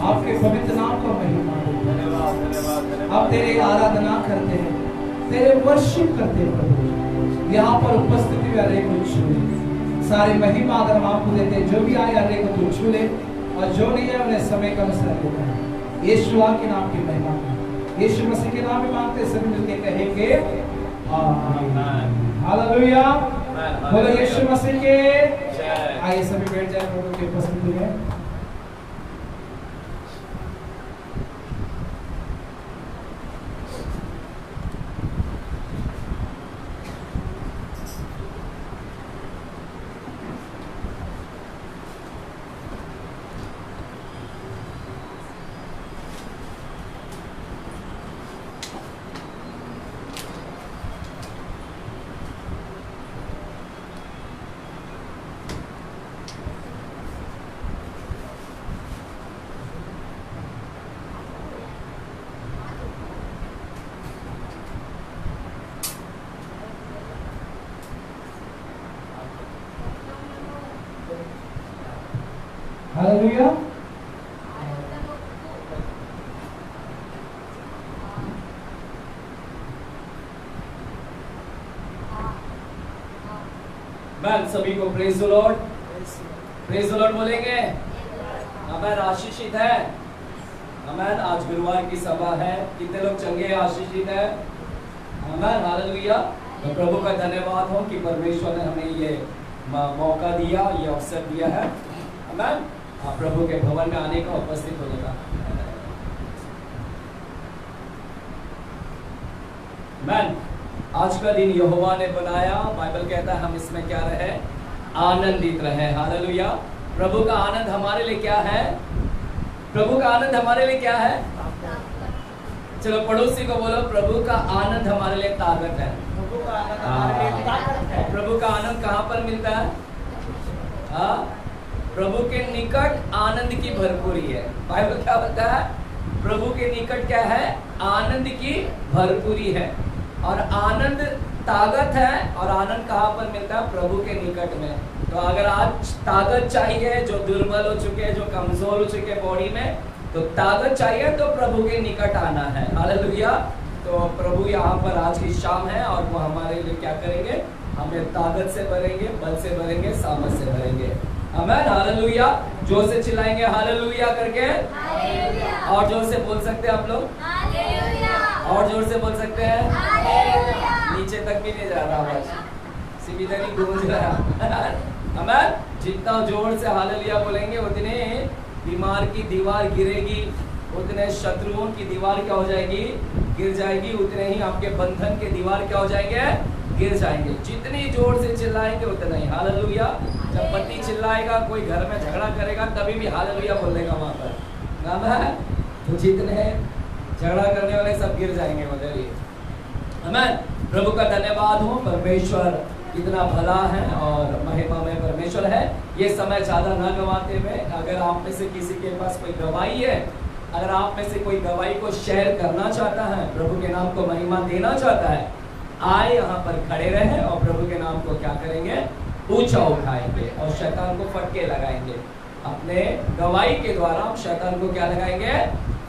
आपके पवित्र नाम का महिमा। आप तेरी आराधना करते हैं, तेरे वर्शिप करते हैं प्रभु। यहाँ पर उपस्थिति में हर एक को छू, सारी महिमा अगर हम आपको देते हैं, जो भी आए हर एक को छू ले, और जो नहीं है उन्हें समय का अनुसार देता है। यीशु के नाम की महिमा, यीशु मसीह के नाम में मांगते सभी मिलकर कहेंगे आमीन। हालेलुया। बोलो यीशु मसीह के। आइए सभी बैठ जाए प्रभु की उपस्थिति में। हालेलुया। मैं सभी को praise the Lord, praise the Lord बोलेंगे। आमेन। आशीषित है। आमेन। आज गुरुवार की सभा है, कितने लोग चंगे आशीषित है। आमेन। हालेलुया। तो प्रभु का धन्यवाद हो कि परमेश्वर ने हमें ये मौका दिया, ये अवसर दिया है। आमेन। प्रभु के भवन में आने का, उपस्थित होने का। आमेन। आज का दिन यहोवा ने बनाया, बाइबल कहता है हम इसमें क्या रहे, आनंदित रहे। हालेलुया। प्रभु का आनंद हमारे लिए क्या है? प्रभु का आनंद हमारे लिए क्या है? चलो पड़ोसी को बोलो, प्रभु का आनंद हमारे लिए ताकत है। प्रभु का आनंद हमारे लिए ताकत है। प्रभु का आनंद कहाँ पर मिलता है? हाँ, प्रभु के निकट आनंद की भरपूरी है। बाइबल क्या बोलता है? प्रभु के निकट क्या है? आनंद की भरपूरी है। और आनंद ताकत है। और आनंद कहाँ पर मिलता है? प्रभु के निकट में। तो अगर आज ताकत चाहिए, जो दुर्बल हो चुके, जो कमजोर हो चुके बॉडी में, तो ताकत चाहिए तो प्रभु के निकट आना है। हालेलुया। तो प्रभु यहाँ पर आज की शाम है और वो हमारे लिए क्या करेंगे? हमें ताकत से भरेंगे, बल से भरेंगे, सामर्थ से भरेंगे। आमेन। हालेलुया। जोर से चिल्लाएंगे हालेलुया करके। हालेलुया। और जोर से बोल सकते हैं आप लोग? हालेलुया। और जोर से बोल सकते हैं? हालेलुया। नीचे तक भी नहीं जा रहा आवाज, सीधा नहीं गूंज रहा। आमेन। जितना जोर से हालेलुया बोलेंगे उतने बीमार की दीवार गिरेगी, उतने शत्रुओं की दीवार क्या हो जाएगी? गिर जाएगी। उतने ही आपके बंधन के दीवार क्या हो जाएंगे? गिर जाएंगे। जितनी जोर से चिल्लाएंगे उतना ही। हालेलुया। जब पति चिल्लाएगा, कोई घर में झगड़ा करेगा, तभी भी हालेलुया बोल देगा वहां पर। नाम है तो जितने झगड़ा करने वाले सब गिर जाएंगे उधर ही। आमेन। प्रभु का धन्यवाद हो। परमेश्वर कितना भला है और महिमा में परमेश्वर है। ये समय ज्यादा न गवाते हुए, अगर आप में से किसी के पास कोई गवाही है, अगर आप में से कोई गवाही को शेयर करना चाहता है, प्रभु के नाम को महिमा देना चाहता है, आए यहाँ पर खड़े रहे और प्रभु के नाम को क्या करेंगे? ऊंचा उठाएंगे और शैतान को फटके लगाएंगे। अपने गवाही के द्वारा हम शैतान को क्या लगाएंगे?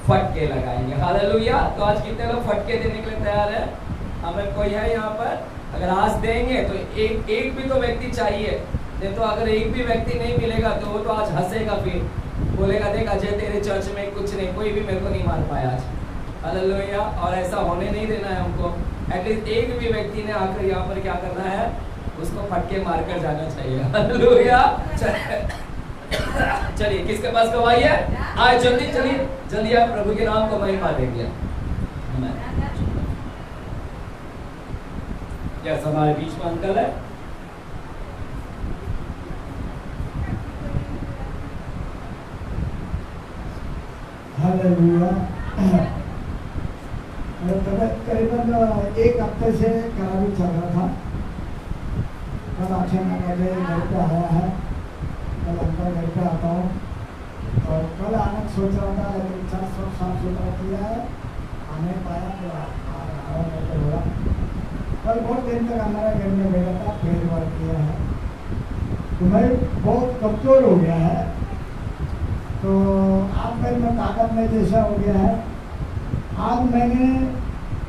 फटके लगाएंगे। हालेलुया। तो आज कितने लोग फटके देने के लिए तैयार है? हमें कोई है यहाँ पर? अगर आज देंगे तो एक भी तो व्यक्ति चाहिए। नहीं तो अगर एक भी व्यक्ति नहीं मिलेगा तो वो तो आज हंसेगा, फिर बोलेगा देख अजय तेरे चर्च में कुछ नहीं, कोई भी मेरे को नहीं मार पाया आज। हालेलुया। और ऐसा होने नहीं देना है हमको। एटलीस्ट एक भी व्यक्ति ने आकर यहाँ पर क्या करना है? उसको फटके मारकर जाना चाहिए। हालेलुया। चलिए, किसके पास गवाही है? आए जल्दी, चलिए जल्दी आप प्रभु के नाम को महिमा देंगे। यस, हमारे बीच में अंकल है। हालेलुया। करीबन एक हफ्ते से खराबी चल रहा था। कल 8 बजे घर पे आया है, कल अंदर घर पे आता हूँ और कल आने सोच रहा था, लेकिन 4 साफ सुथरा किया है, नहीं पाया तो आराम करके बोला। कल बहुत दिन तक हमारे घर में बैठा था, प्रेयर वर्क किया है, तो मैं बहुत कमजोर हो गया है, तो आज मेरे में ताकत नहीं जैसा हो गया है। आज मैंने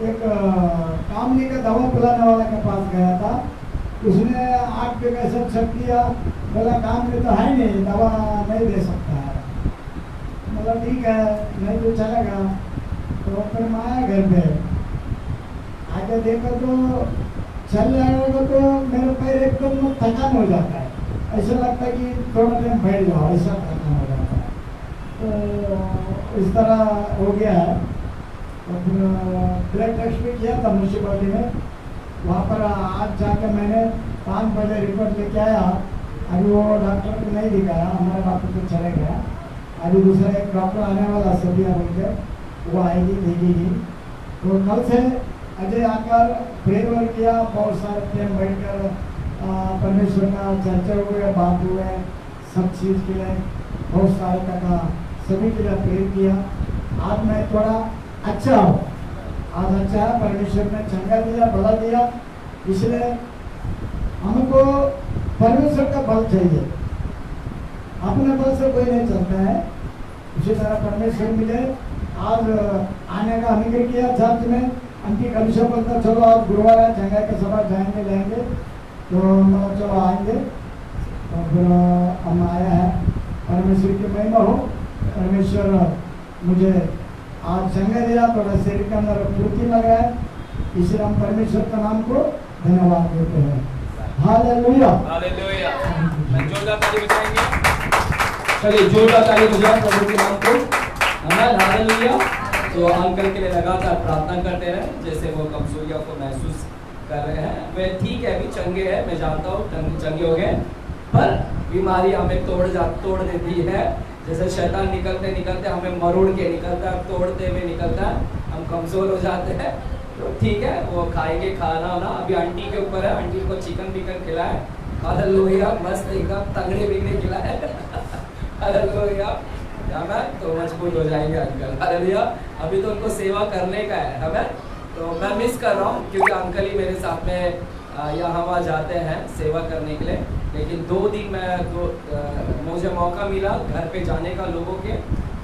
एक कामनी का दवा पिलाने वाले के पास गया था, उसने आँख पे कैसे चेक किया, बोला कामनी तो है नहीं, दवा नहीं दे सकता है। मतलब ठीक है, नहीं तो चलेगा। तो फिर मैं आया घर पे, आके देखा तो चल जाएगा तो मेरे पैर एकदम थकान हो जाता है, ऐसा लगता है कि थोड़ा टाइम बैठ जाओ, ऐसा थकान हो जाता है। तो इस तरह हो गया है। तो फिर ब्लड टेस्ट भी किया था म्यूनसिपालिटी में, वहाँ पर आज जाकर मैंने 5 बजे रिपोर्ट लेके आया। अभी वो डॉक्टर को नहीं दिखाया, हमारा डॉक्टर तो चले गया, अभी दूसरा एक डॉक्टर आने वाला सबिया बोल के, वो आएगी देखेगी। तो कल से अजय आकर प्रेयर वर्क किया, बहुत सारे टाइम बैठकर परमेश्वर का चर्चा हुए, बात हुए, सब चीज़ के लिए बहुत सारे कथा सभी के लिए प्रेयर किया। आज मैं थोड़ा अच्छा हूँ, आज अच्छा है, परमेश्वर ने चंगा दिया, भला दिया। इसलिए हमको परमेश्वर का बल चाहिए, अपने बल से कोई नहीं चलता है। इसी तरह परमेश्वर मिले। आज आने का अनुग्रह किया चर्च में, अंकी कलिशा बोलता चलो आप गुरुवार है, चंगा के सभा जाएंगे लेंगे, तो चलो आएंगे। तो फिर हम आया है, परमेश्वर की महिमा हो। परमेश्वर मुझे आज चंगा दिया, थोड़ा शरीर के अंदर फुर्ती लगा है, इसलिए हम परमेश्वर का नाम को धन्यवाद देते हैं। Hallelujah, hallelujah. मैं जोरदार ताली बजाएंगे। चलिए जोरदार ताली बजाएं प्रभु के नाम को। आमीन, हालेलुया। तो अंकल के लिए लगातार प्रार्थना करते रहे, जैसे वो कमजोरियों को महसूस कर रहे हैं। वे ठीक है, अभी चंगे हैं, मैं जानता हूँ चंगे हो गए, पर बीमारी हमें तोड़ देती है। जैसे शैतान निकलते निकलते हमें मरोड़ के निकलता है, तोड़ते हुए निकलता है, हम कमजोर हो जाते हैं। तो ठीक है, वो खाएंगे खाना वाना। अभी आंटी के ऊपर है, आंटी को चिकन बिकन खिलाए, हालेलुया, मस्त एकदम तगड़े बिगड़े खिलाए, हालेलुया, तो मजबूत हो जाएंगे अंकल, हालेलुया। अभी तो उनको सेवा करने का है हमें, तो मैं मिस कर रहा हूँ क्योंकि अंकल ही मेरे साथ में यहाँ वहाँ जाते हैं सेवा करने के लिए। लेकिन 2 दिन मुझे मौका मिला घर पे जाने का, लोगों के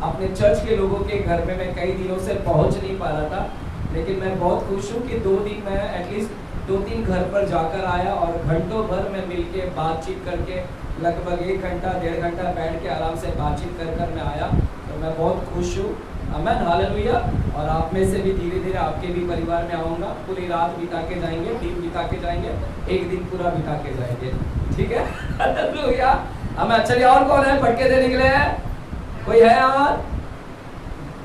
अपने चर्च के लोगों के घर में मैं कई दिनों से पहुँच नहीं पा रहा था। लेकिन मैं बहुत खुश हूँ कि 2 दिन मैं एटलीस्ट 2-3 घर पर जाकर आया और घंटों भर में मिल के बातचीत करके लगभग 1 घंटा 1.5 घंटा बैठ के आराम से बातचीत कर मैं आया। तो मैं बहुत खुश हूँ, आमीन, हालेलुया। और आप में से भी धीरे धीरे आपके भी परिवार में आऊँगा, पूरी रात बिता के जाएंगे, दिन बिता के जाएंगे, एक दिन पूरा बिता के जाएंगे, ठीक है, हालेलुया। हमें चलिए, और कौन है फटके देने के लिए? कोई है और?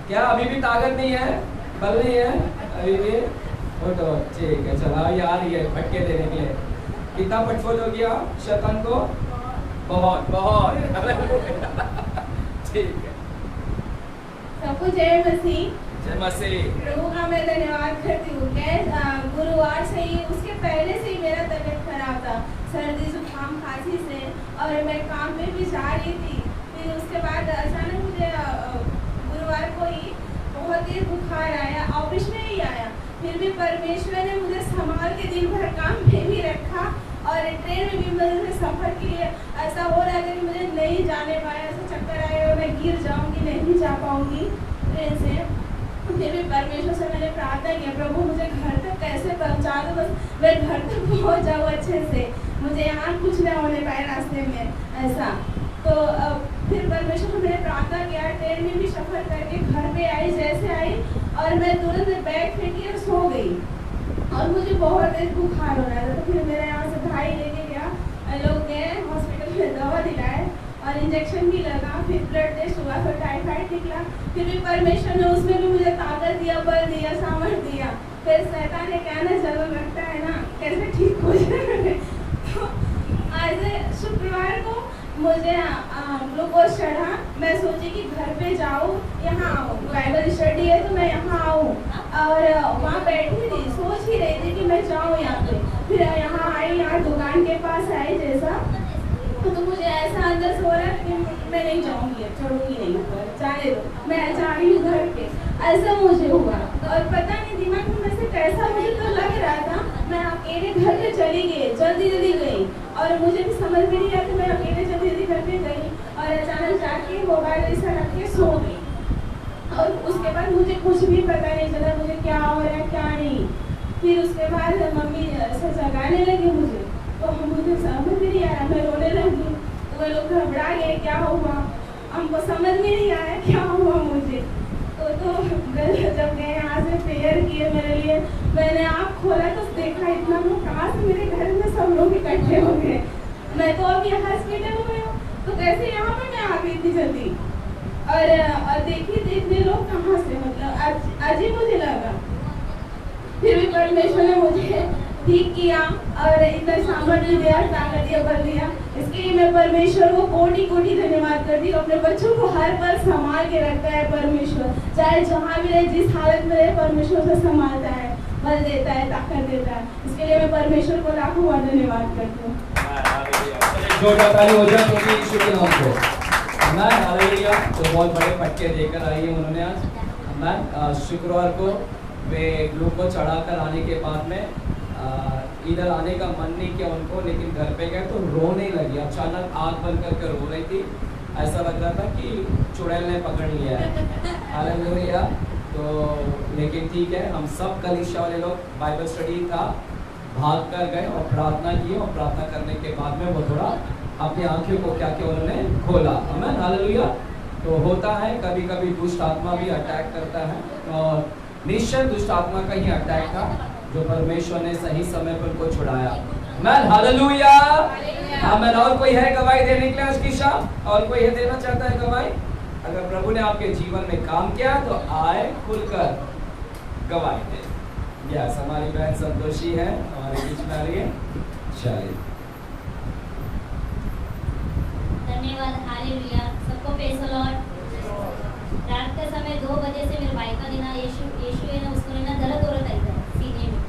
क्या अभी भी ताकत नहीं है, बल नहीं है अभी भी? फोटो ठीक है, चला यार, ये फटके देने के लिए कितना फटफट हो गया शैतान को, बहुत बहुत, ठीक है। सबको जय मसीह। जय मसीह। प्रभु का मैं धन्यवाद करती हूँ। गुरुवार से ही, उसके पहले से ही मेरा तबीयत खराब था, सर्दी जुकाम खांसी से, और मैं काम में भी जा रही थी। फिर उसके बाद अचानक मुझे गुरुवार को ही बहुत ही बुखार आया, ऑफिस में ही आया। फिर भी परमेश्वर ने मुझे संभाल के दिन भर काम में भी रखा, और ट्रेन में भी मुझे सफ़र के लिए ऐसा हो रहा था कि मुझे नहीं जाने पाया, ऐसा चक्कर आया और मैं गिर जाऊंगी, नहीं जा पाऊंगी ट्रेन से। फिर भी परमेश्वर से मैंने प्रार्थना किया, प्रभु मुझे घर तक कैसे पहुंचा दो, बस मैं घर तक पहुंच जाऊँ अच्छे से, मुझे यहाँ कुछ ना होने पाए रास्ते में ऐसा। तो फिर परमेश्वर को मैंने प्रार्थना किया, ट्रेन में भी सफ़र करके घर पे आई, जैसे आई और मैं तुरंत बैग फेंकी और सो गई, और मुझे बहुत तेज बुखार हो रहा था। तो फिर मेरे यहाँ से भाई लेके गया, लोग गए हॉस्पिटल में, दवा दिलाए और इंजेक्शन भी लगा, फिर ब्लड टेस्ट हुआ, फिर टाइफाइड निकला। फिर भी परमेश्वर ने उसमें भी मुझे ताकत दिया, बल दिया, सामर्थ दिया। फिर शैतान ने कहना जरूर लगता है ना कैसे ठीक हो जाए। तो आज शुक्रवार को मुझे ग्लूकोज चढ़ा, मैं सोची कि घर पे जाऊँ, यहाँ आऊँ, बाइबल स्टडी है तो मैं यहाँ आऊँ, और वहाँ बैठी थी, सोच ही रही थी कि मैं जाऊँ यहाँ पे। फिर यहाँ आई, यहाँ दुकान के पास आई जैसा, तो मुझे ऐसा अंदर से हो रहा है कि मैं नहीं जाऊँगी, चढ़ूँगी नहीं ऊपर, जाने दो, मैं जा रही हूँ घर पे, ऐसा मुझे हुआ। और जल्दी जल्दी गई और मुझे भी समझ में नहीं आया तो मैं अकेले जल्दी जल्दी करके गई और अचानक जाके मोबाइल ऐसा रख के सो गई और उसके बाद मुझे कुछ भी पता नहीं चला मुझे क्या हो रहा है क्या नहीं। फिर उसके बाद मम्मी ऐसा जगाने लगी मुझे तो मुझे समझ में नहीं आया, मैं रोने लगी तो वो लोग घबरा गए क्या हुआ, हमको समझ में नहीं आया क्या हुआ मुझे। तो जब गए यहाँ से प्रेयर किए मेरे लिए, मैंने आँख खोला तो देखा इतना लोग कहाँ से मेरे घर में सब लोग इकट्ठे हो गए। मैं तो अभी हॉस्पिटल में हूँ तो कैसे यहाँ पे मैं आ गई इतनी जल्दी और देखिए इतने लोग कहाँ से, मतलब अजीब मुझे लगा। फिर भी परमेश्वर ने मुझे ठीक किया और इतना सामर्थ्य दिया, ताकत दिया, बल दिया। इसके लिए मैं परमेश्वर को कोटि कोटि धन्यवाद करती हूँ। अपने बच्चों को हर पल संभाल के रखता है परमेश्वर, चाहे जहाँ भी रहे जिस हालत में रहे परमेश्वर से संभालता है, बल देता है, ताकत देता है। इसके लिए मैं परमेश्वर को लाखों बार धन्यवाद करती हूँ। जोरदार ताली हो जाए क्योंकि यीशु के नाम को। आमीन, हालेलुया। तो बहुत बड़े पटके देकर आई है उन्होंने आज। आमीन। शुक्रवार को वे ग्लूकोज चढ़ाकर आने के बाद में इधर आने का मन नहीं किया उनको, लेकिन घर पे गए तो रोने लगी। अचानक आँख बंद करके रो रही थी, ऐसा लग रहा था कि चुड़ैल ने पकड़ लिया है। हालेलुया। तो लेकिन ठीक है, हम सब कलीसिया वाले लोग बाइबल स्टडी था भाग कर गए और प्रार्थना की और प्रार्थना करने के बाद में वो थोड़ा अपनी आंखों को क्या क्या उन्होंने खोला। आमीन, हालेलुया। तो होता है कभी कभी दुष्ट आत्मा भी अटैक करता है और निश्चय दुष्ट आत्मा का ही अटैक था जो परमेश्वर ने सही समय पर उनको छुड़ाया। आमीन, हालेलुया। आमीन। और कोई है गवाही देने के लिए आज की शाम? और कोई है देना चाहता है गवाही? अगर प्रभु ने आपके जीवन में काम किया तो आए खुलकर गवाही दे। यस, हमारी बहन संतोषी है हमारे बीच में आ रही है। चलिए, धन्यवाद। हालेलुया। सबको प्रेज़ द लॉर्ड। रात के समय 2 बजे से मेरे भाई का ना यीशु है ना, उसको ना दर्द हो रहा था इधर सीने में।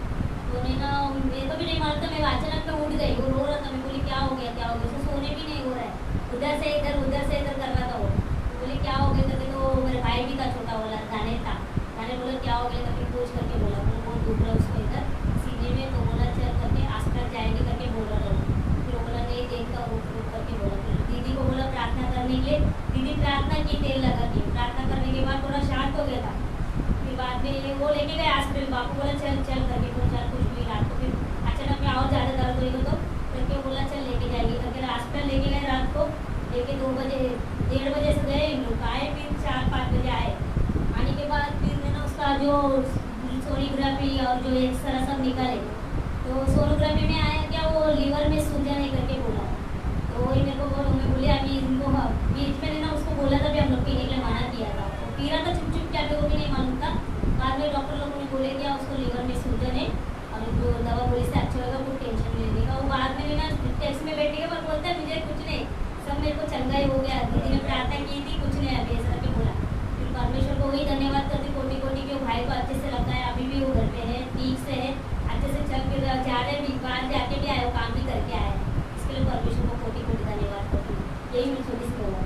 तो ना मेरे को भी नहीं मालूम था, मैं अचानक में उठ गई, वो रो रहा था। मैं बोली क्या हो गया क्या हो गया, उसे सोने भी नहीं हो रहा है, उधर से इधर कर रहा था वो। बोले क्या हो गया करके, तो मेरे भाई भी था छोटा वाला, गाने बोला क्या हो गया करके पूछ करके बोला बहुत दुख रहा उसको इधर सीने में। तो बोला चल करके हॉस्पिटल जाएंगे करके बोल रहा था। फिर बोला नहीं देखता रुक करके बोला। फिर दीदी को बोला प्रार्थना करने के लिए, दीदी प्रार्थना की, तेल लगा के प्रार्थना करने के बाद थोड़ा शांत हो गया था। फिर बाद में वो लेके गए हॉस्पिटल, बापू बोला चल करके तो चल कुछ भी रात को। फिर अचानक में और ज़्यादा दर्द हुई तो करके बोला चल लेके जाएगी करके हॉस्पिटल लेके गए। रात को लेके 2 बजे 1:30 बजे से गए हम लोग, आए फिर 4-5 बजे आए। आने के बाद फिर मैंने उसका जो सोनोग्राफी और जो एक्सरा सब निकाले, तो सोनोग्राफी में आया क्या वो लीवर में सूजन है करके बोला। तो वही मेरे को मैं बोले अभी इनको बीच में ना उसको बोला था भी हम लोग पीने के लिए मना किया था, तो पी रहा था चुप क्या मेरे को भी नहीं मालूम था। बाद में डॉक्टर लोगों ने बोले क्या उसको लीवर में सूजन है और जो दवा बोली से अच्छा होगा, कोई टेंशन नहीं लेने का। वो बाद में ना टैक्स में बैठेगा पर बोलता है मुझे कुछ नहीं, सब मेरे को चंगा ही हो गया, दीदी ने प्रार्थना की थी कुछ नहीं अभी ऐसा करके बोला। फिर परमेश्वर को वही धन्यवाद करती कोटि कोटि के भाई को अच्छे से लगता है, अभी भी वो घर पे है, ठीक से है, अच्छे से चल फिर जा रहे हैं, बाहर जाके भी आए, काम भी करके आए। इसके लिए परमेश्वर को कोटि कोटि धन्यवाद करती हूँ। यही मैं छोटी सी बोला।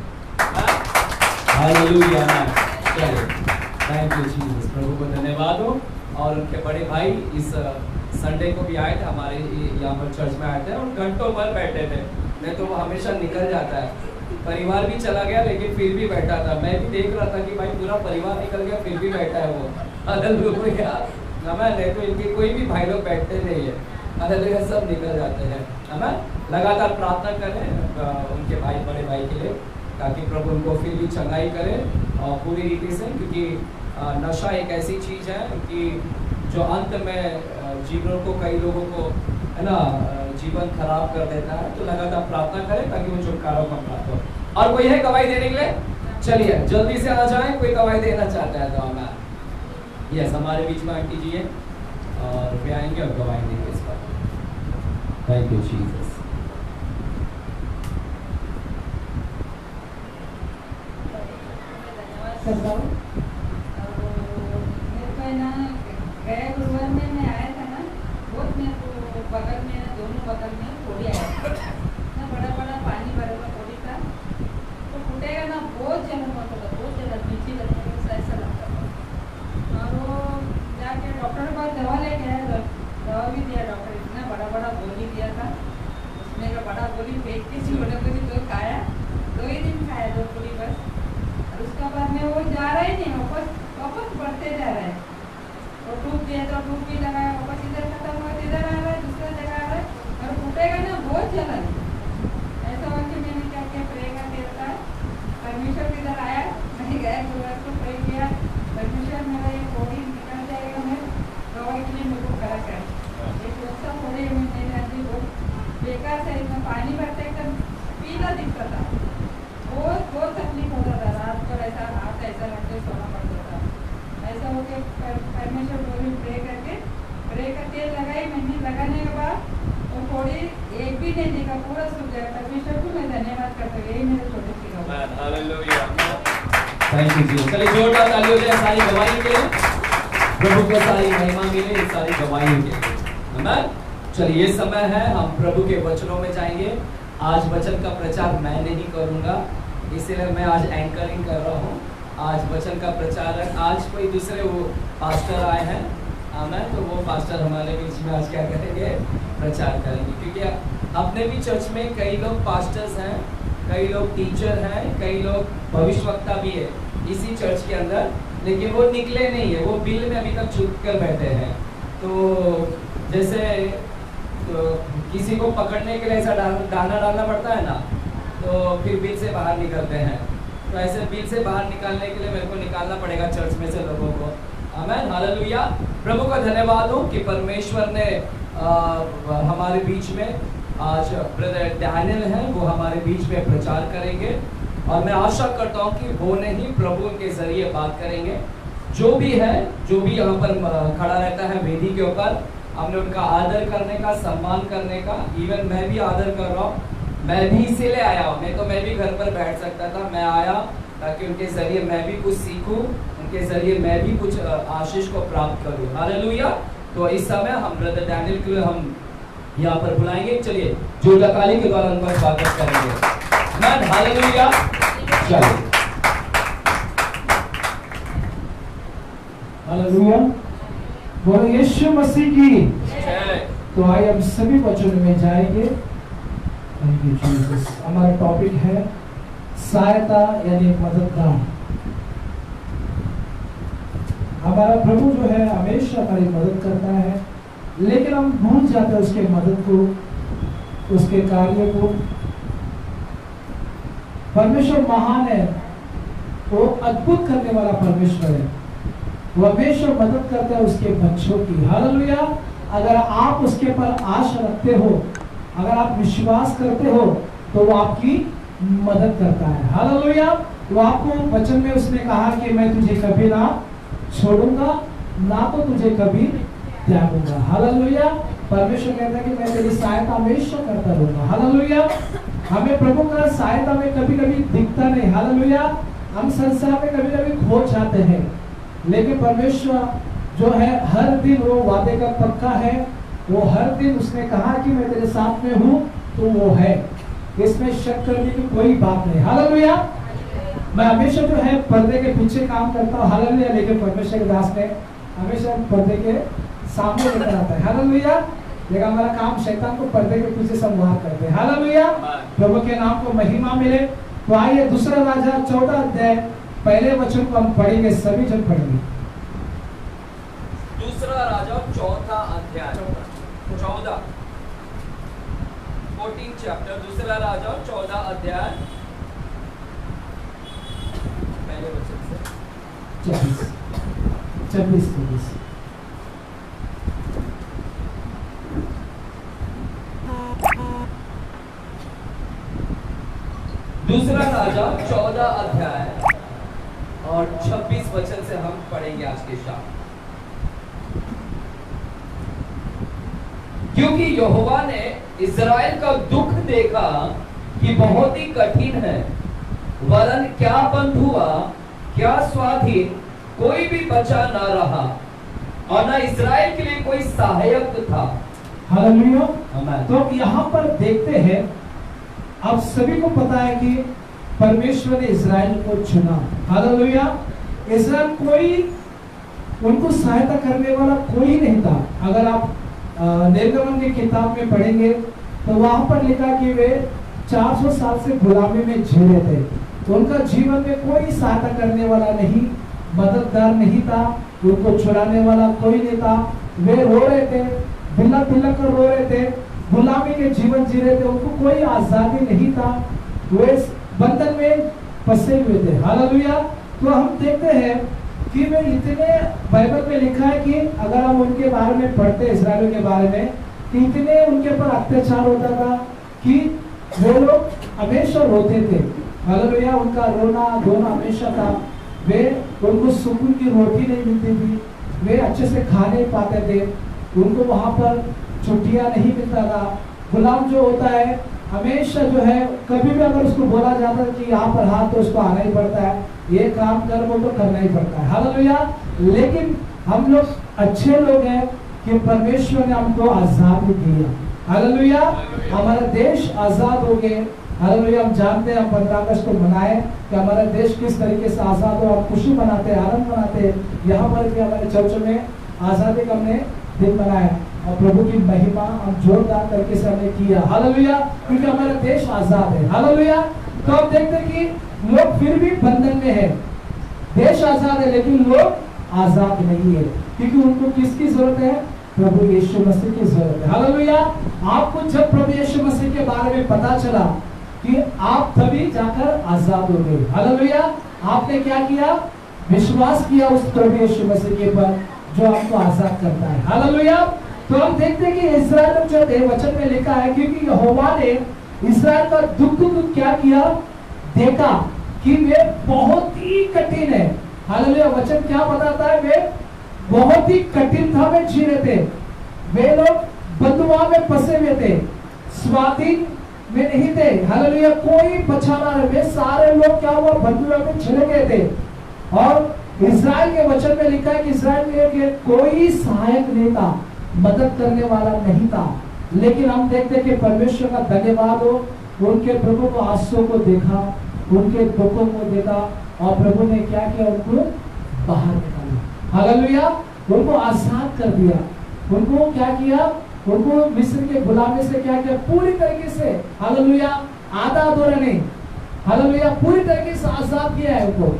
हालेलुया। चलिए, थैंक यू जीसस। प्रभु को धन्यवाद हो। और उनके बड़े भाई इस संडे को भी आए थे हमारे यहाँ पर चर्च में आए थे और घंटों भर बैठे थे। नहीं तो वो हमेशा निकल जाता है, परिवार भी चला गया लेकिन फिर भी बैठा था। मैं भी देख रहा था कि भाई पूरा परिवार निकल गया फिर भी बैठा है वो। हालेलुया। नहीं तो इनके कोई भी भाई लोग बैठते नहीं है। हालेलुया, सब निकल जाते हैं। हमें लगातार प्रार्थना करें उनके भाई बड़े भाई के लिए ताकि प्रभु उनको फिर भी चंगाई करे और पूरी रीति से, क्योंकि नशा एक ऐसी चीज़ है कि जो अंत में जीवन को कई लोगों को है ना जीवन खराब कर देता है। तो लगातार प्रार्थना करें ताकि वो छुटकारा का प्राप्त हो। और कोई है गवाही देने के लिए? चलिए जल्दी से आ जाए, कोई गवाही देना चाहता है तो हमें। यस, हमारे बीच में आंटी जी है और वे आएंगे और गवाही देंगे इस पर। Thank you Jesus. गए गुरुवार में मैं आया था ना, बहुत मेरे को बगल में ना दोनों बगल में फोड़ी आया ना, बड़ा बड़ा पानी भरा हुआ फोड़ी था। तो फूटेगा ना बहुत जलन होता था, बहुत ज़्यादा नीचे लगने का ऐसा लगता था। और वो जाके डॉक्टर के पास दवा लेके आया, दवा भी दिया डॉक्टर, इतना बड़ा बड़ा गोली दिया था मैं का बड़ा पूरी फेंक के छोटा पूरी तो खाया, 2 ही दिन खाया 2 पूरी बस। और उसके बाद में वो जा रहा ही नहीं, वापस बढ़ते जा रहा है। और टूब दिया तो टूब भी लगाया, वापस इधर खत्म हुआ इधर आ रहा है, दूसरा जगह आ रहा है और फूटेगा ना बहुत जलन। ऐसा हुआ कि मैंने क्या क्या प्रे करके रखा, परमेश्वर इधर आया, मैं गया गुरुवार को प्रे किया, परमेश्वर मेरा ये बॉडी निकल जाएगा, मैं दवाई के लिए मेरे को फर्क है। एक ऐसा बॉडी में मेरे आदमी बहुत बेकार से इसमें पानी भरते एकदम पीला दिखता था, बहुत तकलीफ होता था, रात को ऐसा हाथ ऐसा लगते सोना पड़ता था। ऐसा हो के परमेश्वर बोली प्रे करके लगाई, मैंने लगाने के बाद वो थोड़ी एक भी नहीं दिखा, पूरा सूख गया। परमेश्वर को मैं धन्यवाद करता हूँ, यही मेरे छोटे सी गवाही। हालेलुया, थैंक यू जी। चलिए जोरदार ताली हो जाए सारी गवाही के लिए, प्रभु को सारी महिमा मिले इस सारी गवाही के लिए। आमीन। चलिए ये समय है हम प्रभु के वचनों में जाएंगे। आज वचन का प्रचार मैं नहीं करूंगा, इसलिए मैं आज एंकरिंग कर रहा हूँ। आज वचन का प्रचारक आज कोई दूसरे वो पास्टर आए हैं, आमीन, तो वो पास्टर हमारे बीच में आज क्या करेंगे, प्रचार करेंगे। क्योंकि अपने भी चर्च में कई लोग पास्टर्स हैं, कई लोग टीचर हैं, कई लोग भविष्यवक्ता भी है इसी चर्च के अंदर, लेकिन वो निकले नहीं है, वो बिल में अभी तक छुप कर बैठे हैं। तो जैसे तो किसी को पकड़ने के लिए ऐसा दाना डालना पड़ता है ना, तो फिर बिल से बाहर निकलते हैं। तो ऐसे बिल से बाहर निकालने के लिए मेरे को निकालना पड़ेगा चर्च में से लोगों को। आमीन, हालेलुया। प्रभु का धन्यवाद हो कि परमेश्वर ने हमारे बीच में आज ब्रदर डैनियल हैं, वो हमारे बीच में प्रचार करेंगे और मैं आशा करता हूँ कि वो नहीं प्रभु के जरिए बात करेंगे। जो भी है, जो भी यहाँ पर खड़ा रहता है वेदी के ऊपर, हमने उनका आदर करने का, सम्मान करने का, इवन मैं भी आदर कर रहा हूँ। मैं भी इसीलिए आया हूँ, नहीं तो मैं भी घर पर बैठ सकता था। मैं आया ताकि उनके जरिए मैं भी कुछ सीखूं, उनके जरिए मैं भी कुछ आशीष को प्राप्त करूं। हालेलुया। तो इस समय हम ब्रदर डैनियल के लिए हम यहाँ पर बुलाएंगे। चलिए जोरदार ताली के द्वारा उनका स्वागत करेंगे। आमीन, हालेलुया। चलिए हालेलुया, बोलो यीशु मसीह की। जय। तो आइए हम सभी वचनों में जाएंगे। Thank you Jesus. हमारा टॉपिक है सहायता यानी मददगार। हमारा प्रभु जो है हमेशा हमारी मदद करता है, लेकिन हम भूल जाते हैं उसके मदद को, उसके कार्य को। परमेश्वर महान है, वो अद्भुत करने वाला परमेश्वर है, वो हमेशा मदद करता है उसके बच्चों की। हालेलुया। अगर आप उसके पर आशा रखते हो, अगर आप विश्वास करते हो, तो वो आपकी मदद करता है। हालेलुया। वो आपको वचन में उसने कहा कि मैं तुझे कभी ना छोड़ूंगा, ना तो तुझे कभी त्यागूंगा। हालेलुया। परमेश्वर कहता है कि मैं तेरी सहायता हमेशा करता रहूंगा। हालेलुया। हमें प्रभु का सहायता में कभी कभी दिखता नहीं। हालेलुया। हम संसार में कभी कभी खो जाते हैं, लेकिन परमेश्वर जो है हर दिन वो वादे का पक्का है। वो हर दिन उसने कहा कि मैं तेरे साथ में हूँ, तो वो है, इसमें शक करने की कोई बात नहीं। हालेलुया। मैं हमेशा जो है पर्दे के पीछे काम करता हूँ। हालेलुया। लेकिन परमेश्वर के दास ने हमेशा पर्दे के सामने लेकर आता है। हालेलुया। लेकिन हमारा काम शैतान को पर्दे के पीछे संहार करते हैं। हालेलुया। प्रभु के नाम को महिमा मिले। तो आइए दूसरा राजा 14 अध्याय पहले वचन को हम पढ़ेंगे, सभी जन पढ़ेंगे। दूसरा राजा 4 अध्याय 14 चैप्टर, दूसरा राजा 14 अध्याय पहले वचन से 26। दूसरा राजा 14 अध्याय और 26 वचन से हम पढ़ेंगे आज के शाम। क्योंकि यहोवा ने इस्राएल का दुख देखा कि बहुत ही कठिन है, वरन क्या बंद हुआ, क्या स्वाधीन, कोई भी बचा ना रहा, और न इस्राएल के लिए कोई सहायक था। हालेलुया। आमीन। तो यहाँ पर देखते हैं, अब सभी को पता है कि परमेश्वर ने इस्राएल को चुना। हालेलुया। इस्राएल कोई उनको सहायता करने वाला कोई नहीं था। अगर आप निर्गमन की किताब में पढ़ेंगे तो वहां पर लिखा कि वे 400 साल से गुलामी में जी रहे थे। तो उनका जीवन में कोई सहायता करने वाला नहीं, मददगार नहीं था, उनको छुड़ाने वाला कोई नहीं था। वे रो रहे थे, बिलख बिलख कर रो रहे थे, गुलामी के जीवन जी रहे थे, उनको कोई आजादी नहीं था, वे बंधन में फंसे हुए थे। हालेलुया। तो हम देखते हैं कि वे इतने, बाइबल में लिखा है कि अगर हम उनके बारे में पढ़ते हैं, इस्राएलियों के बारे में, कि इतने उनके ऊपर अत्याचार होता था कि वे लोग हमेशा रोते थे। हालेलुया। उनका रोना धोना हमेशा था। वे, उनको सुकून की रोटी नहीं मिलती थी, वे अच्छे से खा नहीं पाते थे, उनको वहां पर छुट्टियां नहीं मिलता था। गुलाम जो होता है हमेशा जो है, कभी भी अगर उसको बोला जाता है कि यहाँ पर हाथ, तो उसको आना ही पड़ता है, ये काम कर वो तो करना ही पड़ता है। हालेलुया। लेकिन हम लोग अच्छे लोग हैं कि परमेश्वर ने हमको आजादी दिया। हालेलुया। हमारा देश आजाद हो गए। हालेलुया। हम जानते हैं, हम 15 अगस्त को मनाए कि हमारा देश किस तरीके से आजाद हो, हम खुशी मनाते हैं, आनंद मनाते हैं। यहाँ पर भी हमारे चर्च में आजादी का हमने दिन मनाया और प्रभु की महिमा हम जोरदार तरीके से हमने किया। हालेलुया। क्योंकि हमारा देश आजाद है। हालेलुया। तो हम देखते हैं कि लोग फिर भी बंधन में है। देश आजाद है लेकिन लोग आजाद नहीं है, क्योंकि उनको किसकी जरूरत है? प्रभु यीशु मसीह की जरूरत है। हालेलुया। आपको जब प्रभु यीशु मसीह के बारे में पता चला कि आप तभी जाकर आजाद हो गए। हालेलुया। आपने क्या किया? विश्वास किया उस प्रभु यीशु मसीह के पर जो आपको आजाद करता है। हालेलुया। तो हम देखते हैं कि इस्राएल जो थे, वचन में लिखा है, क्योंकि यहोवा ने इस्राएल का दुख क्या किया? देखा कि वे बहुत ही कठिन है। हालेलुया। वचन क्या बताता है? वे बहुत ही कठिनता में जी रहे थे, वे लोग बंधुआ में फंसे हुए थे, स्वाधीन में नहीं थे। हालेलुया। कोई बचाना नहीं, वे सारे लोग क्या हुआ? बंधुआ में चले गए थे। और इस्राएल के वचन में लिखा है कि इस्राएल में कोई सहायक नहीं था, मदद करने वाला नहीं था। लेकिन हम देखते हैं कि परमेश्वर का धन्यवाद हो, उनके प्रभु को आंसुओं को देखा, उनके दुखों को देखा और प्रभु ने क्या किया? उनको बाहर निकाला। हालेलुया। उनको आजाद कर दिया। उनको क्या किया? उनको मिस्र के गुलामी से क्या किया? पूरी तरीके से, हालेलुया, आधा अधूरा नहीं, हालेलुया, पूरी तरीके से आजाद किया है उनको।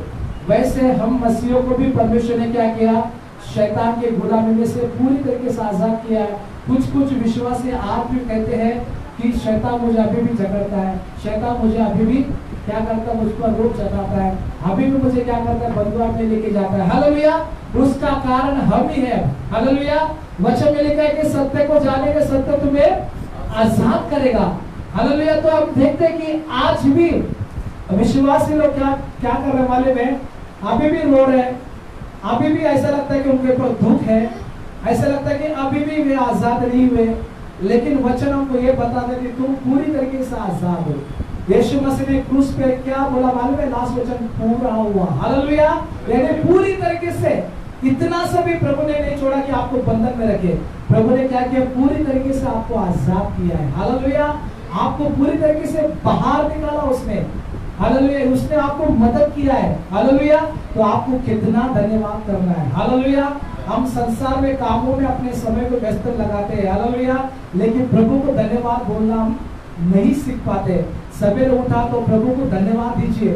वैसे हम मसीहों को भी परमेश्वर ने क्या किया? शैतान के गुलामी में से पूरी तरीके से आजाद किया है। कुछ विश्वासी आज भी कहते हैं कि शैतान मुझे अभी भी झगड़ता है, शैतान मुझे अभी भी क्या करता है? मुझ पर रोक जताता है, अभी भी मुझे क्या करता है? बंधुआ में लेके जाता है। हालेलुया। उसका कारण हम ही है। हालेलुया। वचन में लिखा है कि सत्य को जानेंगे, सत्य तुम्हें आजाद करेगा। हालेलुया। तो हम देखते हैं कि आज भी विश्वासी लोग क्या करने वाले में अभी भी रो रहे हैं, अभी भी ऐसा लगता है कि उनके ऊपर दुख है, ऐसा लगता है कि अभी भी वे आजाद नहीं हुए। लेकिन वचन हमको ये बताता है कि तुम पूरी तरीके से आजाद हो। यीशु मसीह ने क्रूस पे क्या बोला मालूम है? लास्ट वचन पूरा हुआ। हालेलुया। यानी पूरी तरीके से, इतना सा भी प्रभु ने नहीं छोड़ा कि आपको बंधन में रखे। प्रभु ने क्या किया? पूरी तरीके से आपको आजाद किया है। हालेलुया। आपको पूरी तरीके से बाहर निकाला उसने। हालेलुया। उसने आपको मदद किया है। हालेलुया। तो आपको कितना धन्यवाद करना है। हालेलुया। हम संसार में कामों में अपने समय को व्यस्त लगाते हैं। हालेलुया। लेकिन प्रभु को धन्यवाद बोलना हम नहीं सीख पाते। सवेरे उठा तो प्रभु को धन्यवाद दीजिए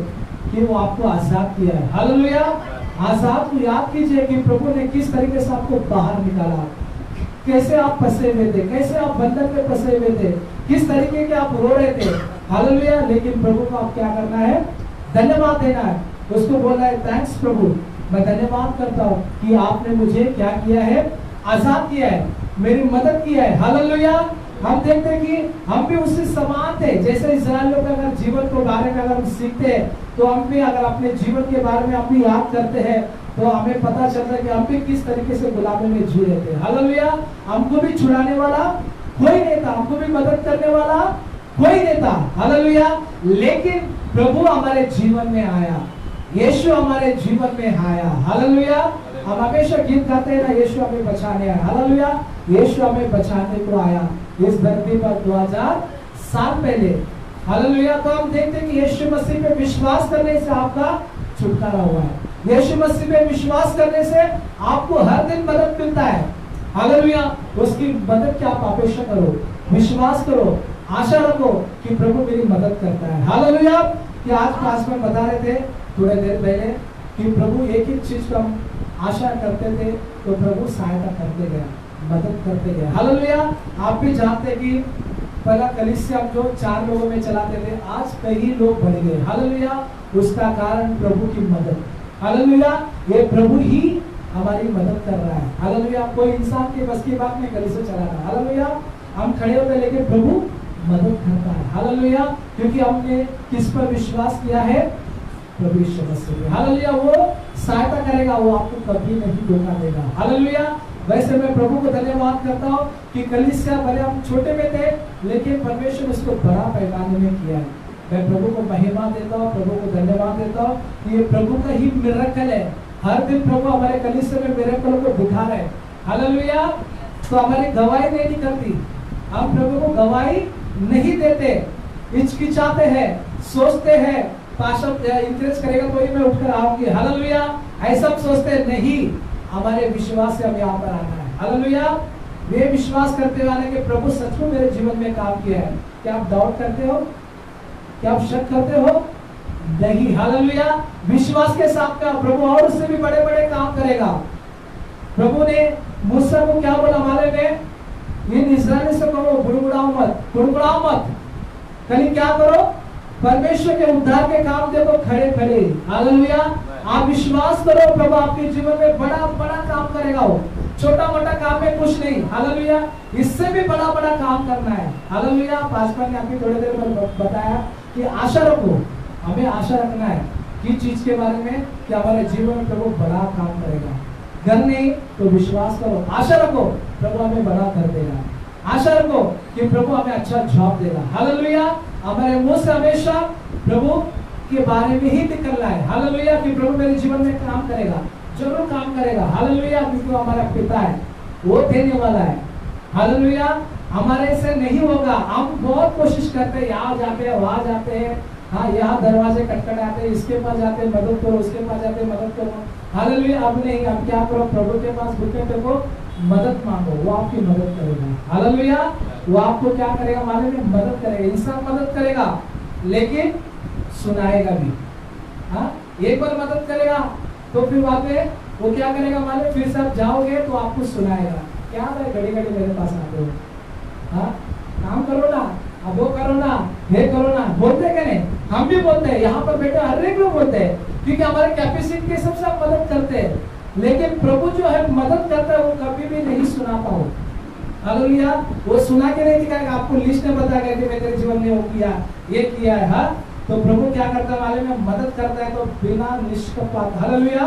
कि वो आपको आजाद किया है। हालेलुया। आजाद को याद कीजिए कि प्रभु ने किस तरीके से आपको बाहर निकाला, कैसे आप फंसे हुए थे, कैसे आप बंधन में फंसे हुए थे, किस तरीके के आप रो रहे थे। हालेलुया। लेकिन प्रभु को आप क्या करना है? धन्यवाद देना है। उसको बोलना है, थैंक्स प्रभु, मैं धन्यवाद करता हूँ कि आपने मुझे क्या किया है? आजाद किया है, मेरी मदद किया है। हालेलुया। हम देखते हैं कि हम भी उससे समान थे। जैसे इस्राएलियों के अगर जीवन के बारे में अगर हम सीखते हैं तो हम भी अगर अपने जीवन के बारे में हम भी याद करते हैं तो हमें पता चलता है कि हम भी किस तरीके से गुलामी में जी रहे थे। हालेलुया। हमको भी छुड़ाने वाला कोई नहीं था, हमको भी मदद करने वाला कोई नहीं था। हालेलुया। लेकिन प्रभु हमारे जीवन में आया, यीशु हमारे जीवन में आया। हालेलुया। हम हमेशा गीत गाते हैं ना, यीशु हमें बचाने आया। हालेलुया। यीशु हमें बचाने को आया इस धरती पर 2000 साल पहले। हालेलुया। तो हम देखते हैं कि यीशु मसीह पे विश्वास करने से आपका छुटकारा हुआ है। यीशु मसीह पे विश्वास करने से आपको हर दिन मदद मिलता है। हालेलुया। उसकी मदद की आप अपेक्षा करो, विश्वास करो, आशा रखो कि प्रभु मेरी मदद करता है। हालेलुया। कि आज पास में बता रहे थे थोड़े देर पहले कि प्रभु एक ही चीज का आशा करते थे तो प्रभु सहायता करते गए, मदद करते गए। हालेलुया। आप भी जानते हैं कि पहला कलीसिया जो 4 लोगों में चलाते थे, आज कई लोग बढ़ गए। हालेलुया। उसका कारण प्रभु की मदद। हालेलुया। ये प्रभु ही हमारी मदद कर रहा है। हालेलुया। कोई इंसान के बस की बात नहीं कलीसिया चला रहा है। हालेलुया। हम खड़े होते लेकिन प्रभु मदद करता है। हालेलुया। क्योंकि हमने किस पर विश्वास किया है? प्रभु यीशु मसीह। हालेलुया। वो सहायता करेगा, वो आपको कभी नहीं धोखा देगा। हालेलुया। वैसे मैं प्रभु को धन्यवाद करता हूँ कि कलीसिया भले हम छोटे में थे लेकिन परमेश्वर उसको बड़ा पैमाने में किया है। मैं प्रभु को महिमा देता हूँ, प्रभु को धन्यवाद देता हूँ। ये प्रभु का ही मिरेकल है। हर दिन प्रभु हमारे कलीसिया में मिरेकल को दिखा रहे हैं। हालेलुया। तो हमारी गवाही नहीं निकलती, हम प्रभु को गवाही नहीं देते, हिचकिचाते हैं, सोचते हैं पास्टर इंकरेज करेगा तो ही मैं उठकर आऊंगी। हालेलुया। ऐसा सोचते नहीं, हमारे विश्वास से हम यहाँ पर आना है। हालेलुया। वे विश्वास करते वाले कि प्रभु सच में मेरे जीवन में काम किया है। क्या आप डाउट करते हो? क्या आप शक करते हो? नहीं। हालेलुया। विश्वास के साथ का प्रभु और उससे भी बड़े बड़े काम करेगा। प्रभु ने मूसा को क्या बोला मालूम है? इन इस्राएली से कहो गुड़गुड़ाओ मत, गुड़गुड़ाओ मत, कहीं क्या करो? परमेश्वर के उद्धार के काम देखो खड़े खड़े। हालेलुया। आप विश्वास करो, प्रभु आपके जीवन में बड़ा बड़ा काम करेगा। वो छोटा मोटा काम में कुछ नहीं। हालेलुया। इससे भी बड़ा बड़ा काम करना है। हालेलुया। पास्टर ने आपकी थोड़ी देर में बताया कि आशा रखो, हमें आशा रखना है कि चीज के बारे में कि हमारे जीवन में प्रभु बड़ा काम करेगा। घर नहीं तो विश्वास करो, आशा रखो प्रभु हमें बड़ा कर देगा। आशा रखो कि प्रभु हमें अच्छा जॉब देगा। हालेलुया। हमारे मुंह से हमेशा प्रभु के बारे में ही निकलना है। हालेलुया। कि प्रभु मेरे जीवन में काम करेगा, जरूर काम करेगा। हालेलुया। क्योंकि हमारा पिता है, वो देने वाला है। हालेलुया। हमारे से नहीं होगा। हम बहुत कोशिश करते हैं, यहाँ जाते हैं, वहां जाते हैं, हाँ यहाँ दरवाजे खटखटाते हैं, इसके पास जाते हैं मदद करो, उसके पास जाते हैं मदद करो। हालेलुया। अब नहीं, अब क्या करो? प्रभु के पास घुटने टेको, मदद मांगो, वो आपकी मदद करेगा। हालेलुया। वो आपको क्या करेगा मालूम है? मदद करेगा। इंसान मदद करेगा लेकिन सुनाएगा भी। हाँ, एक बार मदद करेगा तो फिर वहां पे वो क्या करेगा मालूम? फिर से आप जाओगे तो आपको सुनाएगा। क्या है घड़ी घड़ी मेरे पास आते हो, हाँ काम करो ना, अब वो करो ना, ये करो ना, बोलते क्या नहीं? हम भी बोलते हैं, यहाँ पर बैठे हर एक लोग बोलते हैं क्योंकि हमारे कैपेसिटी के हिसाब से आप मदद करते हैं। लेकिन प्रभु जो है मदद करता है वो कभी भी नहीं सुनाता हो। हालेलुया। वो सुना के नहीं दिखाएगा, आपको लिस्ट में बताएगा कि मैं तेरे जीवन में वो किया, ये किया है। हाँ, तो प्रभु क्या करता है मालूम है? मदद करता है तो बिना निष्कपट, हालेलुया,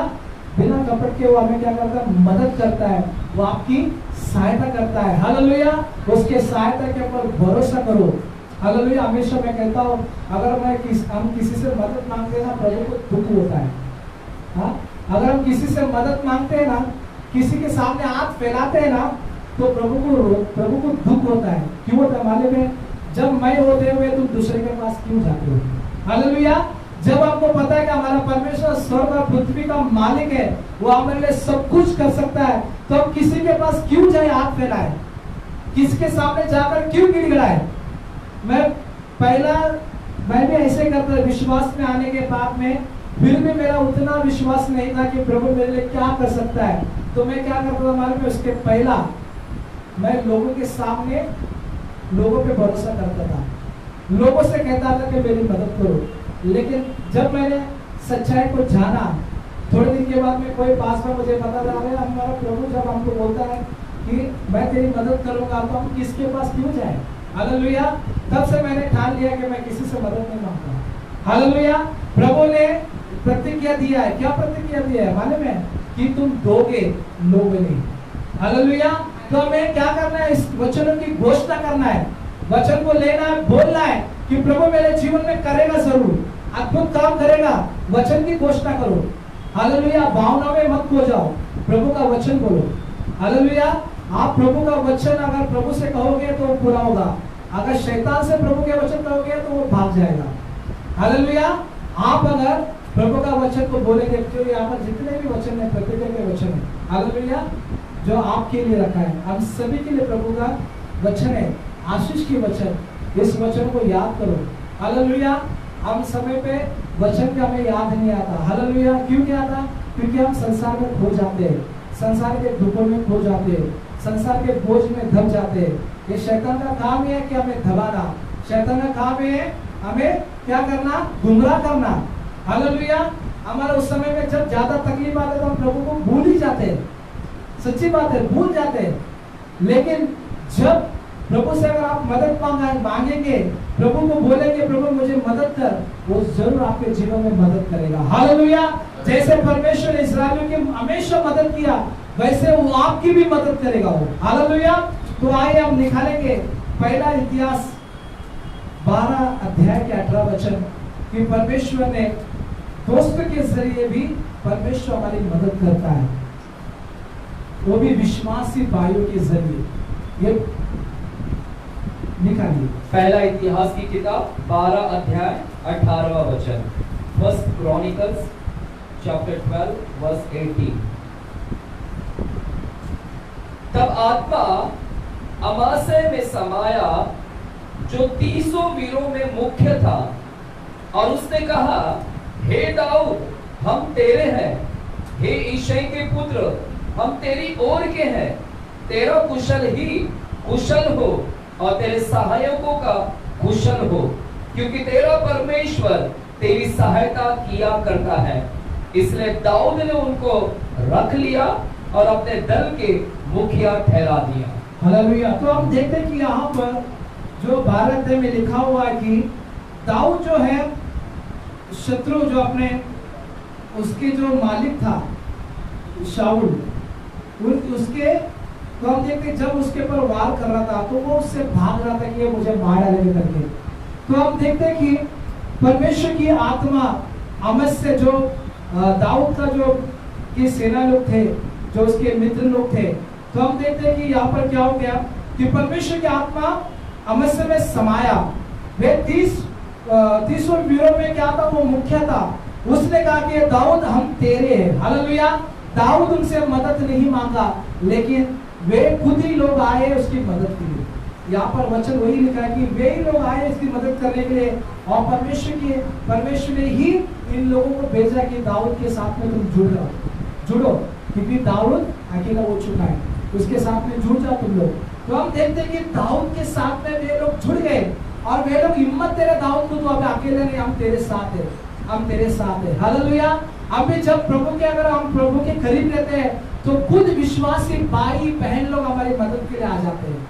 बिना कपट के वो हमें क्या करता है? मदद करता है। वो आपकी सहायता करता है। हालेलुया। उसके सहायता के ऊपर भरोसा करो। हालेलुया। हमेशा मैं कहता हूँ अगर हम किसी से मदद मांगते हैं ना, प्रभु को दुख होता है। हाँ, अगर हम किसी से मदद मांगते हैं ना, किसी के सामने हाथ फैलाते हैं ना, तो प्रभु को दुख होता है। क्यों होता है मालूम है? जब मैं होते हुए तुम दूसरे के पास क्यों जाते हो? हालेलुया। जब आपको पता है कि हमारा परमेश्वर स्वर्ग और पृथ्वी का मालिक है, वो हमारे लिए सब कुछ कर सकता है, तो हम किसी के पास क्यों जाए हाथ फैलाए? किसके सामने जाकर क्यों गिड़गिड़ाए? मैं भी ऐसे करता, विश्वास में आने के बाद में फिर भी मेरा उतना विश्वास नहीं था कि प्रभु मेरे लिए क्या कर सकता है। तो मैं क्या करता था मालूम है? उसके पहला मैं लोगों के सामने लोगों पे भरोसा करता था, लोगों से कहता था कि मेरी मदद करो। लेकिन जब मैंने सच्चाई को जाना, थोड़े दिन के बाद में कोई पास में मुझे पता था, अरे हमारा प्रभु जब हमको बोलता है कि मैं तेरी मदद करूंगा तो हम किसके पास क्यों जाए? हालेलुया। तब से मैंने ठान लिया कि मैं किसी से मदद नहीं मांगता। हालेलुया। प्रभु ने प्रतिज्ञा दिया है। क्या प्रतिज्ञा दिया है मालूम है? कि तुम दोगे, लोगे नहीं। हालेलुया। तो हमें क्या करना है? इस वचनों की घोषणा करना है, वचन को लेना है, बोलना है कि प्रभु मेरे जीवन में करेगा, जरूर अद्भुत काम करेगा। वचन की घोषणा करो। हालेलुया। भावना में मत खो जाओ, प्रभु का वचन बोलो। हालेलुया। आप प्रभु का वचन अगर प्रभु से कहोगे तो पूरा होगा, अगर शैतान से प्रभु के वचन कहोगे तो वो भाग जाएगा। हालेलुया। आप अगर प्रभु का वचन को बोलेंगे, जो यहाँ पर जितने भी वचन है प्रतिज्ञा के वचन है, हालेलुया, जो आपके लिए रखा है, हम सभी के लिए प्रभु का वचन है, आशीष की वचन, इस वचन को याद करो। हालेलुया। हम समय पे वचन का हमें याद नहीं आता। हालेलुया। क्यों नहीं आता? क्योंकि हम संसार में खो जाते हैं, संसार के दुखों में खो जाते हैं, संसार के बोझ में दब जाते हैं। ये शैतान का काम है कि हमें दबाना। शैतान का काम है हमें क्या करना? गुमराह करना। हालेलुया। हमारा उस समय में जब ज्यादा तकलीफ आते तो हम प्रभु को भूल ही जाते हैं। सच्ची बात है, भूल जाते हैं। लेकिन जब प्रभु से अगर आप मदद मांगेंगे, प्रभु को बोलेंगे प्रभु मुझे मदद कर, वो जरूर आपके जीवन में मदद करेगा। हालेलुया। जैसे परमेश्वर ने इस्राएलियों की हमेशा मदद किया, वैसे वो आपकी भी मदद करेगा वो। हालेलुया। तो आइए हम निकालेंगे पहला इतिहास 12 अध्याय के 18 वचन कि परमेश्वर ने दोस्त के जरिए भी परमेश्वर हमारी मदद करता है, वो भी विश्वासी भाइयों के जरिए। ये निकालिए पहला इतिहास की किताब 12 अध्याय 18वां वचन, फर्स्ट क्रॉनिकल्स चैप्टर 12 वर्स 18। तब आत्मा अमाशय में समाया जो 300 वीरों में मुख्य था, और उसने कहा, हे दाऊद हम तेरे हैं, हे ईशै के पुत्र हम तेरी ओर के हैं, तेरा कुशल ही कुशल हो और तेरे सहायकों का कुशल हो, क्योंकि तेरा परमेश्वर तेरी सहायता किया करता है। इसलिए दाऊद ने उनको रख लिया और अपने दल के मुखिया ठहरा दिया। हालेलुया। तो हम देखते हैं कि यहाँ पर जो 12 अध्याय में लिखा हुआ है कि दाऊद जो है शत्रु जो अपने उसके जो मालिक था शाऊल, उसके तो हम देखते जब उसके ऊपर वार कर रहा था तो वो उससे भाग रहा था कि ये मुझे मार डालेगा करके। तो हम देखते हैं कि परमेश्वर की आत्मा अमस से जो दाऊद का जो के सेना लोग थे, जो उसके मित्र लोग थे, तो हम देखते हैं कि यहाँ पर क्या हो गया कि परमेश्वर की आत्मा अमस में समाया। वे 30 वीरों में क्या था? वो मुख्य था। उसने कहा कि दाऊद हम तेरे हैं। हालेलुया। दाऊद उनसे मदद नहीं मांगा, लेकिन वे खुद ही लोग आए उसकी मदद के लिए। यहाँ पर वचन वही लिखा है कि वे ही लोग आए इसकी मदद करने के लिए, और परमेश्वर ने ही इन लोगों को भेजा कि दाऊद के साथ में तुम जुड़ो, क्योंकि दाऊद अकेला हो चुका है, उसके साथ में जुड़ जाओ तुम लोग। तो हम देखते हैं कि दाऊद के साथ में वे लोग जुड़ गए और वे लोग हिम्मत दे रहे दाऊद को, तो अब अकेले नहीं, हम तेरे साथ है, हम तेरे साथ है। हालेलुया। अभी जब अगर हम प्रभु के करीब रहते हैं तो खुद विश्वासी भाई बहन लोग हमारी मदद के लिए आ जाते हैं।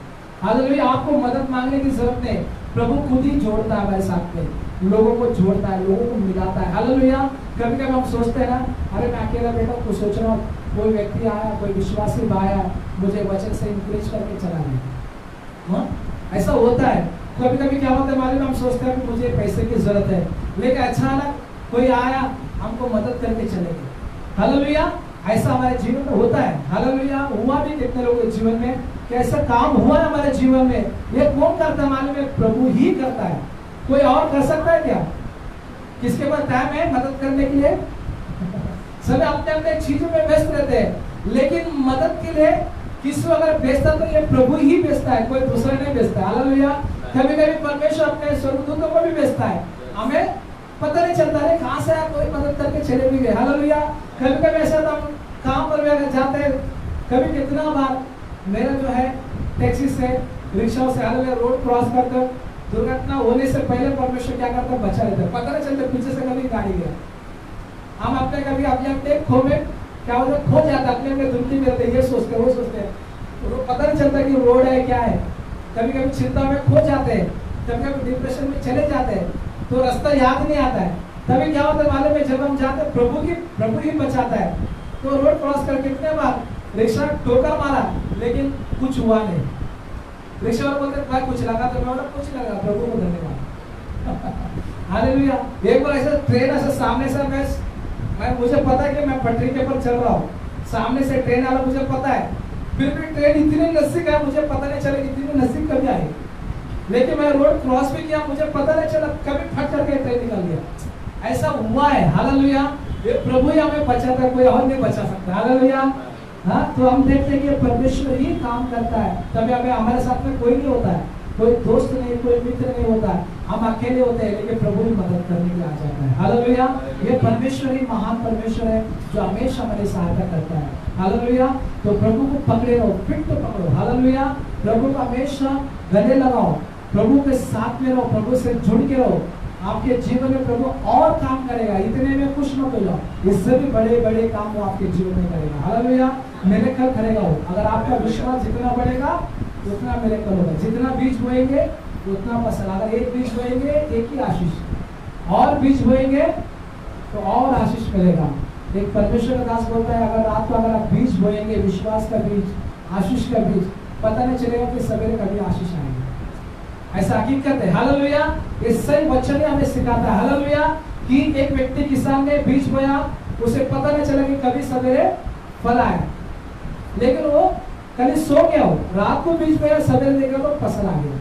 हालेलुया। आपको मदद मांगने की जरूरत नहीं, प्रभु खुद ही जोड़ता है हमारे साथ में, लोगों को जोड़ता है, लोगों को मिलाता है। हालेलुया। कभी कभी हम सोचते हैं ना, अरे मैं अकेला बैठा हूँ, कुछ सोच रहा हूँ, कोई व्यक्ति आया, कोई विश्वासी भाई आया, मुझे वचन से इंकरेज करके चला गया। ऐसा होता है। कभी कभी क्या होता है मालूम, हम सोचते हैं कि मुझे पैसे की जरूरत है, लेकिन अचानक कोई आया हमको मदद करके चले गए। हालेलुया। ऐसा हमारे जीवन में होता है। हालेलुया। हुआ भी कितने लोगों के जीवन में कि ऐसा काम हुआ है हमारे जीवन में। ये कौन करता है मालूम है? प्रभु ही करता है। कोई और कर सकता है क्या? किसके पास टाइम है मदद करने के लिए? सब अपने अपने चीजों में व्यस्त रहते हैं, लेकिन मदद के लिए किसी को अगर भेजता तो ये प्रभु ही भेजता है, कोई दूसरा नहीं भेजता। हालेलुया। कभी कभी परमेश्वर अपने स्वर्गदूतों को भी भेजता है, हमें पता नहीं चलता है कहाँ से कोई मदद करके चले भी गए। हालेलुया। कभी कभी ऐसा तो हम काम पर भी अगर जाते हैं, कभी कितना बार मेरा जो है टैक्सी से रिक्शा से हालेलुया रोड क्रॉस करकर दुर्घटना होने से पहले परमेश्वर क्या करता है? बचा लेता है। पता नहीं चलता पीछे से कभी गाड़ी गया। हम अपने कभी अपने खो में क्या होता है, खो जाता है, अपने दुनिया में रहते, ये सोचते वो सोचते हैं, तो पता नहीं चलता कि रोड है क्या है। कभी कभी चिंता में खो जाते हैं, कभी कभी डिप्रेशन में चले जाते हैं, तो रास्ता याद नहीं आता है। तभी क्या होता है मालूम है, जब हम जाते हैं प्रभु ही बचाता है। तो रोड क्रॉस कर कितने बार रिक्शा ठोकर मारा, लेकिन कुछ हुआ नहीं। रिक्शा वाला बोलते भाई कुछ लगा, तो मैं बोला कुछ लगा, प्रभु को धन्यवाद। हालेलुया। एक बार ऐसा ट्रेन ऐसा सामने से मैं मुझे पता है कि मैं पटरी के ऊपर चल रहा हूँ, सामने से ट्रेन वाला मुझे पता है, फिर भी ट्रेन इतनी नजदीक है, मुझे पता नहीं चला इतनी नजदीक कभी आई, लेकिन मैं रोड क्रॉस भी किया, मुझे पता नहीं चला कभी फट करके ट्रेन निकल गया। ऐसा हुआ है। हालेलुया। ये प्रभु ही हमें बचाता है, कोई और नहीं बचा सकता। हालेलुया। हाँ, तो हम देखते हैं कि परमेश्वर ही काम करता है, तभी हमें हमारे साथ में कोई नहीं होता है। कोई दोस्त नहीं, कोई मित्र नहीं होता है, हम अकेले होते हैं, लेकिन प्रभु भी मदद करने के लिए आ जाता है। हालेलुया। ये परमेश्वर ही महान परमेश्वर है जो हमेशा हमारी सहायता करता है। हालेलुया। तो प्रभु को पकड़े रहो, फिट तो पकड़ो। हालेलुया। प्रभु को हमेशा गले लगाओ, प्रभु के साथ में रहो, प्रभु से जुड़ के रहो। आपके जीवन में प्रभु और काम करेगा, इतने में खुश मत हो जाओ, इससे भी बड़े बड़े काम वो आपके जीवन में करेगा। हालेलुया। मिरेकल करेगा वो। अगर आपका विश्वास जितना बढ़ेगा उतना मिरेकल होगा। जितना बीज बोएंगे उतना फसल। अगर एक बीज बोएंगे एक ही आशीष, और बीज बोएंगे तो और आशीष मिलेगा। एक परमेश्वर का दास बोलता है, अगर रात को अगर आप बीज बोएंगे, विश्वास का बीज, आशीष का बीज, पता नहीं चलेगा कि सवेरे कभी आशीष आएगी। ऐसा हकीकत है। हालेलुया। इस सही वचन हमें सिखाता है। हालेलुया। कि एक व्यक्ति किसान ने बीज बोया, उसे पता नहीं चला कि कभी सवेरे फल आए, लेकिन वो कभी सो गया हो, रात को बीज बोया, सवेरे देखा तो फसल आ गया।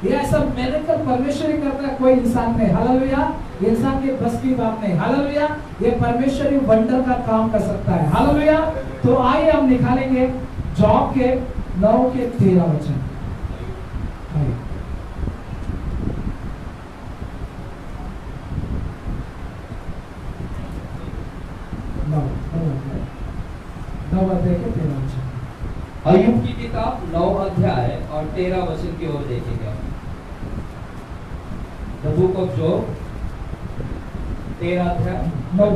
ये ऐसा मिरेकल परमेश्वर ही करता है, कोई इंसान नहीं। हालेलुया। इंसान के बस की बात नहीं। हालेलुया। ये परमेश्वर ही वंडर का काम कर सकता है। हालेलुया। तो आइए हम निकालेंगे जॉब के 9 के 13 वचन। अय्यूब की किताब 9 अध्याय और 13 वचन की ओर देखेंगे। द बुक ऑफ जॉब 13 अध्याय 9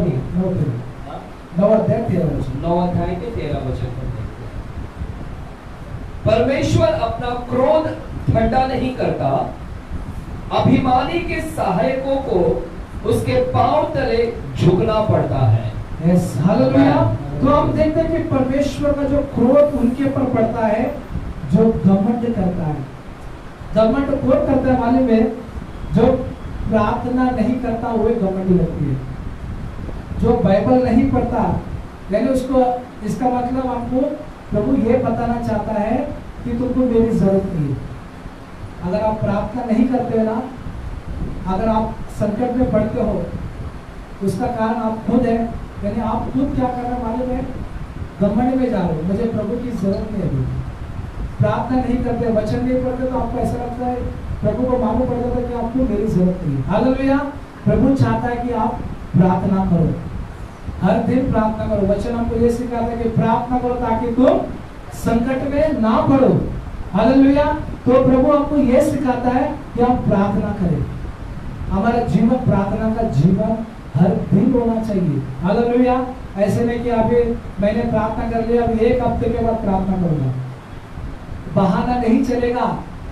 अध्याय 13 वचन। 9 अध्याय के 13 वचन पर देखते हैं। परमेश्वर अपना क्रोध ठंडा नहीं करता, अभिमानी के सहायकों को उसके पांव तले झुकना पड़ता है। यस। हालेलुया। तो हम देखते हैं कि परमेश्वर का जो क्रोध उनके ऊपर पड़ता है जो घमंड करता है। घमंड कौन करता है मालूम है? जो प्रार्थना नहीं करता वो घमंडी लगती है। जो बाइबल नहीं पढ़ता, यानी उसको, इसका मतलब आपको प्रभु ये बताना चाहता है कि तुमको मेरी जरूरत नहीं है। अगर आप प्रार्थना नहीं करते हो ना, अगर आप संकट में पड़ते हो, उसका कारण आप खुद है। यानी आप खुद क्या कर रहे हैं मालूम है? घमंड में जा रहे हो, मुझे प्रभु की जरूरत नहीं है। प्रार्थना नहीं करते, वचन नहीं पढ़ते, तो आपको ऐसा लगता है, प्रभु को मालूम पड़ जाता है कि आपको मेरी जरूरत नहीं है। हालेलुया। प्रभु चाहता है कि आप प्रार्थना करो, हर दिन प्रार्थना करो। वचन हमको ये सिखाता है कि प्रार्थना करो ताकि तुम संकट में ना पड़ो। हालेलुया। तो प्रभु आपको ये सिखाता है कि आप प्रार्थना करें। हमारा जीवन प्रार्थना का जीवन हर दिन होना चाहिए। हालेलुया। ऐसे नहीं कि अभी मैंने प्रार्थना कर लिया, अभी 1 हफ्ते के बाद प्रार्थना करूंगा, बहाना नहीं चलेगा।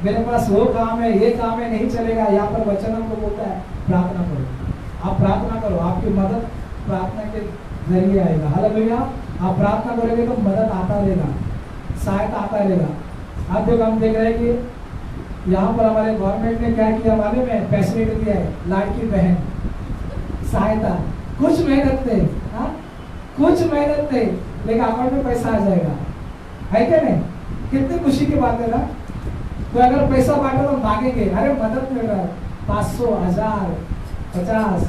मेरे पास वो काम है, ये काम है, नहीं चलेगा। यहाँ पर वचन हमको बोलता है प्रार्थना करो। आप प्रार्थना करो, आपकी मदद प्रार्थना के जरिए आएगा। हालेलुया। आप प्रार्थना करोगे तो मदद आता रहेगा, सहायता आता रहेगा। आप देखो, हम देख रहे हैं कि यहाँ पर हमारे गवर्नमेंट ने क्या किया मालूम है? फैसिलिटी दिया है, लाड़की बहन सहायता। कुछ मेहनत थे, कुछ मेहनत थे, लेकिन अकाउंट में पैसा आ जाएगा, है क्या नहीं? कितनी खुशी की बात है ना। तो अगर पैसा बांटा तो मांगेंगे, अरे मदद मिल रहा है, 500, 1000, 50,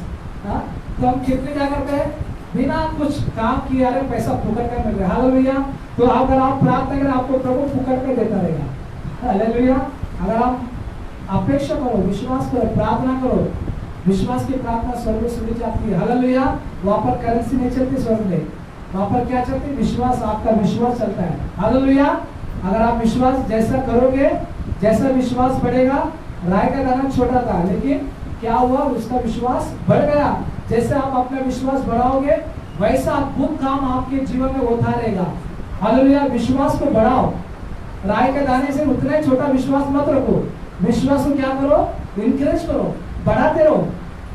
तो हम कितने क्या करते हैं? बिना कुछ काम किए, अरे पैसा फुकट का मिल रहा है। हालेलुया। तो अगर आप प्रार्थना करें, आपको प्रभु फुकट में देता रहेगा। हालेलुया। अगर आप अपेक्षा करो, विश्वास करो, प्रार्थना करो, विश्वास की प्रार्थना स्वर्ग में सुनी जाती है। हालेलुया। वहां पर करेंसी नहीं चलती स्वर्ग में, वहां पर क्या चलती? विश्वास। आपका विश्वास चलता है। हालेलुया। अगर आप विश्वास जैसा करोगे, जैसा विश्वास बढ़ेगा। राय का दाना छोटा था, लेकिन क्या हुआ? उसका विश्वास बढ़ गया। जैसे आप अपना विश्वास बढ़ाओगे, वैसा अद्भुत काम आपके जीवन में होता रहेगा। हालेलुया। विश्वास को बढ़ाओ। राय के दाने से उतना ही छोटा विश्वास मत रखो। विश्वास को क्या करो? इंकरेज करो, बढ़ाते रहो।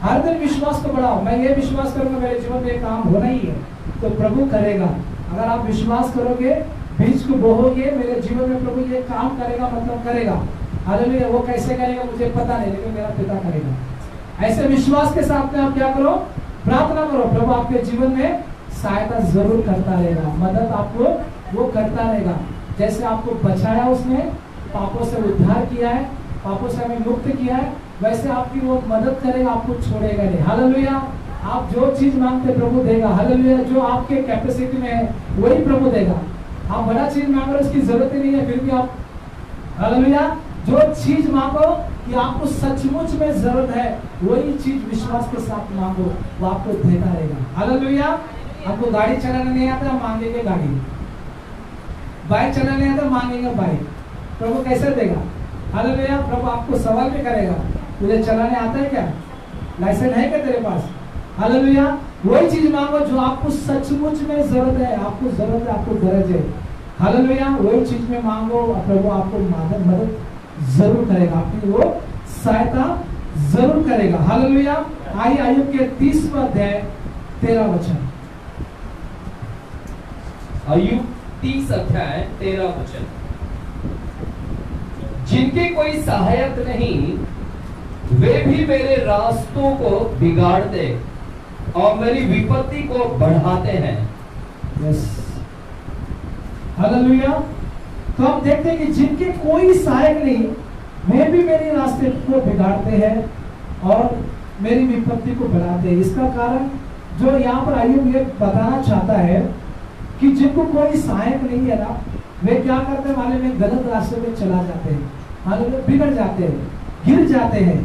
हर दिन विश्वास को बढ़ाओ। मैं ये विश्वास करूंगा मेरे जीवन में काम होना ही है, तो प्रभु करेगा। अगर आप विश्वास करोगे, बीज को बोओगे, मेरे जीवन में प्रभु ये काम करेगा, मतलब करेगा। हालेलुया। वो कैसे करेगा मुझे पता नहीं, लेकिन मेरा पिता करेगा। ऐसे विश्वास के साथ में आप क्या करो? प्रार्थना करो। प्रभु आपके जीवन में सहायता जरूर करता रहेगा, मदद आपको वो करता रहेगा। जैसे आपको बचाया उसने, पापों से उद्धार किया है, पापों से हमें मुक्त किया है, वैसे आपकी वो मदद करेगा, आपको छोड़ेगा नहीं। हालेलुया। आप जो चीज मांगते प्रभु देगा। हालेलुया। जो आपके कैपेसिटी में है वही प्रभु देगा। आप बड़ा चीज मांग रहे हो, उसकी जरूरत ही नहीं है, फिर भी आप हालेलुया जो चीज मांगो कि आपको सचमुच में जरूरत है, वही चीज विश्वास के साथ मांगो, वो आपको देता रहेगा। हालेलुया। आपको गाड़ी चलाना नहीं आता, मांगेंगे गाड़ी। बाइक चलाना नहीं आता, मांगेंगे बाइक। प्रभु कैसे देगा? हालेलुया। प्रभु आपको सवाल भी करेगा, तुझे चलाने आता है क्या? लाइसेंस है क्या तेरे पास? हालेलुया। वही चीज मांगो जो आपको सचमुच में जरूरत है, आपको जरूरत है, आपको गरज है। हालेलुया। वही चीज में मांगो, प्रभु आपको मदद जरूर करेगा, आपकी वो सहायता जरूर करेगा। हालेलुया। आइए अय्यूब के 30वां अध्याय 13 वचन। अय्यूब 30 अध्याय 13 वचन। जिनके कोई सहायक नहीं, वे भी मेरे रास्तों को बिगाड़ते और मेरी विपत्ति को बढ़ाते हैं। यस। हालेलुया। तो हम देखते हैं कि जिनके कोई सहायक नहीं, वे भी मेरे रास्ते को बिगाड़ते हैं और मेरी विपत्ति को बढ़ाते हैं। इसका कारण जो यहाँ पर अय्यूब ये बताना चाहता है कि जिनको कोई सहायक नहीं है ना, वे क्या करते हैं मालूम है? गलत रास्ते में चला जाते हैं, हालेलुया, बिगड़ जाते हैं, गिर जाते हैं,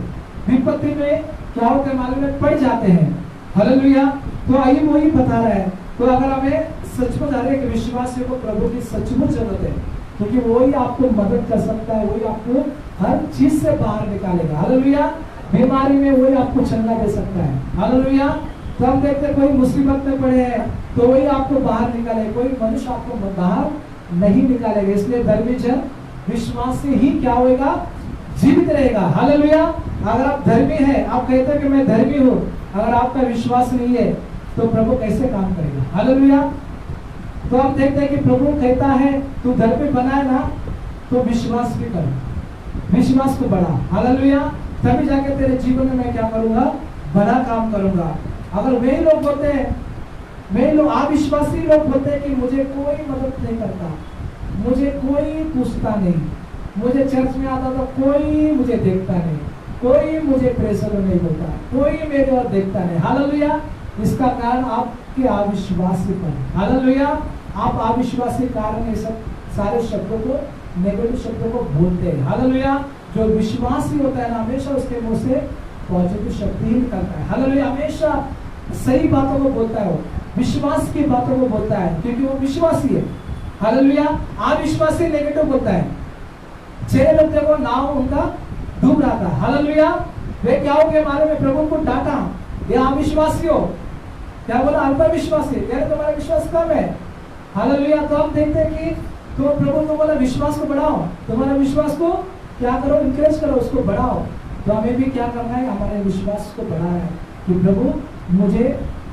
विपत्ति में क्या होता है मालूम है? पड़ जाते हैं। हालेलुया। तो अय्यूब वही बता रहा है। तो अगर हमें सचमुच हर एक विश्वासियों को प्रभु की सचमुच जरूरत है, क्योंकि वही आपको मदद कर सकता है, वही आपको हर चीज से बाहर निकालेगा। हालेलुया। बीमारी में वही आपको चंगा दे सकता है। हालेलुया। तो हम देखते कोई मुसीबत में पड़े हैं तो वही आपको बाहर निकाले, कोई मनुष्य आपको बाहर नहीं निकालेगा। इसलिए धर्मी जन विश्वास से ही क्या होगा? जीवित रहेगा। हालेलुया। अगर आप धर्मी हैं, आप कहते हैं कि मैं धर्मी हूँ, अगर आपका विश्वास नहीं है तो प्रभु कैसे काम करेगा? हालेलुया। तो हम देखते हैं कि प्रभु कहता है तू धर्मी बना है ना, तो विश्वास भी कर, विश्वास को बढ़ा। हालेलुया। तभी जाके तेरे जीवन में मैं क्या करूंगा? बड़ा काम करूंगा। अगर वही लोग बोलते हैं, वही लोग अविश्वासी लोग बोलते हैं कि मुझे कोई मदद नहीं करता, मुझे कोई पूछता नहीं, मुझे चर्च में आता तो कोई मुझे देखता नहीं, कोई मुझे प्रेशर नहीं बोलता, कोई मेरे और देखता नहीं। हालेलुया। इसका कारण आपके अविश्वासी पर। हालेलुया। आप अविश्वासी कारण ये सब सारे शब्दों को, नेगेटिव शब्दों को बोलते हैं। हालेलुया। जो विश्वासी होता है ना, हमेशा उसके मुंह से पॉजिटिव शब्द ही निकलता है। हालेलुया। हमेशा सही बातों को बोलता है, वो विश्वास की बातों को बोलता है, क्योंकि वो विश्वासी है। हालेलुया। अविश्वासी नेगेटिव बोलता है। 6 लोग देखो, नाव उनका डूब रहा था। हालेलुया। वे क्या हो गए मालूम है? प्रभु को डांटा, ये अविश्वासी हो। क्या बोला? अल्पविश्वासी, यानी तुम्हारा विश्वास कम है। हालेलुया। तो हम देखते हैं कि तो प्रभु को बोला विश्वास को बढ़ाओ, तुम्हारे विश्वास को क्या करो? इंकरेज करो, उसको बढ़ाओ। तो हमें भी क्या करना है? हमारे विश्वास को बढ़ाना है कि प्रभु मुझे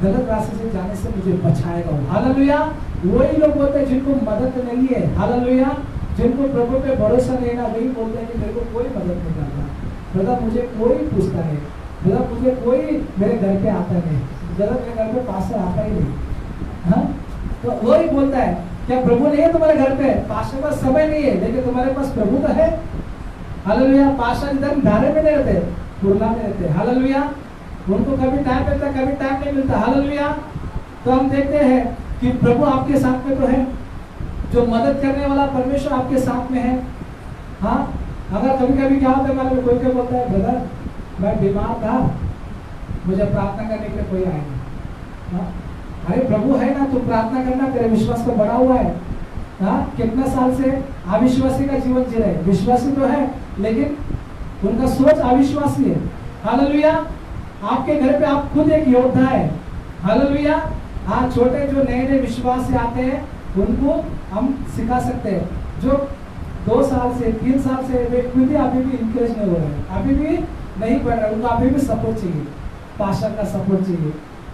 गलत रास्ते से जाने से मुझे बचाएगा। हालेलुया। वही लोग बोलते हैं जिनको मदद नहीं है। हालेलुया। जिनको प्रभु पे भरोसा नहीं ना, वही बोलते हैं कि मेरे को कोई मदद नहीं करता, ब्रदर मुझे कोई पूछता नहीं, ब्रदर मुझे कोई मेरे घर पे आता नहीं, ब्रदर मेरे घर पे पास्टर आता ही नहीं। हाँ, तो वही बोलता है क्या प्रभु नहीं है तुम्हारे घर पे? पास्टर का समय नहीं है, लेकिन तुम्हारे पास प्रभु का है। हालेलुया। पास्टर इधर धारे में नहीं रहते, पूर्णा में रहते। हालेलुया। उनको कभी टाइम मिलता, कभी टाइम नहीं मिलता। हालेलुया। तो हम देखते हैं कि प्रभु आपके साथ में तो है, जो मदद करने वाला परमेश्वर आपके साथ में है। हाँ, अगर कभी कभी क्या होता है मालूम है? कोई क्या बोलता है, ब्रदर मैं बीमार था, मुझे प्रार्थना करने के लिए कोई आया नहीं। हाँ, अरे प्रभु है ना, तू प्रार्थना करना, तेरे विश्वास को बढ़ा हुआ है। हाँ, कितना साल से अविश्वासी का जीवन जी रहे, विश्वासी तो है लेकिन उनका सोच अविश्वासी है। हालेलुया। आपके घर पे आप खुद एक योद्धा है। हालेलुया। हाँ, छोटे जो नए नए विश्वास से आते हैं उनको हम सिखा सकते हैं। जो 2 साल से 3 साल से वे खुद ही अभी भी इंकरेज नहीं हो रहे हैं, अभी भी नहीं बढ़ रहे, उनको अभी भी सपोर्ट चाहिए, पास्टर का सपोर्ट चाहिए,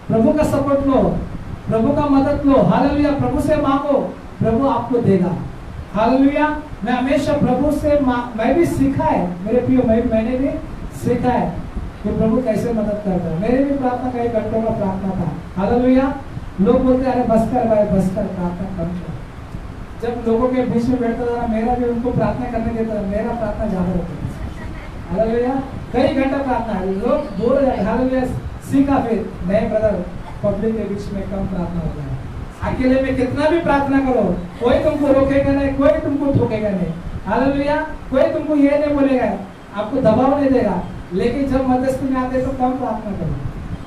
प्रभु का सपोर्ट लो, प्रभु का मदद लो। हालेलुया। प्रभु से मांगो, प्रभु आपको देगा। हालेलुया। मैं हमेशा प्रभु से मैं भी सीखा है मेरे प्रियो, मैंने भी सीखा है कि प्रभु कैसे मदद करता है। मेरे भी प्रार्थना कई घंटों का प्रार्थना था। हालेलुया। लोग बोलते अरे बस कर भाई, बस कर, प्रार्थना कम कर। जब लोगों के बीच में बैठता था मेरा भी उनको प्रार्थना करने देता था, मेरा प्रार्थना ज्यादा होता था। हालेलुया। कई घंटा प्रार्थना है, लोग बोल रहे। हालेलुया। सीखा फिर नहीं ब्रदर, पब्लिक के बीच में कम प्रार्थना होता है, अकेले में कितना भी प्रार्थना करो, कोई तुमको रोकेगा नहीं, कोई तुमको ठोकेगा नहीं। हालेलुया। कोई तुमको ये नहीं बोलेगा, आपको दबाव नहीं देगा, लेकिन जब मध्यस्थी में आते तो कम प्रार्थना करो।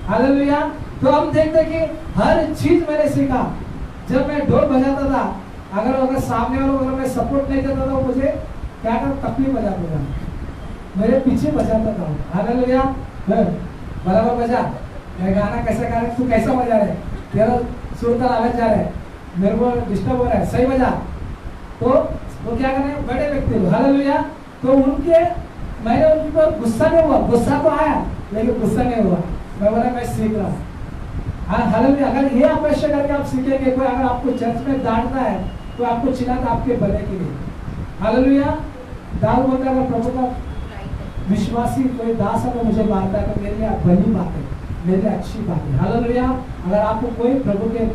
हालेलुया। तो हम देखते कि हर चीज मैंने सीखा। जब मैं ढोल बजाता था, अगर सामने वालों को मैं सपोर्ट नहीं देता था, मुझे क्या कर तकलीफ बजाता था, मेरे पीछे बजाता था। हालेलुया। बराबर बजा, मैं गाना कैसा गा रहा, तू कैसा बजा रहे, तेरा सुर का आवाज जा रहा है, मेरे को डिस्टर्ब हो रहा है, सही बजा। तो वो क्या कर रहे हैं, बड़े व्यक्ति लोग। हालेलुया। तो मैंने उनके ऊपर गुस्सा नहीं हुआ, गुस्सा तो आया लेकिन गुस्सा नहीं हुआ। मैं बोला मैं सीख रहा हूँ। हालेलुया। अगर ये अपेक्षा करके आप सीखेंगे, कोई अगर आपको चर्च में डांटता है तो आपको चिल्लाता आपके भले के लिए। हालेलुया। दाऊद बोलता है, अगर प्रभु का विश्वासी कोई दास अगर मुझे मारता है तो मेरे लिए भली बात है, मेरे लिए अच्छी बात है। हालेलुया। अगर आपको कोई प्रभु के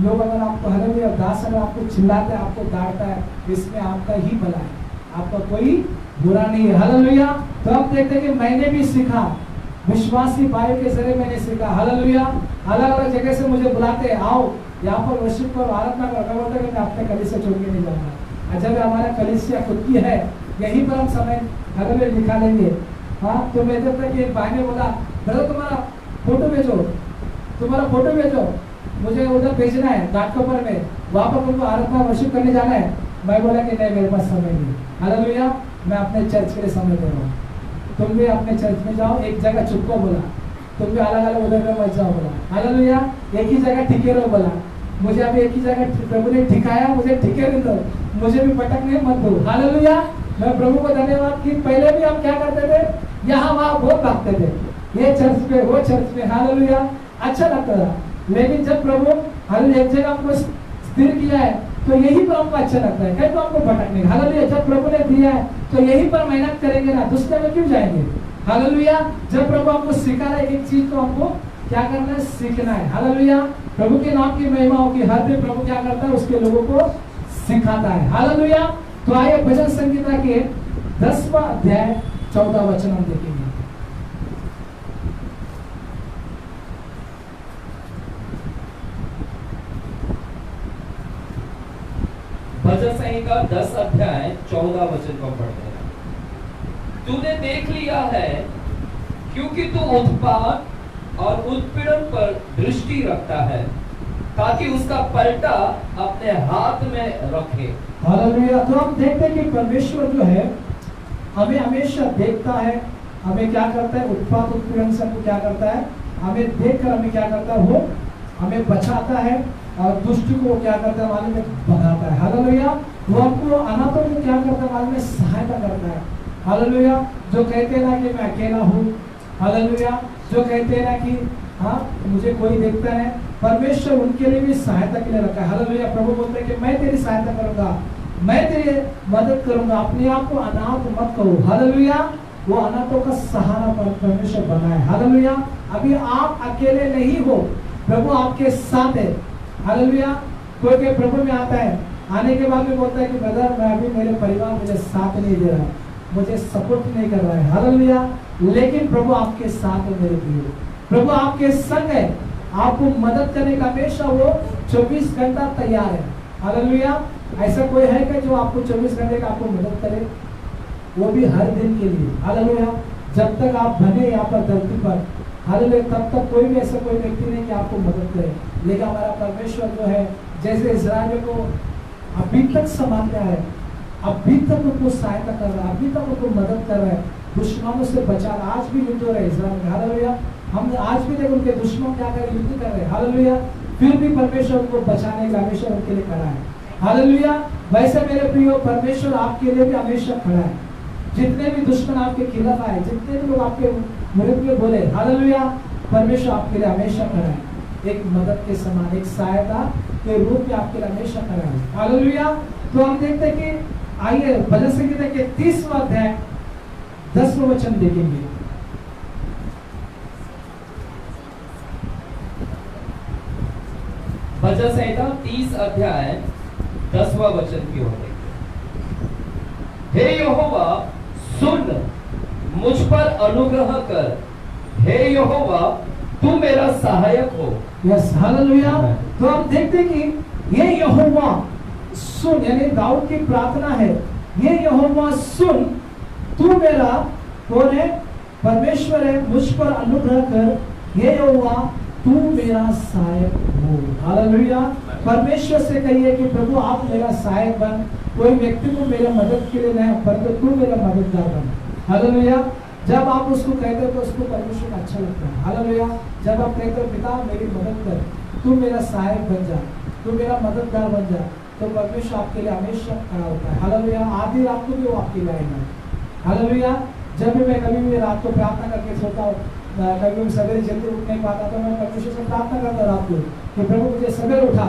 लोग अगर आपको हालेलुया दास अगर आपको चिल्लाते हैं, आपको डांटता है, इसमें आपका ही भला है, आपका कोई बुरा नहीं है। हालेलुया। तो आप देखते हैं कि मैंने भी सीखा, विश्वासी भाई के जरिए मैंने सीखा। हालेलुया। अलग अलग जगह से मुझे बुलाते हैं, आओ यहाँ पर वर्शिप करो, आराधना करो। मैं बोलता कि मैं अपने कलीसिया छोड़ के नहीं जाऊंगा। जब हमारा कलीसिया खुद की है, यहीं पर हम समय हालेलुया दिखा लेंगे। हाँ, तो मैं जब तक एक भाई ने बोला, ब्रदर तुम्हारा फोटो भेजो, तुम्हारा फोटो भेजो, मुझे उधर भेजना है घाटकोपर में, वहां पर तुमको आराधना वर्शिप करने जाना है। मैं बोला कि नहीं, मेरे पास समय नहीं। हालेलुया। मैं अपने चर्च के लिए समय दे रहा हूँ, तुम भी अपने चर्च में जाओ, एक जगह चुपको बोला, तुम भी अलग अलग उधर में मत जाओ बोला। हालेलुया। एक ही जगह टिके रहो बोला। मुझे अभी एक ही जगह प्रभु ने ठिकाया, मुझे ठिके नहीं दो, मुझे भी पटकने मत दो। हालेलुया। मैं प्रभु को धन्यवाद कि पहले भी हम क्या करते थे, यहाँ वहाँ बहुत भागते थे, ये चर्च पे वो चर्च पे। हालेलुया। अच्छा लगता था, लेकिन जब प्रभु हालेलुया एक जगह हमको स्थिर किया है तो यही पर हमको अच्छा लगता है, कहीं तो हमको भटकने। हालेलुया। जब प्रभु ने दिया है तो यही पर मेहनत करेंगे ना, दूसरे में क्यों जाएंगे। हालेलुया। जब प्रभु हमको सिखा रहा है एक चीज, तो हमको क्या करना है, सीखना है। हालेलुया। प्रभु के नाम की महिमा होगी, हर दिन प्रभु क्या करता है, उसके लोगों को सिखाता है। हालेलुया। तो आइए भजन संहिता के 10वां अध्याय 14 वचन हम देखेंगे। भजन संहिता 10 अध्याय 14 वचन को पढ़ते हैं। तूने देख लिया है क्योंकि तू उत्पात और उत्पीड़न पर दृष्टि रखता है, ताकि उसका पलटा अपने हाथ में रखे। हालेलुया। तो हम देखते हैं कि परमेश्वर जो है हमें हमेशा देखता है, हमें क्या करता है, उत्पात उत्पीड़न से हमको क्या करता है, हमें देखकर हमें क्या करता है, वो हमें बचाता है और दुष्ट को क्या करता है, मालूम है, भगाता है। हालेलुया। वो हमको अनाथों को क्या करता है, मालूम है, सहायता करता है। हालेलुया। जो कहते हैं ना कि मैं अकेला हूँ, हालेलुया, जो कहते हैं ना कि हाँ मुझे कोई देखता है, परमेश्वर उनके लिए भी सहायता के लिए रखा है। हालेलुया। प्रभु बोलते हैं कि मैं तेरी सहायता करूंगा, मैं तेरी मदद करूंगा, अपने आप को अनाथ मत करो। हालेलुया। वो अनाथों का सहारा परमेश्वर बना है। हालेलुया। अभी आप अकेले नहीं हो, प्रभु आपके साथ है। हालेलुया। कोई प्रभु में आता है, आने के बाद में बोलता है कि ब्रदर मैं अभी, मेरे परिवार मुझे साथ नहीं दे रहा, मुझे सपोर्ट नहीं कर रहा है। हालेलुया। लेकिन प्रभु आपके साथ है मेरे प्रिय, प्रभु आपके संग है, आपको मदद करने का हमेशा वो 24 घंटा तैयार है। हालेलुया। ऐसा कोई है कि जो आपको 24 घंटे का आपको मदद करे, वो भी हर दिन के लिए। हालेलुया। जब तक आप बने यहाँ पर धरती पर, हालेलुया, तब तक कोई भी ऐसा कोई व्यक्ति नहीं कि आपको मदद करे। लेकिन हमारा परमेश्वर जो है, जैसे इस्राएल को अभी तक संभालता है, अभी तक उनको सहायता कर रहा है, अभी तक उनको मदद कर रहा है, दुश्मनों से बचा रहा है। आज भी युद्ध हो रहा है इस्राएल में। हालेलुया। हम आज भी देख उनके दुश्मन क्या कर रहे, युद्ध कर रहे हैं। हालेलुया। फिर भी परमेश्वर उनको बचाने का हमेशा उनके लिए खड़ा है। हालेलुया। वैसे मेरे प्रियो, परमेश्वर आपके लिए भी हमेशा खड़ा है। जितने भी दुश्मन आपके खिलाफ आए, जितने भी लोग आपके विरुद्ध में बोले, हालेलुया, परमेश्वर आपके लिए हमेशा खड़ा है, एक मदद के समान, एक सहायता के रूप में आपके लिए हमेशा खड़ा है। हालेलुया। तो हम देखते हैं कि आइए भजन संहिता के 30वां अध्याय 10वां वचन देखेंगे। भजन संहिता 30 अध्याय 10वां वचन की ओर देखिए। हे यहोवा सुन, मुझ पर अनुग्रह कर, हे यहोवा तू मेरा सहायक हो। यस। हालेलुया। तो हम देखते हैं कि ये यहोवा सुन, यानी दाऊद की प्रार्थना है ये यहोवा सुन, तू मेरा कौन है? परमेश्वर है, मुझ पर अनुग्रह कर, हे यहोवा तू मेरा सहायक हो। हालेलुया। परमेश्वर से कहिए कि प्रभु आप मेरा सहायक बन। कोई व्यक्ति को मेरे मदद के लिए नहीं, परंतु तू मेरा मददगार बन। हालेलुया। जब आप उसको कहते हो तो उसको परमेश्वर को अच्छा लगता है। हालेलुया। जब आप कहते हो पिता मेरी मदद कर, तू मेरा सहायक बन जा, तू मेरा मददगार बन जा, तो परमेश्वर आपके लिए हमेशा खड़ा होता है। हालेलुया। आधी रात को भी वो आपके लिए आएगा। हालेलुया। जब भी मैं कभी भी रात को प्रार्थना करके सोता हूँ, कभी सवेरे जल्दी उठ नहीं पाता, तो मैं परमेश्वर से प्रार्थना करता रात को कि प्रभु मुझे सवेरे उठा,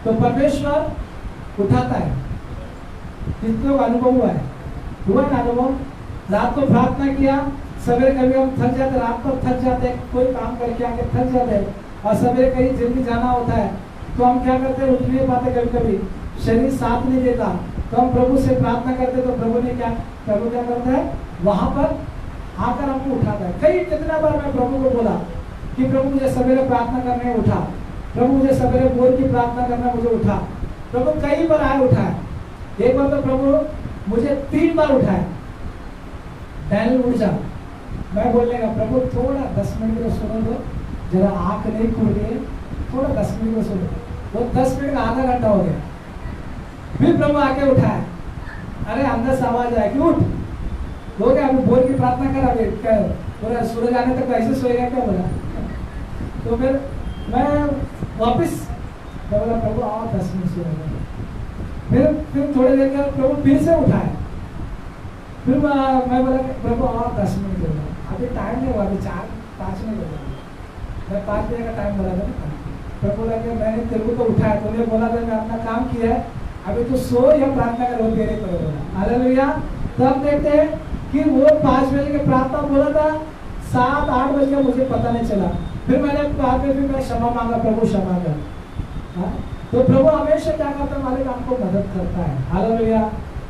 तो परमेश्वर उठाता है। कितनों का अनुभव हुआ है? हुआ ना अनुभव? रात को प्रार्थना किया, सवेरे कभी हम थक जाते, रात को थक जाते, कोई काम करके आके थक जाते और सवेरे कहीं जल्दी जाना होता है, तो हम क्या करते हैं? उठ नहीं पाते, कभी कभी शरीर साथ नहीं देता, तो हम प्रभु से प्रार्थना करते, तो प्रभु क्या करता है? वहां पर आकर हमको उठाता है। कई कितना बार मैं प्रभु को बोला कि प्रभु मुझे सवेरे प्रार्थना करने उठा, प्रभु मुझे सवेरे भोर की प्रार्थना करना मुझे उठा। प्रभु कई बार आए उठाए। एक बार तो प्रभु मुझे 3 बार उठाए, डैनियल उठ जा। मैं बोलने का प्रभु थोड़ा 10 मिनट को सुनो दो, जरा आंख नहीं खुल रही है, थोड़ा 10 मिनट को सुनो। वो 10 मिनट का आधा घंटा हो गया, फिर प्रभु आके उठाए। अरे अंदर से आवाज आया कि उठ, हो गया अभी भोर की प्रार्थना करा, क्या पूरा सूरज आने तक ऐसे सोएगा क्या? बोला। तो फिर मैं वापिस बोला प्रभु आओ 10 मिनट सोएगा। फिर थोड़ी देर के प्रभु फिर से उठाए। फिर मैं बोला प्रभु आओ 10 मिनट होगा, अभी टाइम नहीं हुआ, अभी 4-5 नहीं होगा। मैं 5 बजे का टाइम बोला था। प्रभु बोला कि मैंने तेरे को तो उठाया, तूने बोला था मैं अपना काम किया है, अभी तो सो या प्रार्थना करो तेरे को बोला। हालेलुया। तब देखते हैं कि वो 5 बजे के प्रार्थना बोला था, 7-8 बजे का मुझे पता नहीं चला। फिर मैंने बाद में भी मैं क्षमा मांगा, प्रभु क्षमा कर। तो प्रभु हमेशा क्या करता है? मालिक आपको मदद करता है। हालेलुया।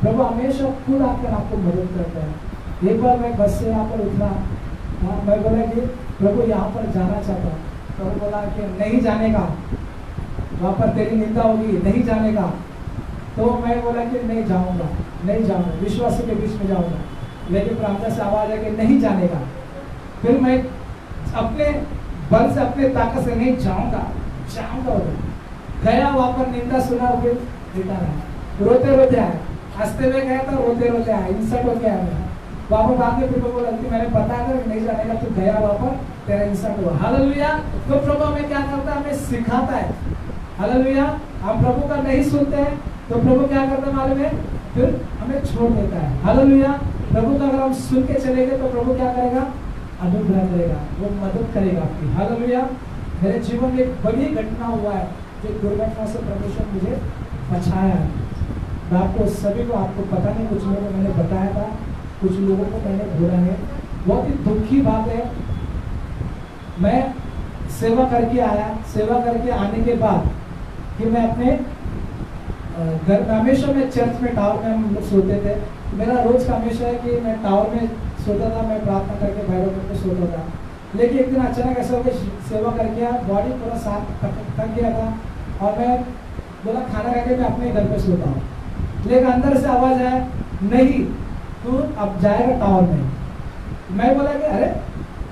प्रभु हमेशा खुद आकर आपको मदद करता है। एक बार मैं बस से यहाँ पर उतरा, मैं बोला कि प्रभु यहाँ पर जाना चाहता हूँ। प्रभु बोला कि नहीं जाने का, वहाँ पर तेरी निंदा होगी, नहीं जाने का। तो मैं बोला कि नहीं जाऊँगा, नहीं जाऊँगा, विश्वासी के बीच में जाऊँगा। लेकिन फिर अंदर से आवाज है कि नहीं जाने का। फिर मैं अपने बल से, अपने ताकत से नहीं जाऊँगा, गया, वहाँ पर निंदा सुना, फिर रिटर्न आया, रोते रोते आया। हंसते हुए गया था, रोते रोते आया, इंसल्ट हो गया मैं। वहाँ पर बाद में प्रभु को लगती मैंने बताया था कि नहीं जाने का, तू गया वहाँ पर, तेरा इंसल्ट हुआ। हालेलुया। तो प्रभु हमें क्या करता है? हमें सिखाता है। हालेलुया। हम प्रभु का नहीं सुनते हैं तो प्रभु क्या करता है मालूम है? फिर हमें छोड़ देता है। हालेलुया। प्रभु का अगर हम सुन के चलेंगे तो प्रभु क्या करेगा? अनुग्रह करेगा, वो मदद करेगा आपकी। हालेलुया। मेरे जीवन में एक बड़ी घटना हुआ है, जो दुर्घटना से परमेश्वर मुझे बचाया है। मैं आपको सभी को, आपको पता नहीं, कुछ लोगों को मैंने बताया था, कुछ लोगों को मैंने बोला है। बहुत ही दुखी बात है। मैं सेवा करके आया, सेवा करके आने के बाद कि मैं अपने घर में, हमेशा मैं चर्च में टावर में हम लोग सोते थे। मेरा रोज का हमेशा है कि मैं टावर में सोता था, मैं प्रार्थना करके भैरव करके सोता था। लेकिन एक दिन अचानक ऐसा हो गया, सेवा करके आया, बॉडी पूरा साथ थक गया था और मैं बोला खाना खा के मैं अपने घर पे सोता हूँ। लेकिन अंदर से आवाज आया, नहीं तू अब जाएगा टावर में। मैं बोला कि अरे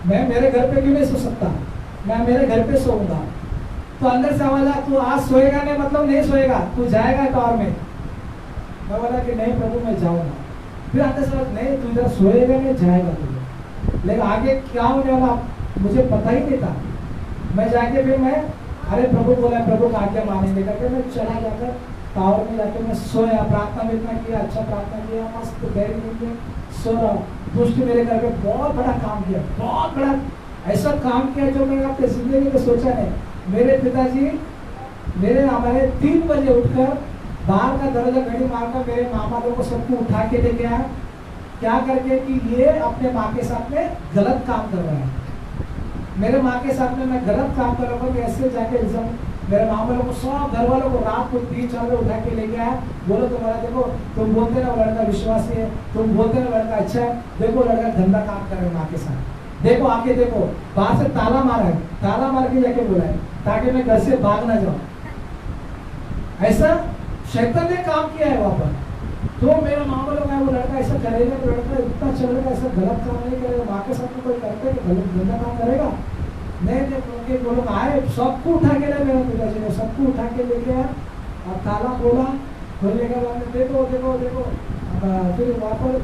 मैं मेरे घर पे क्यों नहीं सो सकता, मैं मेरे घर पे सोऊंगा। तो अंदर से आवाज आया, तू आज सोएगा नहीं, मतलब नहीं सोएगा, तू जाएगा टावर में। मैं बोला कि नहीं प्रभु मैं जाऊंगा। फिर अंदर से नहीं, तू इधर सोएगा नहीं, जाएगा तुझे। लेकिन आगे क्या होने वाला मुझे पता ही नहीं था। मैं जाके फिर मैं, अरे प्रभु बोला, प्रभु का आज्ञा मानेंगे करके मैं चला जाकर टावर में जाकर मैं सोया। प्रार्थना में इतना किया, अच्छा प्रार्थना किया, मस्त गहरी नींद में सो रहा हूँ। दुष्ट मेरे घर में बहुत बड़ा काम किया, बहुत बड़ा ऐसा काम किया जो मैंने अपनी जिंदगी में सोचा नहीं। मेरे पिताजी हमारे 3 बजे उठकर बाहर का दरवाजा घड़ी मारकर मेरे मामा लोग को सबको उठा के लेके आया। क्या करके कि ये अपने माँ के साथ में गलत काम कर रहा है। मेरे माँ के साथ में मैं गलत काम कर रहा हूँ, ऐसे जाके मेरे मामा लोग को, सब घर वालों को रात को 3-4 बजे उठा के लेके आया। बोलो तुम्हारा, देखो तुम बोलते ना लड़का विश्वासी है, तुम बोलते ना लड़का अच्छा है, देखो लड़का गंदा काम कर रहा है माँ के साथ, देखो आके देखो। बाहर से ताला मारा है, ताला मार के जाके बोला है ताकि मैं घर से भाग ना जाऊं। ऐसा शैतान ने काम किया है वहां पर। तो मेरा मामा लोग है वो लड़का ऐसा करेगा, तो लड़का इतना चलेगा, ऐसा गलत काम नहीं करेगा, माँ के साथ में कोई करते कि गलत गंदा काम करेगा नहीं। जब उनके वो लोग आए, सबको उठा के ले, मेरे पिताजी ने सबको उठा के लेके आया और ताला खोला, खोलने के बाद देखो देखो देखो, फिर वहाँ पर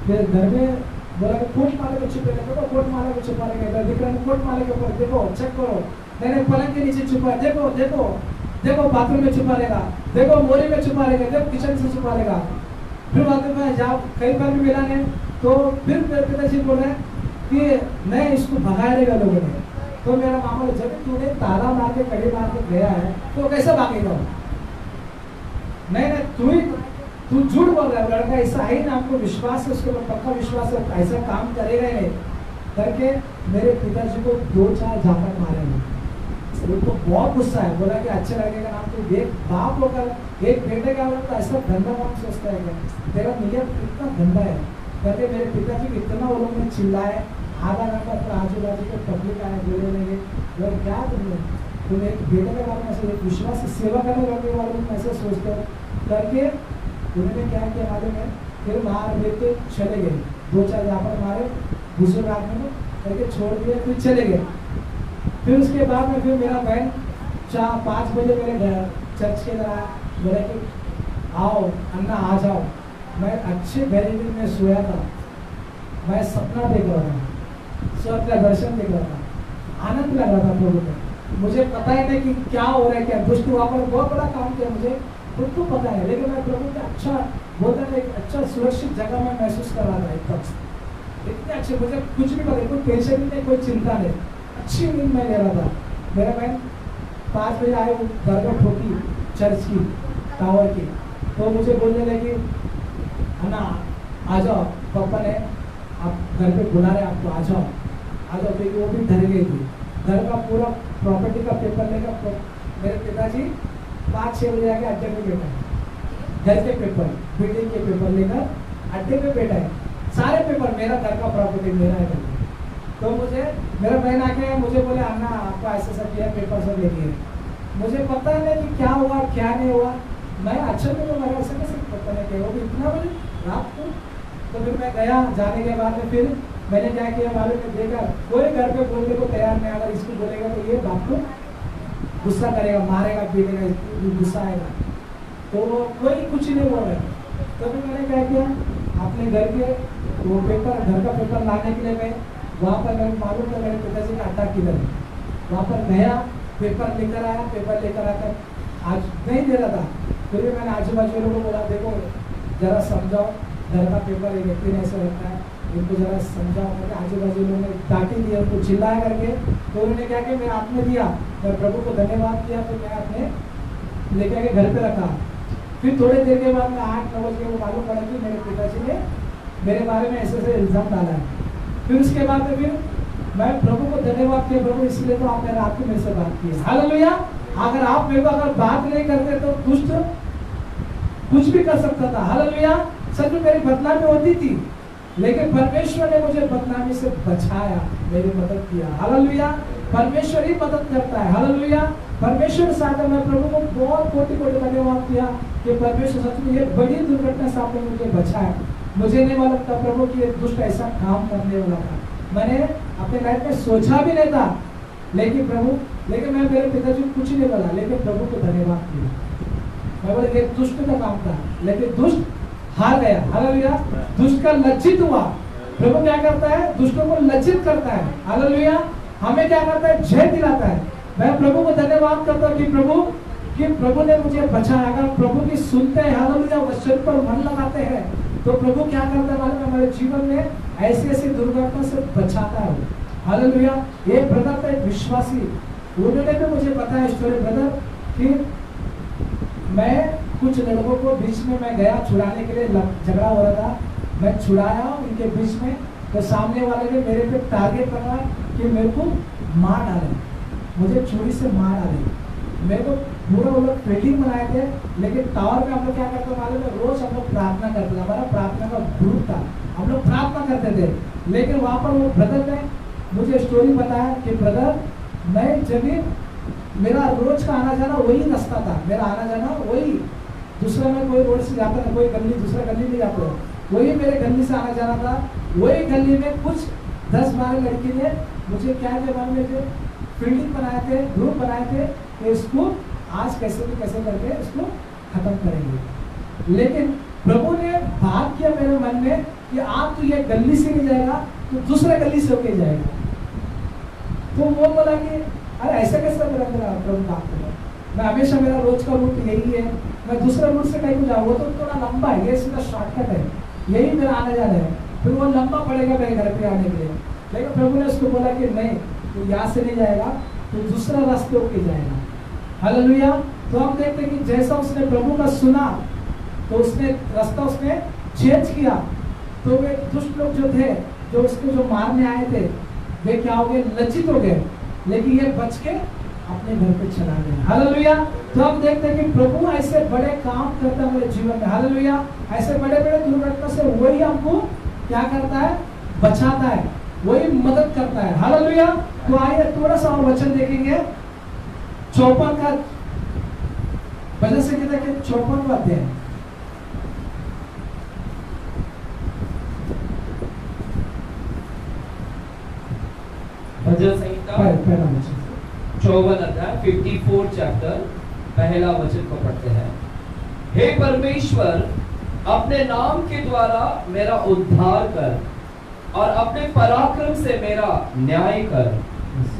फिर घर में बोला कि कोट माले को छुपे, देखो कोट माले को छुपा लेंगे, दिख रहा है कोट माले के ऊपर, देखो चेक करो, नहीं पलंग के नीचे छुपा, देखो देखो देखो बाथरूम में छुपा लेगा, देखो मोरी में छुपा लेगा, देखो किचन से छुपा लेगा। फिर बाथरूम में जाओ, कई बार भी मिला ने, तो फिर मेरे पिताजी बोले कि नहीं इसको भगाया रहेगा लोगों ने। तो मेरा मामा ने, जब तूने ताला मार के कड़ी मार के गया है तो कैसे भागेगा? नहीं नहीं तू झूठ बोल रहा है, लड़का ऐसा है ना, आपको विश्वास है, उसके ऊपर पक्का विश्वास है, ऐसा काम करेगा ही नहीं करके मेरे पिताजी को 2-4 झापट मारे हैं। उनको बहुत गुस्सा है, बोला कि अच्छे लड़के का नाम तू देख, बाप होकर एक बेटे का तो ऐसा गंदा काम सोचता है क्या, तेरा नियत कितना गंदा है करके मेरे पिताजी को इतना वो लोग ने चिल्लाए। आधा घंटा फिर आजू बाजू के पब्लिक आए, बोले लगे लोग क्या तुम एक बेटे के बारे में ऐसे विश्वास से सेवा करने लगे वालों में ऐसे सोचते हो करके उन्होंने क्या किया मालूम है, फिर मार लेके चले गए, 2-4 झापट मारे बुजुर्ग आदमी को करके छोड़ दिया, फिर चले गए। फिर उसके बाद में फिर मेरा बहन 4-5 बजे मेरे घर चर्च के अंदर आया, बोला कि आओ अन्ना आ जाओ। मैं अच्छे गरीबी में सोया था, मैं सपना देख रहा था, स्वर्ग का दर्शन देख रहा था, आनंद लग रहा था प्रभु को। मुझे पता ही नहीं कि क्या हो रहा है, क्या दुष्ट वहाँ पर बहुत बड़ा काम किया मुझे खुद को पता है, लेकिन मैं प्रभु का अच्छा बोलता है, एक अच्छा सुरक्षित जगह में महसूस कर रहा था एकदम इतने अच्छे, मुझे कुछ भी पता, कोई टेंशन नहीं, कोई चिंता नहीं, अच्छी नींद मैं ले रहा था। मेरा बहन 5 बजे आए, वो दरगाह ठोकी चर्च की टावर की, तो मुझे बोलने लगी अन्ना आ जाओ, पापा ने आप घर पे बुला रहे आपको, आ जाओ आ जाओ, क्योंकि वो भी डर गई थी। घर का पूरा प्रॉपर्टी का पेपर लेकर मेरे पिताजी 5-6 बजे आके अड्डे पे बैठा है, घर के पेपर बिल्डिंग के पेपर लेकर अड्डे पे बैठा है, सारे पेपर मेरा, घर का प्रॉपर्टी मेरा है। तो मुझे मेरा बहन आके मुझे बोले अन्ना आपको ऐसा सब किया, पेपर सब लेके, मुझे पता ही नहीं कि क्या हुआ क्या नहीं हुआ, मैं अच्छा नहीं हुआ, ऐसा कैसे पता नहीं क्या, वो भी इतना बजे रात को। तो फिर मैं गया, जाने के बाद में फिर मैंने क्या किया मालूम है, देखा कोई घर पे बोलने को तैयार नहीं, अगर इसको बोलेगा तो ये बाप को गुस्सा करेगा, मारेगा, पीटेगा, गुस्सा आएगा, तो कोई कुछ नहीं बोल रहा। तो फिर मैंने क्या किया, अपने घर के वो पेपर, घर का पेपर लाने के लिए मैं वहाँ पर, मेरे मालूम था मेरे पिताजी का अड्डा किधर, वहाँ पर गया, पेपर लेकर आया, पेपर लेकर आकर आज नहीं दे रहा था, फिर भी मैंने आजू बाजू लोगों को बोला देखो जरा समझाओ, घर का पेपर एक व्यक्ति ने ऐसा रखा है, इनको जरा समझाओ करके आजू बाजू लोगों ने डांटी दिया, उनको चिल्लाया करके। तो उन्होंने क्या किया, मैं आपने दिया, मैं प्रभु को धन्यवाद किया, तो मैं अपने लेके आके घर पे रखा। फिर थोड़ी देर के बाद में 8-9 बजे वो मालूम पड़ा कि मेरे पिताजी ने मेरे बारे में ऐसे इल्जाम डाला है। फिर उसके बाद में फिर मैं प्रभु को धन्यवाद किया, प्रभु इसलिए तो आपने रात को मेरे से बात की है, हालेलुया। अगर आप मेरे को अगर बात नहीं करते तो दुष्ट कुछ भी कर सकता था, हालेलुया। सच में मेरी बदनामी होती थी, लेकिन परमेश्वर ने मुझे बदनामी से बचाया, मेरी मदद किया, हालेलुया। परमेश्वर ही मदद करता है, हालेलुया। परमेश्वर साथ मैं प्रभु को बहुत कोटि-कोटि धन्यवाद किया कि परमेश्वर सच में ये बड़ी दुर्घटना से आपने मुझे बचाया। मुझे नहीं मालूम था प्रभु कि ये दुष्ट ऐसा काम करने वाला था, मैंने अपने लाइफ में सोचा भी नहीं था, लेकिन मैं मेरे पिताजी को कुछ नहीं बोला, लेकिन प्रभु को धन्यवाद किया। मैं बोले ये दुष्ट का काम था, लेकिन दुष्ट हार गया, हालेलुया। दुष्ट का लज्जित हुआ। प्रभु क्या करता है, दुष्टों को लज्जित करता है, हालेलुया। हमें क्या करता है, जय दिलाता है। मैं प्रभु को धन्यवाद करता हूँ कि प्रभु ने मुझे बचाया। अगर प्रभु की सुनते हैं, हालेलुया, वचन पर मन लगाते हैं, तो प्रभु क्या करता है मालूम है, हमारे जीवन में ऐसी ऐसी दुर्घटना से बचाता है, हालेलुया। ये ब्रदर था एक विश्वासी, उन्होंने भी मुझे बताया स्टोरी ब्रदर कि मैं कुछ लड़कों को बीच में मैं गया छुड़ाने के लिए, झगड़ा हो रहा था, मैं छुड़ाया उनके बीच में, तो सामने वाले ने मेरे पे टारगेट करना कि मेरे को मार डाले, मुझे छुरी से मार डाले। मेरे को पूरा वो लोग ट्रेनिंग बनाए थे, लेकिन टावर पे हम लोग क्या करते मालूम है, रोज हम लोग प्रार्थना करते थे, हमारा प्रार्थना का ग्रुप था, हम लोग प्रार्थना करते थे। लेकिन वहाँ पर वो ब्रदर ने मुझे स्टोरी बताया कि ब्रदर मैं जब मेरा रोज का आना जाना वही रास्ता था, मेरा आना जाना वही दूसरा में कोई रोड से जाता था, कोई गली दूसरा गली नहीं जाता, वही मेरे गली से आना जाना था। वही गली में कुछ 10-12 लड़की ने मुझे क्या जवाब में थे, फील्डिंग बनाए थे, ग्रुप बनाए थे कि इसको आज कैसे भी कैसे करके इसको खत्म करेंगे। लेकिन प्रभु ने बात किया मेरे मन में कि आप तो ये गली से नहीं जाएगा तो दूसरा गली से होके जाएगा। तो वो बोला कि अरे ऐसा कैसे मेरा प्रभु काम करेगा, मैं हमेशा मेरा रोज का रूट यही है, मैं दूसरा रूट से कहीं को जाऊँ, वो तो थोड़ा लंबा है, ये सीधा शॉर्टकट है, यही मेरा आने जाना है, फिर वो लंबा पड़ेगा मेरे घर पे आने के लिए। लेकिन प्रभु ने उसको बोला कि नहीं, तो यहाँ से नहीं जाएगा तो दूसरा रास्ते होके जाएगा। हालेलुया। तो हम देखते हैं कि जैसा उसने प्रभु का सुना तो उसने रास्ता उसने चेंज किया। तो वे दुष्ट लोग जो थे, जो उसको जो मारने आए थे, वे क्या हो गए, लज्जित हो गए, लेकिन ये बच के अपने घर पे चला गया। हालेलुया। तो हम देखते हैं कि प्रभु ऐसे बड़े काम करता है हमारे जीवन में। हालेलुया। ऐसे बड़े बड़े दुर्घटना से वही हमको क्या करता है, बचाता है, वही मदद करता है। हालेलुया। तो आइए थोड़ा सा और वचन देखेंगे 54 का भजन संहिता के 54वां अध्याय। भजन संहिता पहला वचन 54 अध्याय 54 चैप्टर पहला वचन को पढ़ते हैं। हे परमेश्वर, अपने नाम के द्वारा मेरा उद्धार कर और अपने पराक्रम से मेरा न्याय कर।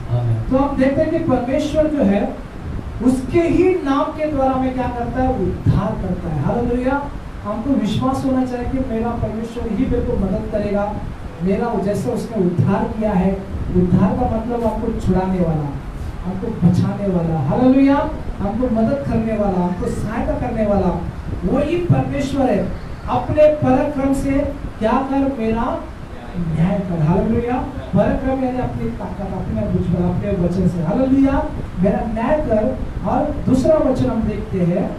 आमीन। तो हम देखते हैं कि परमेश्वर जो है उसके ही नाम के द्वारा में क्या करता है, उद्धार करता है। हालेलुया। हमको विश्वास होना चाहिए कि मेरा परमेश्वर ही मेरे को मदद करेगा। मेरा जैसे उसने उद्धार किया है, उद्धार का मतलब हमको छुड़ाने वाला, हमको बचाने वाला, हालेलुया, हमको मदद करने वाला, हमको सहायता करने वाला वही परमेश्वर है। अपने पराक्रम से क्या कर, मेरा न्याय कर। हालेलुया। पराक्रम यानी अपनी ताकत, अपने बुझ, अपने वचन से। हालेलुया। मेरा न्याय कर। और दूसरा वचन हम देखते हैं,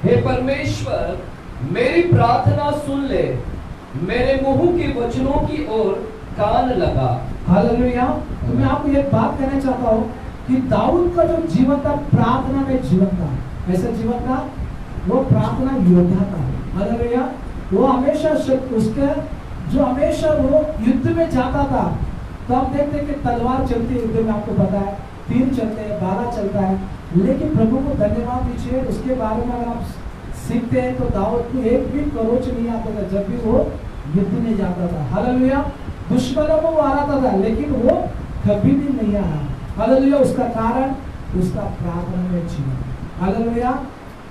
हे परमेश्वर, मेरी प्रार्थना सुन ले, मेरे मुंह के वचनों की ओर कान लगा। हालेलुया। तो मैं आपको एक बात कहना चाहता हूँ कि दाऊद का जो जीवन था, प्रार्थना में जीवन था। ऐसा जीवन था, वो प्रार्थना योद्धा था। हालेलुया। वो हमेशा उसके जो हमेशा वो युद्ध में जाता था। तो हम देखते हैं कि तलवार चलती है युद्ध में, आपको पता है, तीर चलते हैं, बारह चलता है, लेकिन प्रभु को धन्यवाद दीजिए, उसके बारे में अगर आप सीखते हैं तो दाऊद को एक भी करोच नहीं आता था जब भी वो युद्ध में जाता था। हालेलुया। दुश्मनों को वो हराता था, लेकिन वो कभी भी नहीं आया। हालेलुया। उसका कारण उसका प्रार्थना में जीवन। हालेलुया।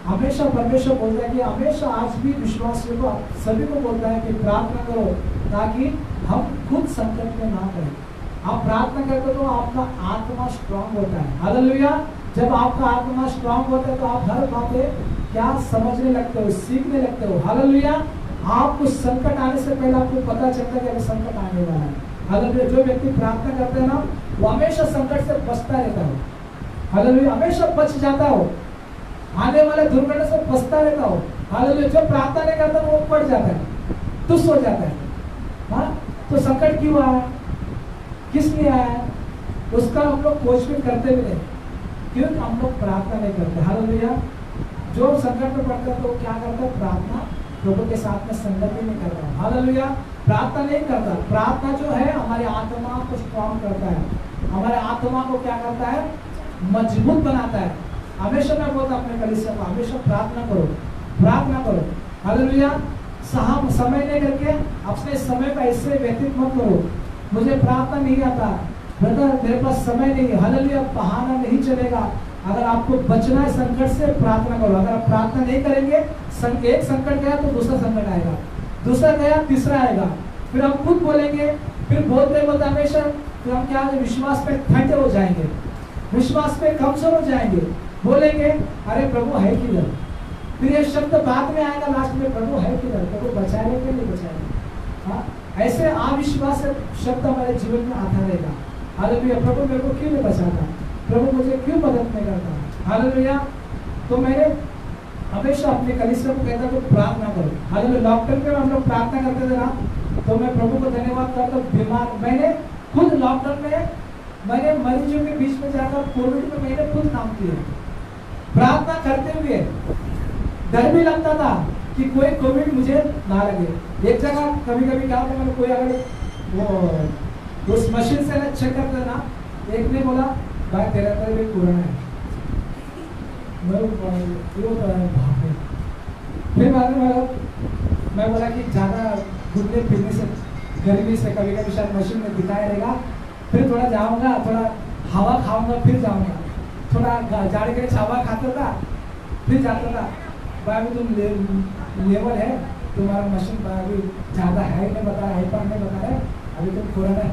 हमेशा परमेश्वर बोलता है कि हमेशा आज भी विश्वासियों को, सभी को बोलता है कि प्रार्थना करो ताकि हम खुद संकट में ना पड़े। आप प्रार्थना करते तो आपका आत्मा स्ट्रांग होता है। हालेलुया। जब आपका आत्मा स्ट्रांग होता है तो आप हर बातें क्या समझने लगते हो, सीखने लगते हो। हालेलुया। आपको संकट आने से पहले आपको पता चलता है कि अभी संकट आने वाला है। हालेलुया। जो व्यक्ति प्रार्थना करते हैं ना, वो हमेशा संकट से बचता रहता हो। हालेलुया। हमेशा बच जाता हो, आने वाले दुर्घटना से बचता रहता हो। हालेलुया। जो प्रार्थना नहीं करता वो पड़ जाता है, तुच्छ हो जाता है। हाँ, तो संकट क्यों आया, किस लिए आया है, उसका हम लोग खोजबीन करते भी नहीं, क्योंकि हम लोग प्रार्थना नहीं करते। हालेलुया। जो संकट में पड़ता है तो क्या करता है, प्रार्थना प्रभु के साथ में संगत ही नहीं करता। हालेलुया। प्रार्थना नहीं करता। प्रार्थना जो है हमारी आत्मा को स्ट्रॉन्ग करता है, हमारे आत्मा को क्या करता है, मजबूत बनाता है। हमेशा मैं बोलता अपने कलीसिया को, हमेशा प्रार्थना करो, प्रार्थना करो। हालेलुया। समय नहीं करके अपने समय का ऐसे व्यतीत मत करो, मुझे प्रार्थना नहीं आता ब्रदर, मेरे पास समय नहीं है। हालेलुया। बहाना नहीं चलेगा। अगर आपको बचना है संकट से, प्रार्थना करो। अगर आप प्रार्थना नहीं करेंगे, एक संकट गया तो दूसरा संकट आएगा, दूसरा गया तीसरा आएगा, फिर हम खुद बोलेंगे, फिर बोलते बोलते हमेशा फिर हम क्या, विश्वास पे ठंडे हो जाएंगे, विश्वास पे कमजोर हो जाएंगे, बोलेंगे अरे प्रभु है किधर, फिर ये शब्द बाद में आएगा लास्ट में, प्रभु है किधर, प्रभु बचाएंगे कि नहीं बचाएंगे। हाँ, ऐसे अविश्वास शब्द हमारे जीवन में आता रहेगा। हालेलुया। प्रभु मेरे को क्यों नहीं बचाता, प्रभु मुझे क्यों मदद नहीं करता। हालेलुया। तो मैंने हमेशा अपने कलीसिया को कहता कि प्रार्थना करो। हालेलुया। लॉकडाउन में हम लोग प्रार्थना करते थे ना, तो मैं प्रभु को धन्यवाद करता हूँ। बीमार मैंने खुद लॉकडाउन में मैंने मरीजों के बीच में जाकर कोविड में मैंने खुद काम किया, प्रार्थना करते हुए। डर भी लगता था कि कोई कोविड मुझे ना लगे। एक जगह कभी कभी क्या होता, मैंने कोई अगर वो उस मशीन से ना चेक करता ना, एक ने बोला भाई तेरे अंदर भी कोरोना है। फिर बाद में मैं बोला कि ज़्यादा घूमने फिरने से, गर्मी से कभी कभी शायद मशीन में दिखाया रहेगा, फिर थोड़ा जाऊंगा, थोड़ा हवा खाऊंगा, फिर जाऊंगा। थोड़ा जाड़ के हवा खाता था, फिर जाता था। भाई तुम लेवल है, तुम्हारा मशीन अभी ज़्यादा है नहीं बता रहा, हाइपर नहीं बता रहा है, अभी तुम कोरोना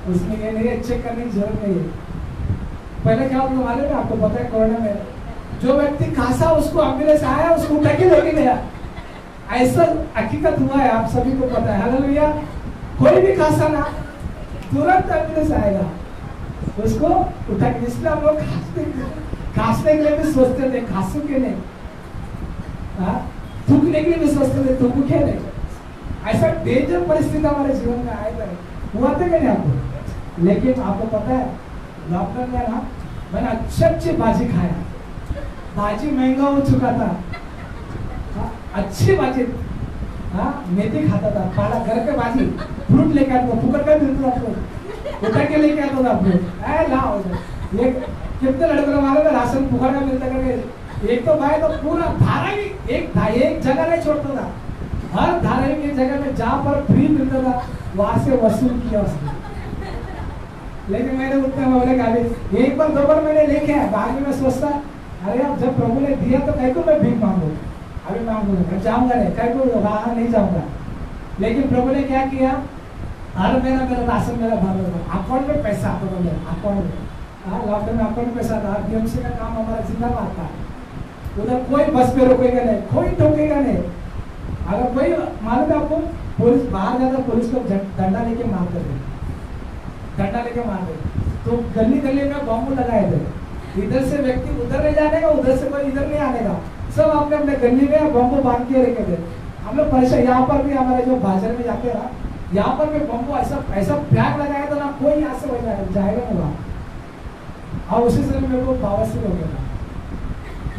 उसमें ये नहीं है, चेक करने की जरूरत नहीं है। पहले क्या होता मालूम है आपको, पता है कोरोना में जो व्यक्ति खांसा उसको एम्बुलेंस आया, उसको उठा के लेके गया। ऐसा हकीकत हुआ है, आप सभी को पता है। हालेलुया। कोई भी खांसा ना, तुरंत एम्बुलेंस आएगा, उसको उठा के। इसलिए हम लोग खांसने के लिए भी सोचते थे, खांसू के नहीं, थूकने के लिए भी सोचते थे, थूकू के नहीं। ऐसा डेंजर परिस्थिति हमारे जीवन में आएगा, हुआ था क्या नहीं आपको? लेकिन आपको पता है लॉकडाउन में ना मैंने अच्छी बाजी खाया। बाजी महंगा हो चुका था, अच्छी बाजी, मेथी खाता था, पाला घर के बाजी, फ्रूट लेके आता था, फुकर का मिलता था, आपको उठा के लेके आता था, आपको लाओ। ये कितने लड़कों मालूम है राशन फुकर का मिलता करके, एक तो भाई तो पूरा धारावी एक जगह नहीं छोड़ता था, हर धारावी की जगह में जहाँ पर फ्री मिलता था वहां से वसूल किया उसने। लेकिन मैंने उतना बोले गाली एक बार दो बार मैंने लेके आया, बाद में सोचता अरे अब जब प्रभु ने दिया तो कहीं को मैं भीख मांगू, अभी मांगूंगा, जाऊंगा नहीं, कहीं को बाहर नहीं जाऊंगा। लेकिन प्रभु ने क्या किया, हर महीना मेरा राशन मेरा भर था, अकाउंट में पैसा आता था मेरा, अकाउंट में, लॉकडाउन में अकाउंट में पैसा था। बीएमसी का काम हमारा जिंदाबाद था, उधर कोई बस पे रोकेगा नहीं, कोई टोकेगा नहीं। अगर कोई मालूम है आपको, पुलिस बाहर जाता, पुलिस को डंडा लेके मारते थे, डंडा लेके मारते, तो गली गली में बम लगाए थे, इधर से व्यक्ति उधर नहीं जाने का, उधर से कोई इधर नहीं आने का, सब अपने अपने गली में बम बांध के रखे थे। हम लोग परेशान, यहाँ पर भी हमारे जो बाजार में जाते हैं यहाँ पर भी बम ऐसा ऐसा प्याग लगाया था ना, कोई यहाँ से जाएगा नहीं वहाँ। और उसी समय मेरे को बवासीर हो गया था,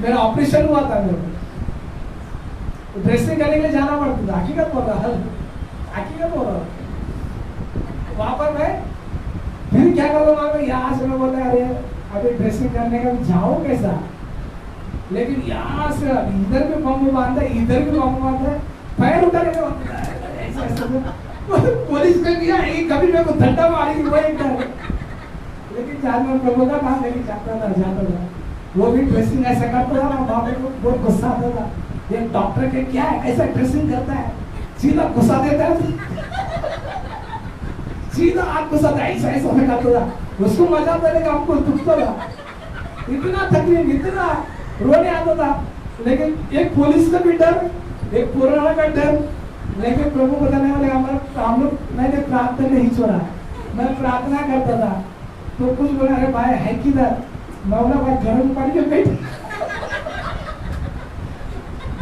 मेरा ऑपरेशन हुआ था, मेरे को ड्रेसिंग करने के लिए जाना पड़ता था। हकीकत बोल रहा, हकीकत बोल रहा। वहाँ पर मैं फिर क्या करूँगा, यहाँ से मैं बोलता अरे अभी ड्रेसिंग करने का जाओ कैसा, लेकिन यहाँ से इधर भी बम बांधा, इधर भी बम बांधा, पैर उठा के पुलिस ने किया, कभी मेरे को धंधा मारेगी वो एक डर। लेकिन जहाँ मैं प्रभु का नाम लेके जाता था, वो भी ड्रेसिंग ऐसा करता था ना, बाबू को बहुत गुस्सा आता था, ये डॉक्टर के क्या है, ऐसा ड्रेसिंग करता है, सीधा गुस्सा देता है, सीधा आग गुस्सा था, ऐसा ऐसा करता था। उसको मजा आता था, हमको दुखता था, इतना तकलीफ, इतना रोने आता था। लेकिन एक पुलिस का भी डर, एक कोरोना का डर। लेकिन प्रभु बताने वाले हम लोग, मैंने प्रार्थना नहीं छोड़ा, मैं प्रार्थना करता था। तो कुछ बोला अरे भाई है किधर, मैं बोला भाई गर्म पानी के बैठ,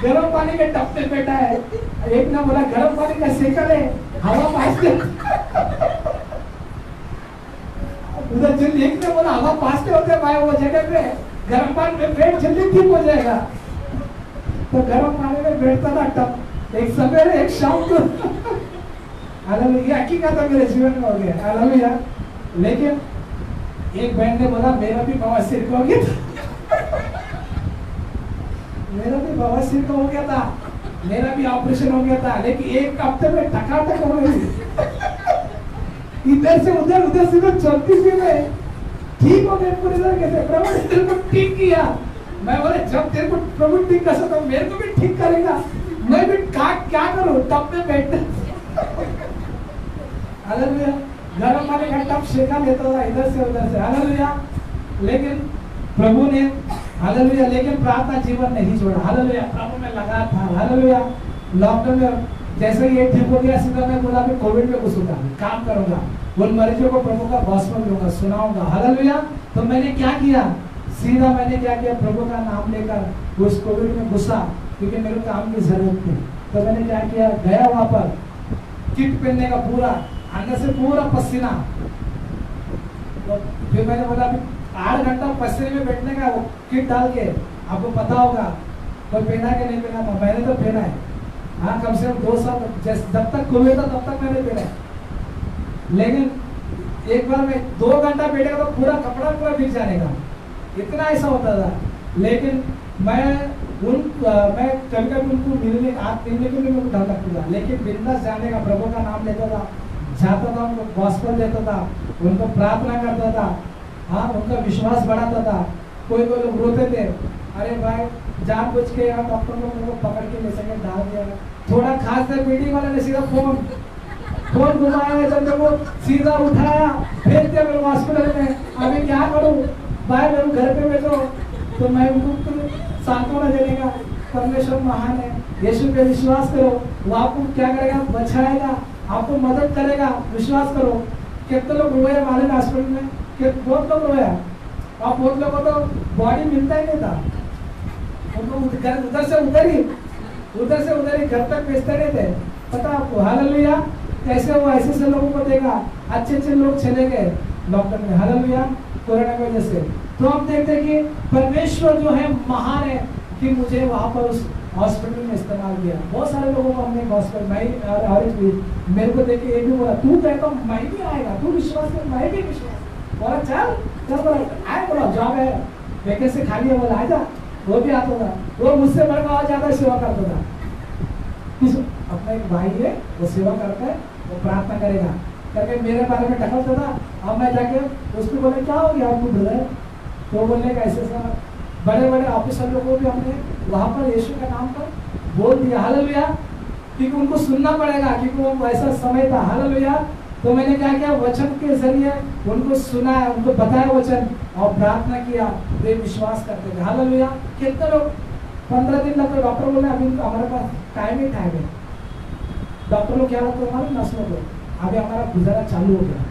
गर्म पानी के टप पे बैठा है। एक ने बोला गर्म पानी का सेकल है, हवा पास के, उधर जल्दी एक ने बोला हवा पास के होते भाई वो जगह पे गर्म पानी में बैठ, जल्दी ठीक हो जाएगा। तो गर्म पानी में बैठता था टप, एक सवेरे एक शाम को। हालेलुया, हकीकत है मेरे जीवन में हो गया, हालेलुया। लेकिन एक बहन ने बोला मेरा भी बवासीर का हो गया था, मेरा भी बवासीर का हो गया था, मेरा भी ऑपरेशन हो गया था, लेकिन एक हफ्ते में टकाटक हो गई, इधर से उधर, उधर से उधर चलती थी मैं, ठीक हो गए पूरी तरीके से। प्रभु ने तेरे को ठीक किया। मैं बोले जब तेरे को प्रभु ठीक कर सकता, मेरे को भी ठीक करेगा, मैं भी क्या करूं, टब में बैठ, हालेलुया, गर्म पानी का टब सेका लेता था इधर से उधर से, हालेलुया। लेकिन प्रभु ने, हालेलुया, लेकिन प्रार्थना जीवन नहीं छोड़ा, हालेलुया, प्रभु में लगा था, हालेलुया। लॉकडाउन में जैसे ये ठीक हो गया, सीधा मैं बोला मैं कोविड में घुसूंगा, काम करूंगा, उन मरीजों को प्रभु का गॉस्पेल दूंगा, सुनाऊंगा, हालेलुया। तो मैंने क्या किया, सीधा मैंने क्या किया, प्रभु का नाम लेकर उस कोविड में घुसा, क्योंकि मेरे काम की जरूरत थी। तो मैंने क्या किया, गया वहां पर, किट पहनने का पूरा, अंदर से पूरा पसीना, तो फिर मैंने बोला 8 घंटा पसीने में बैठने का, वो किट डाल के, आपको पता होगा कोई पहना के नहीं पहना था, मैंने तो पहना है। हाँ, कम से कम 2 साल जब तक कुएं था तब तक मैंने पहना है। लेकिन एक बार मैं 2 घंटा बैठेगा तो पूरा कपड़ा पूरा भीग जाने का, इतना ऐसा होता था। लेकिन मैं कभी कभी उनको मिलने के लिए मेरे को डर लगता था, लेकिन बिंदास जाने का, प्रभु का नाम लेता था, जाता था, उनको गॉस्पेल देता था, उनको प्रार्थना करता था। हाँ, उनका विश्वास बढ़ाता था। कोई लोग रोते थे, अरे भाई जानबूझ के यहाँ डॉक्टर लोग मेरे को पकड़ के ले सके डाल दिया। थोड़ा खास था, मीटिंग वाले ने सीधा फोन घुमाया, जब मेरे को सीधा उठाया भेज दिया मेरे हॉस्पिटल में। अभी क्या करूँ भाई, मेरे घर पे बैठो। तो मैं उनको सांत्वना देने का, परमेश्वर महान है, यीशु पे विश्वास करो, वो आपको क्या करेगा, बचाएगा, आपको मदद करेगा, विश्वास करो। कितने लोग रोए मालूम है हॉस्पिटल में, बहुत लोग रोया। और बहुत लोगों को तो बॉडी मिलता ही नहीं था, उनको उधर से उधर ही घर तक भेजते नहीं थे। पता आपको, हालेलुया। कैसे वो ऐसे लोगों को देगा, अच्छे लोग चले गए लॉकडाउन में, हालेलुया, कोरोना की वजह से। तो हम देखते हैं कि परमेश्वर जो है महान है कि मुझे वहां पर उस हॉस्पिटल में इस्तेमाल किया। बहुत सारे लोगों को हमने हॉस्पिटल में मेरे को देख के एक भी बोला, तू कहता मैं भी आएगा, तू विश्वास कर, मैं भी विश्वास। बोला चल बोला आए, बोला जॉब है, वैकेंसी खाली है, बोला आजा। वो भी आता था, वो मुझसे बढ़कर और ज्यादा सेवा करता था। अपना एक भाई है, वो सेवा करता है, वो प्रार्थना करेगा करके मेरे बारे में टकलता था। अब मैं जाके उसको बोले क्या हो गया आपको ब्रदर, तो बोलने का ऐसे बड़े बड़े ऑफिसर लोगों को भी हमने वहां पर यीशु का नाम पर बोल दिया, हालेलुया, क्योंकि उनको सुनना पड़ेगा, क्योंकि वो ऐसा समय था, हालेलुया। तो मैंने क्या किया, वचन के जरिए उनको सुनाया, उनको बताया वचन और प्रार्थना किया, वे विश्वास करते थे, हालेलुया। कितने लोग 15 दिन लगते, डॉक्टर बोले अभी हमारे पास टाइम ही टाइम है। डॉक्टर लोग क्या बोलते हमारे नस्लों को, अभी हमारा गुजारा चालू हो गया,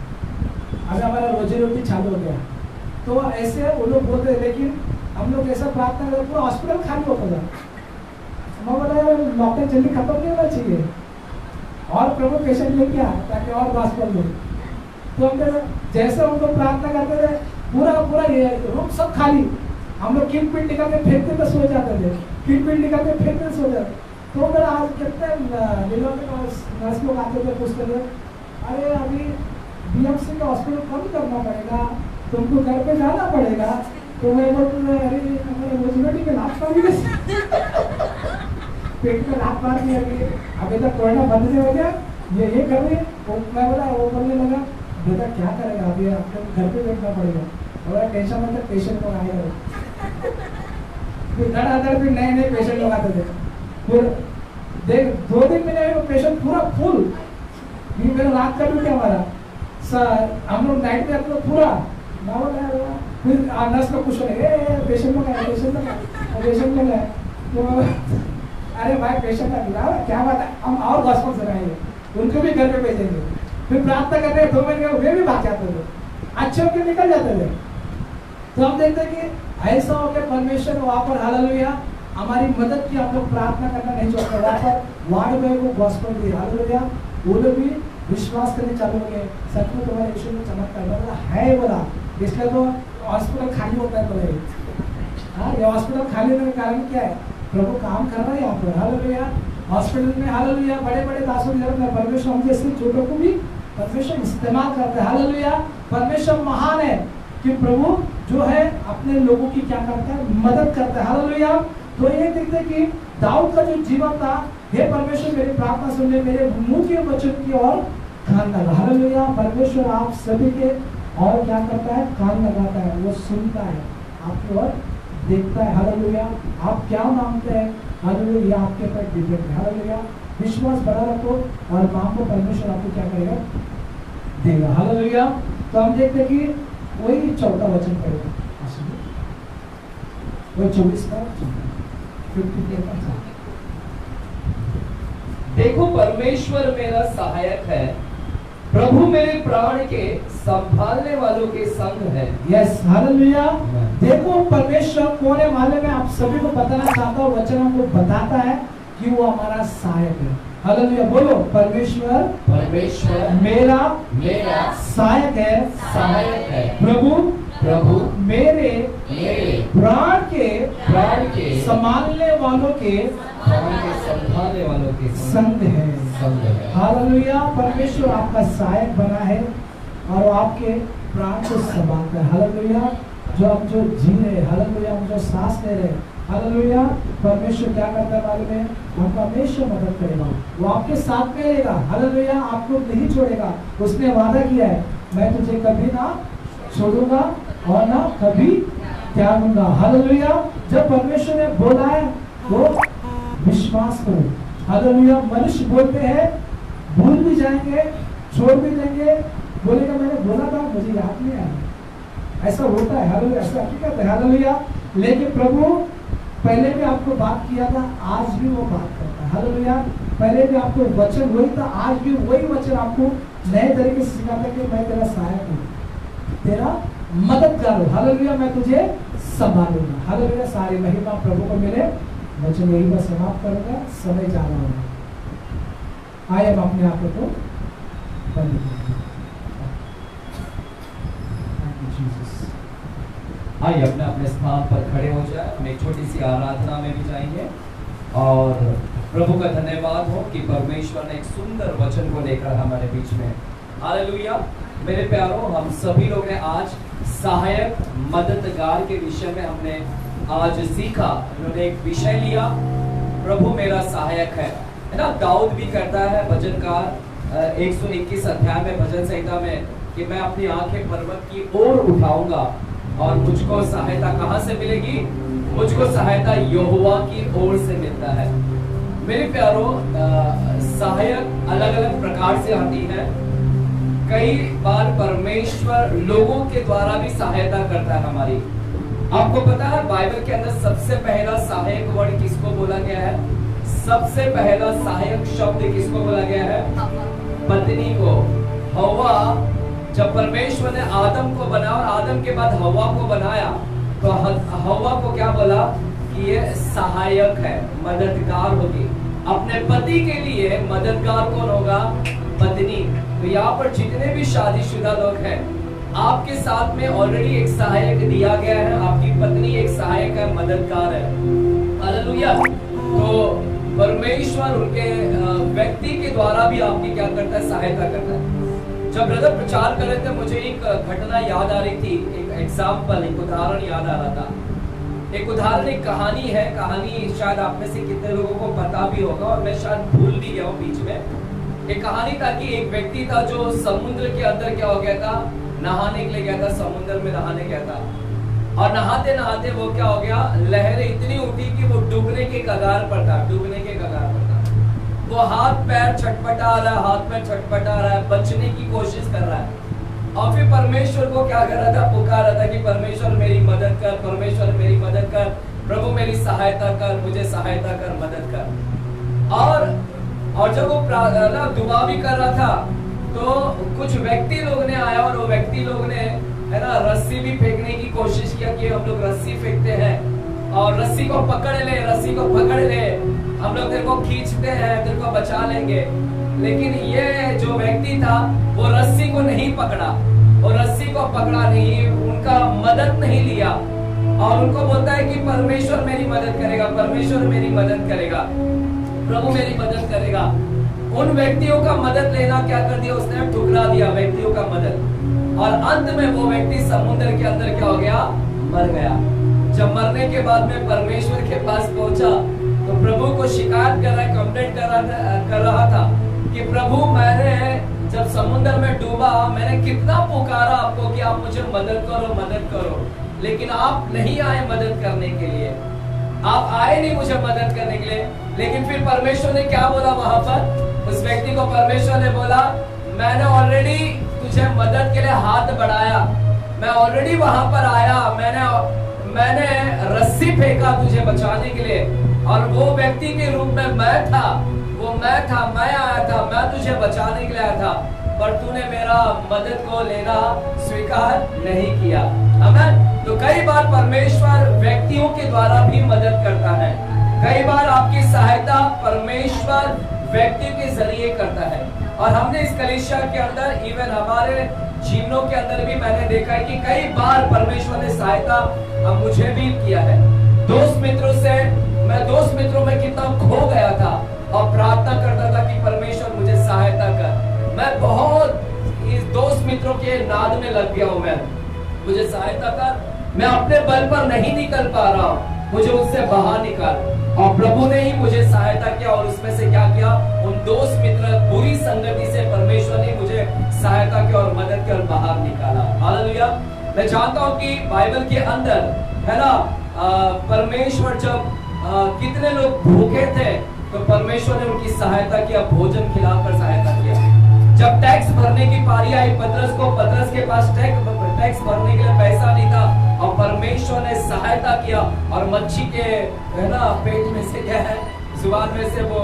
अभी हमारा रोजी रोटी चालू हो गया। तो ऐसे वो लोग बोलते, लेकिन हम लोग ऐसा प्रार्थना करते, पूरा हॉस्पिटल खाली होता था। मैं बोला यार लॉकडाउन जल्दी खत्म नहीं होना चाहिए, और प्रभु पेशेंट लेके आ ताकि और गॉस्पेल ले। तो हम जैसे उनको प्रार्थना करते थे, पूरा ये रूम सब खाली, हम लोग किट पिट निकाल के फेंकते थे, सो जाते थे, किट पिट निकाल के फेंकते सो जाते। तो मेरा आज कितने नर्स लोग आते थे, पूछते थे अरे अभी BMC का हॉस्पिटल कम करना पड़ेगा, तुमको घर पे जाना पड़ेगा। तो मैं बोलते अरे रोजी के लाभ पा पेट में लाभ मार दिया, अभी तक कोरोना बंद नहीं हो गया, ये कर रही है। मैं बोला, वो बोलने लगा बेटा क्या करेगा, अभी आपको घर पे बैठना पड़ेगा। बोला टेंशन मतलब पेशेंट को आएगा, फिर धड़ाधड़ फिर नए पेशेंट लोग आते थे। फिर देख 2 दिन में वो पेशेंट पूरा फुल, ये मेरा रात का ड्यूटी हमारा सर, हम लोग नाइट में अपना पूरा ना बोला। फिर नर्स लोग कुछ पेशेंट लोग आए, पेशेंट लोग आए। तो अरे भाई पेशेंट आ गया, क्या बात है, हम और गॉस्पेल सुनाएंगे, उनको भी घर पे भेजेंगे। फिर प्रार्थना कर रहे 2 महीने वे भी भाग जाते थे, अच्छे होकर निकल जाते थे। तो हम देखते हैं कि ऐसा हो गया, परमेश्वर वहाँ पर हालेलुया हमारी मदद की। हम लोग प्रार्थना करना नहीं चाहते, वहाँ पर वार्ड में वो गॉस्पेल दी, हालेलुया। वो लोग भी विश्वास करने चालू हो गए, सच में तुम्हारे यीशु में चमत्कार बोला है, बोला इसलिए तो हॉस्पिटल खाली होता है। बोले हाँ, ये हॉस्पिटल खाली होने का कारण क्या है, प्रभु काम कर रहा है यहाँ पर, हालेलुया। हॉस्पिटल में हालेलुया बड़े बड़े दासों की परमेश्वर हम जैसे छोटों को भी परमेश्वर इस्तेमाल करता है, हालेलुया। परमेश्वर महान है कि प्रभु जो है अपने लोगों की क्या करता है, मदद करता है, हालेलुया। तो ये देखते हैं कि दाऊद का जो जीवन था, हे परमेश्वर मेरी प्रार्थना सुन ले, मेरे मुंह के वचन की ओर कान लगा, हालेलुया। परमेश्वर आप सभी के और क्या करता है, कान लगाता है, वो सुनता है, आपकी ओर देखता है, हालेलुया। आप क्या मांगते हैं, हालेलुया, ये आपके ऊपर डिपेंड है, हालेलुया। विश्वास बड़ा रखो और मांगो, परमेश्वर आपको क्या करेगा, देगा, हालेलुया। तो हम देखते हैं कि वही 4था वचन पढ़ेगा, वही 24 का 53। देखो परमेश्वर मेरा सहायक है, प्रभु मेरे प्राण के संभालने वालों के संग है। Yes, hallelujah. देखो परमेश्वर कौन है, मालूम है, आप सभी को बताना चाहता हूँ, वचन हमको बताता है कि वो हमारा सहायक है, हालेलुया। बोलो परमेश्वर मेरा मेरा सहायक है, सहायक है, प्रभु प्रभु मेरे मेरे प्राण के संभालने वालों के संभालने वालों के संग है। हालेलुया। परमेश्वर आपका सहायक बना है और आपके प्राण को संभालता है। हालेलुया। जो हम जो जी रहे, हालेलुया, हम जो सांस ले रहे, हालेलुया, परमेश्वर क्या करता है मालूम है? हमको हमेशा मदद करेगा, वो आपके साथ में रहेगा। हालेलुया। आपको नहीं छोड़ेगा। उसने वादा किया है, मैं तुझे कभी ना छोड़ूंगा और ना कभी त्यागूंगा। हालेलुया। जब परमेश्वर ने बोला है तो विश्वास करो। हालेलुया। मनुष्य बोलते हैं, भूल भी जाएंगे, छोड़ भी देंगे, बोलेगा मैंने बोला था, मुझे याद नहीं आया। ऐसा होता है। हालेलुया। ऐसा हकीकत है। हालेलुया। लेकिन प्रभु पहले भी आपको बात किया था, आज भी वो बात करता है। हालेलुया। पहले भी आपको वचन वही था, आज भी वही वचन आपको नए तरीके से सिखाता है कि मैं तेरा सहायक हूँ, तेरा मददगार हूँ। हालेलुया। मैं तुझे संभालूंगा। हालेलुया। सारी महिमा प्रभु को मिले। वचन यही पर समाप्त करूंगा, समय जा रहा होगा। आइए हम अपने आप को बंद करें। आइए अपने अपने स्थान पर खड़े हो जाए। हम एक छोटी सी आराधना में भी जाएंगे और प्रभु का धन्यवाद हो कि परमेश्वर ने एक सुंदर वचन को लेकर हमारे बीच में। हालेलुया। मेरे प्यारों, हम सभी लोग ने आज सहायक मददगार के विषय में हमने आज सीखा। उन्होंने एक विषय लिया, प्रभु मेरा सहायक है ना। दाऊद भी करता है भजनकार 121 अध्याय में भजन संहिता में कि मैं अपनी आंखें पर्वत की ओर उठाऊंगा और मुझको सहायता कहां से मिलेगी? मुझको सहायता यहोवा की ओर से मिलता है। मेरे प्यारों, सहायक अलग अलग प्रकार से आती है। कई बार परमेश्वर लोगों के द्वारा भी सहायता करता है हमारी। आपको पता है बाइबल के अंदर सबसे पहला सहायक वर्ड किसको बोला गया है? सबसे पहला सहायक शब्द किसको बोला गया है? पत्नी को। हव्वा, जब परमेश्वर ने आदम को बनाया और आदम के बाद हव्वा को बनाया तो हव्वा को क्या बोला कि ये सहायक है, मददगार होगी। अपने पति के लिए मददगार कौन होगा? पत्नी। तो यहाँ पर जितने भी शादीशुदा लोग हैं, आपके साथ में ऑलरेडी एक सहायक दिया गया है। आपकी पत्नी एक सहायक है, मददगार है। हालेलुया। तो परमेश्वर उनके व्यक्ति के द्वारा भी आपकी क्या करता है? सहायता करता है। जब ब्रदर प्रचार कर रहे थे, मुझे एक घटना याद आ रही थी, एक एग्जाम्पल, एक उदाहरण याद आ रहा था। एक उदाहरण, एक कहानी है। कहानी शायद आप में से कितने लोगों को पता भी होगा और मैं शायद भूल भी गया हूँ बीच में। एक कहानी था कि एक व्यक्ति था जो समुद्र के अंदर क्या हो गया था? नहाने के लिए गया था, समुद्र में नहाने गया था। और नहाते नहाते वो क्या हो गया? लहरें इतनी उठी कि वो डूबने के कगार पर था, डूबने के कगार पर था। वो हाथ पैर छटपटा रहा है, हाथ पैर छटपटा रहा है, बचने की कोशिश कर रहा है। और फिर परमेश्वर को क्या कर रहा था? पुकार रहा था कि परमेश्वर मेरी मदद कर, परमेश्वर मेरी मदद कर, प्रभु मेरी सहायता कर, मुझे सहायता कर, मदद कर। और जब वो दुआ भी कर रहा था तो कुछ व्यक्ति लोग ने आया और वो व्यक्ति लोग ने है ना रस्सी भी फेंकने की कोशिश किया कि हम लोग रस्सी फेंकते हैं और रस्सी को पकड़ ले, रस्सी को पकड़ ले, हम लोग तेरे को खींचते हैं, तेरे को बचा लेंगे। लेकिन ये जो व्यक्ति था वो रस्सी को नहीं पकड़ा, और रस्सी को पकड़ा नहीं, उनका मदद नहीं लिया और उनको बोलता है कि परमेश्वर मेरी मदद करेगा, परमेश्वर मेरी मदद करेगा, प्रभु मेरी मदद करेगा। उन व्यक्तियों का मदद लेना क्या कर दिया उसने? ठुकरा दिया व्यक्तियों का मदद। और अंत में वो व्यक्ति समुद्र के अंदर क्या हो गया? मर गया। जब मरने के बाद में परमेश्वर के पास पहुंचा तो प्रभु को शिकायत कर रहा, कंप्लेंट कर रहा था कि प्रभु मैंने जब समुद्र में डूबा मैंने कितना पुकारा आपको कि आप मुझे मदद करो, मदद करो, लेकिन आप नहीं आए मदद करने के लिए, आप आए नहीं मुझे मदद करने के लिए। लेकिन फिर परमेश्वर ने क्या बोला वहां पर? उस व्यक्ति को परमेश्वर ने बोला मैंने ऑलरेडी तुझे मदद के लिए हाथ बढ़ाया, मैं ऑलरेडी वहां पर आया, मैंने रस्सी फेंका तुझे बचाने के लिए, और वो व्यक्ति के रूप में मैं था, वो मैं था, मैं आया था, मैं तुझे बचाने के लिए आया था, पर तूने मेरा मदद को लेना स्वीकार नहीं किया। आमीन। तो कई बार परमेश्वर व्यक्तियों के द्वारा भी मदद करता है। कई बार आपकी सहायता परमेश्वर व्यक्ति के जरिए करता है। और हमने इस कलीसिया के अंदर इवन हमारे जीवनों के अंदर भी मैंने देखा है कि कई बार परमेश्वर ने सहायता मुझे भी किया है। दोस्त मित्रों में कितना खो गया था और प्रार्थना करता था कि परमेश्वर मुझे सहायता कर। मैं बहुत इस दोस्त मित्रों के नाद में लग गया हूं। मैं मुझे सहायता कर, मैं अपने बल पर नहीं निकल पा रहा हूं, मुझे उससे बाहर निकाल। और प्रभु ने ही मुझे सहायता किया और उसमें से क्या किया, उन दोस्त मित्र बुरी संगति से परमेश्वर ने मुझे सहायता की और मदद की और बाहर निकाला। हालेलुया। मैं जानता हूं कि बाइबल के अंदर है ना, परमेश्वर जब कितने लोग भूखे थे तो परमेश्वर ने उनकी सहायता किया, भोजन खिलाकर सहायता किया। जब टैक्स भरने की पारी आई पतरस के पास टैक्स भरने के लिए पैसा नहीं था और परमेश्वर ने सहायता किया और मच्छी के है ना पेट में से क्या है, जुबान में से वो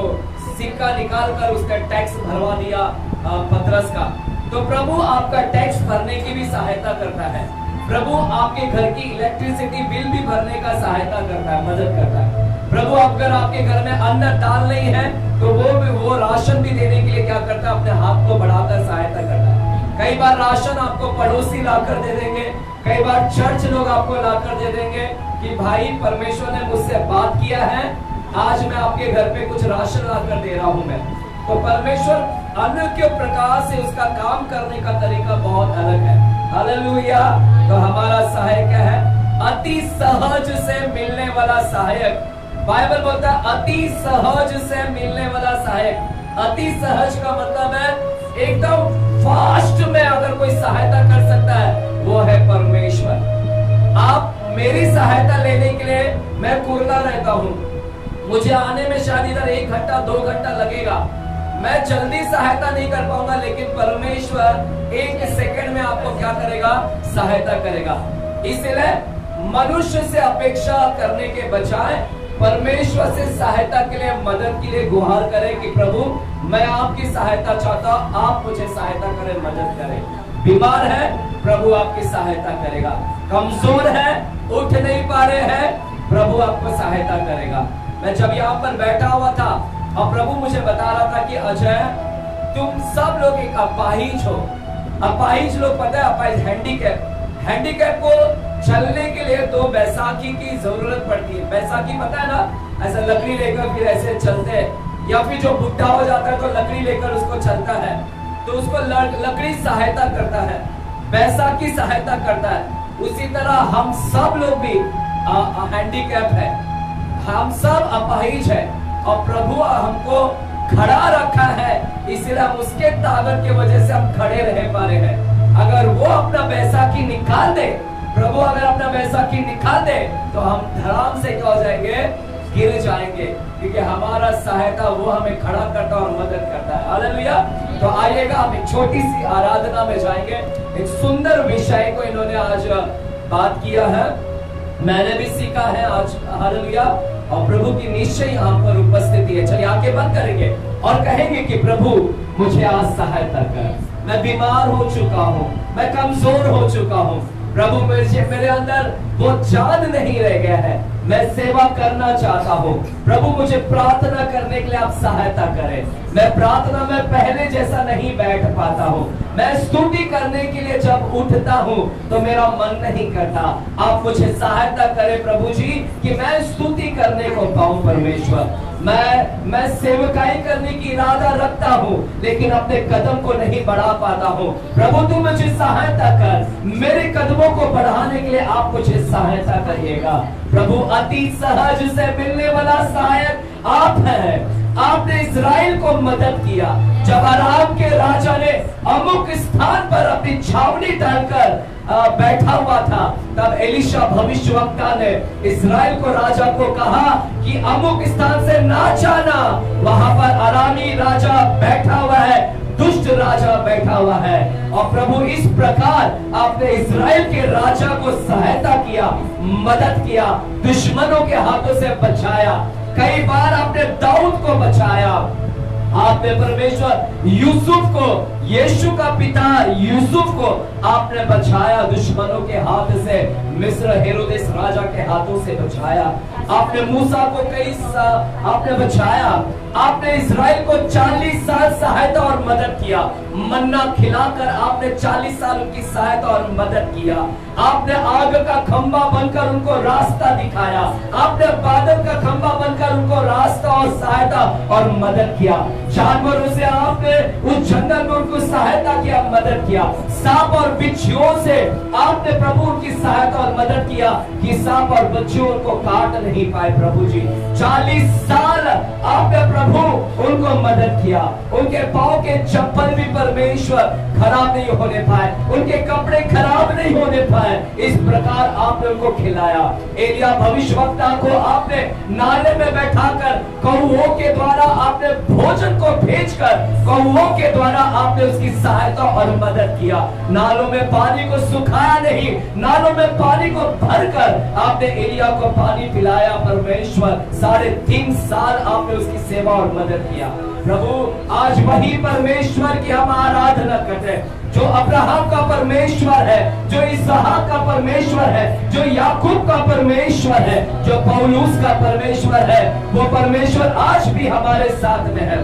सिक्का निकाल कर उसका टैक्स भरवा दिया पतरस का। तो प्रभु आपका टैक्स भरने की भी सहायता करता है। प्रभु आपके घर की इलेक्ट्रिसिटी बिल भी भरने का सहायता करता है, मदद करता है। प्रभु अगर आपके घर में अन्न दाल नहीं है तो वो राशन भी देने के लिए क्या करता है, अपने हाथ को बढ़ाकर सहायता करता है। कई बार राशन आपको पड़ोसी लाकर दे देंगे, कई बार चर्च लोग आपको लाकर दे देंगे कि भाई परमेश्वर ने मुझसे बात किया है, आज मैं आपके घर पे कुछ राशन लाकर दे रहा हूं मैं। तो परमेश्वर अन्न के प्रकार से उसका काम करने का तरीका बहुत अलग है। हालेलुया। तो हमारा सहायक क्या है, अति सहज से मिलने वाला सहायक। बाइबल बोलता है अति सहज से मिलने वाला सहायक। अति सहज का मतलब है एकदम फास्ट में अगर कोई सहायता कर सकता है वो है परमेश्वर। आप मेरी सहायता लेने के लिए मैं कुर्ला रहता हूं, मुझे आने में शायद इधर 1 घंटा 2 घंटा लगेगा, मैं जल्दी सहायता नहीं कर पाऊंगा, लेकिन परमेश्वर 1 सेकंड में आपको क्या करेगा, सहायता करेगा। इसलिए मनुष्य से अपेक्षा करने के बजाय परमेश्वर से सहायता के लिए, मदद के लिए गुहार करें कि प्रभु मैं आपकी सहायता चाहता हूं, आप मुझे सहायता करें, मदद करें। बीमार है प्रभु आपकी सहायता करेगा, कमजोर है उठ नहीं पा रहे हैं प्रभु आपको सहायता करेगा। मैं जब यहाँ पर बैठा हुआ था और प्रभु मुझे बता रहा था कि अजय तुम सब लोग एक अपाहिज हो। अपाहिज लोग पता है, अपाहिज हैंडीकैप को चलने के लिए 2 बैसाखी की जरूरत पड़ती है। बैसाखी पता है ना, ऐसा लकड़ी लेकर फिर ऐसे चलते हैं, या फिर जो बुढ़ा हो जाता है तो लकड़ी लेकर उसको चलता है, तो उसको लकड़ी सहायता करता है, बैसाखी सहायता करता है। उसी तरह हम सब लोग भी हैंडीकैप है, हम सब अपाहिज है और प्रभु हमको खड़ा रखा है, इसलिए हम उसके ताकत की वजह से हम खड़े रह पा रहे हैं। अगर वो अपना बैसाखी निकाल दे, प्रभु अगर अपना बैसाखी निकाल दे तो हम धड़ाम से क्या हो जाएंगे, गिर जाएंगे, क्योंकि हमारा सहायता वो हमें खड़ा करता और मदद करता है। हालेलुया। तो आइएगा हम एक छोटी सी आराधना में जाएंगे। एक सुंदर विषय को इन्होंने आज बात किया है, मैंने भी सीखा है आज। हालेलुया। और प्रभु की निश्चय यहाँ पर उपस्थिति है। चलिए आंखें बंद करेंगे और कहेंगे कि प्रभु मुझे आज सहायता कर, मैं बीमार हो चुका हूँ, मैं कमजोर हो चुका हूँ। प्रभु मेरे अंदर वो जान नहीं रह गया है, मैं सेवा करना चाहता हूँ। प्रभु मुझे प्रार्थना करने के लिए आप सहायता करें। मैं प्रार्थना में पहले जैसा नहीं बैठ पाता हूँ, मैं स्तुति करने के लिए जब उठता हूँ तो मेरा मन नहीं करता। आप मुझे सहायता करें प्रभु जी कि मैं स्तुति करने को पाऊं। परमेश्वर मैं सेवकाई करने की इरादा रखता हूँ लेकिन अपने कदम को नहीं बढ़ा पाता हूँ। प्रभु तू मुझे सहायता कर, मेरे कदमों को बढ़ाने के लिए आप मुझे सहायता करिएगा। प्रभु अति सहज से मिलने वाला सहायक आप हैं। आपने इस्राएल को मदद किया जब अराम के राजा ने अमुक स्थान पर अपनी छावनी डालकर बैठा हुआ था, तब एलिशा भविष्यवक्ता ने इस्राएल को राजा को कहा कि अमुक स्थान से ना जाना, वहां पर अरामी राजा बैठा हुआ है, दुष्ट राजा बैठा हुआ है। और प्रभु इस प्रकार आपने इस्राएल के राजा को सहायता किया, मदद किया, दुश्मनों के हाथों से बचाया। कई बार आपने दाऊद को बचाया, आपने परमेश्वर यूसुफ को, यीशु का पिता यूसुफ को आपने बचाया दुश्मनों के हाथ से, मिस्र हेरोदेस राजा के हाथों से बचाया। आपने मूसा को आपने बचाया। आपने इस्राएल को 40 साल सहायता और मदद किया। मन्ना खिलाकर आपने 40 साल उनकी सहायता और मदद किया। आपने आग का खंभा बनकर उनको रास्ता दिखाया। आपने बादल का खंभा बनकर उनको रास्ता और सहायता और मदद किया। जानवरों से आपने उस जंगल में उनको सहायता किया, मदद किया। सांप और बिच्छुओं से आपने प्रभु उनकी सहायता और मदद किया कि सांप और बिच्छू उनको काट नहीं पाए। प्रभु जी 40 साल आपने प्रभु उनको मदद किया। उनके पांव के चप्पल भी परमेश्वर खराब नहीं होने पाए, उनके कपड़े खराब नहीं होने पाए। इस प्रकार आपने उनको खिलाया। एलिया भविष्यवक्ता को आपने नाले में बैठाकर कौओं के द्वारा आपने भोजन को भेजकर कौओं के द्वारा आपने उसकी सहायता और मदद किया। नालों में पानी को सुखाया नहीं, नालों में पानी को भरकर आपने एलिया को पानी पिलाया। परमेश्वर 3.5 साल आपने उसकी सेवा और मदद किया। प्रभु आज वही परमेश्वर की हम आराधना करते हैं जो अब्राहम का परमेश्वर है, जो इसहाक का परमेश्वर है, जो याकूब का परमेश्वर है, जो पौलुस का परमेश्वर है। वो परमेश्वर आज भी हमारे साथ में है।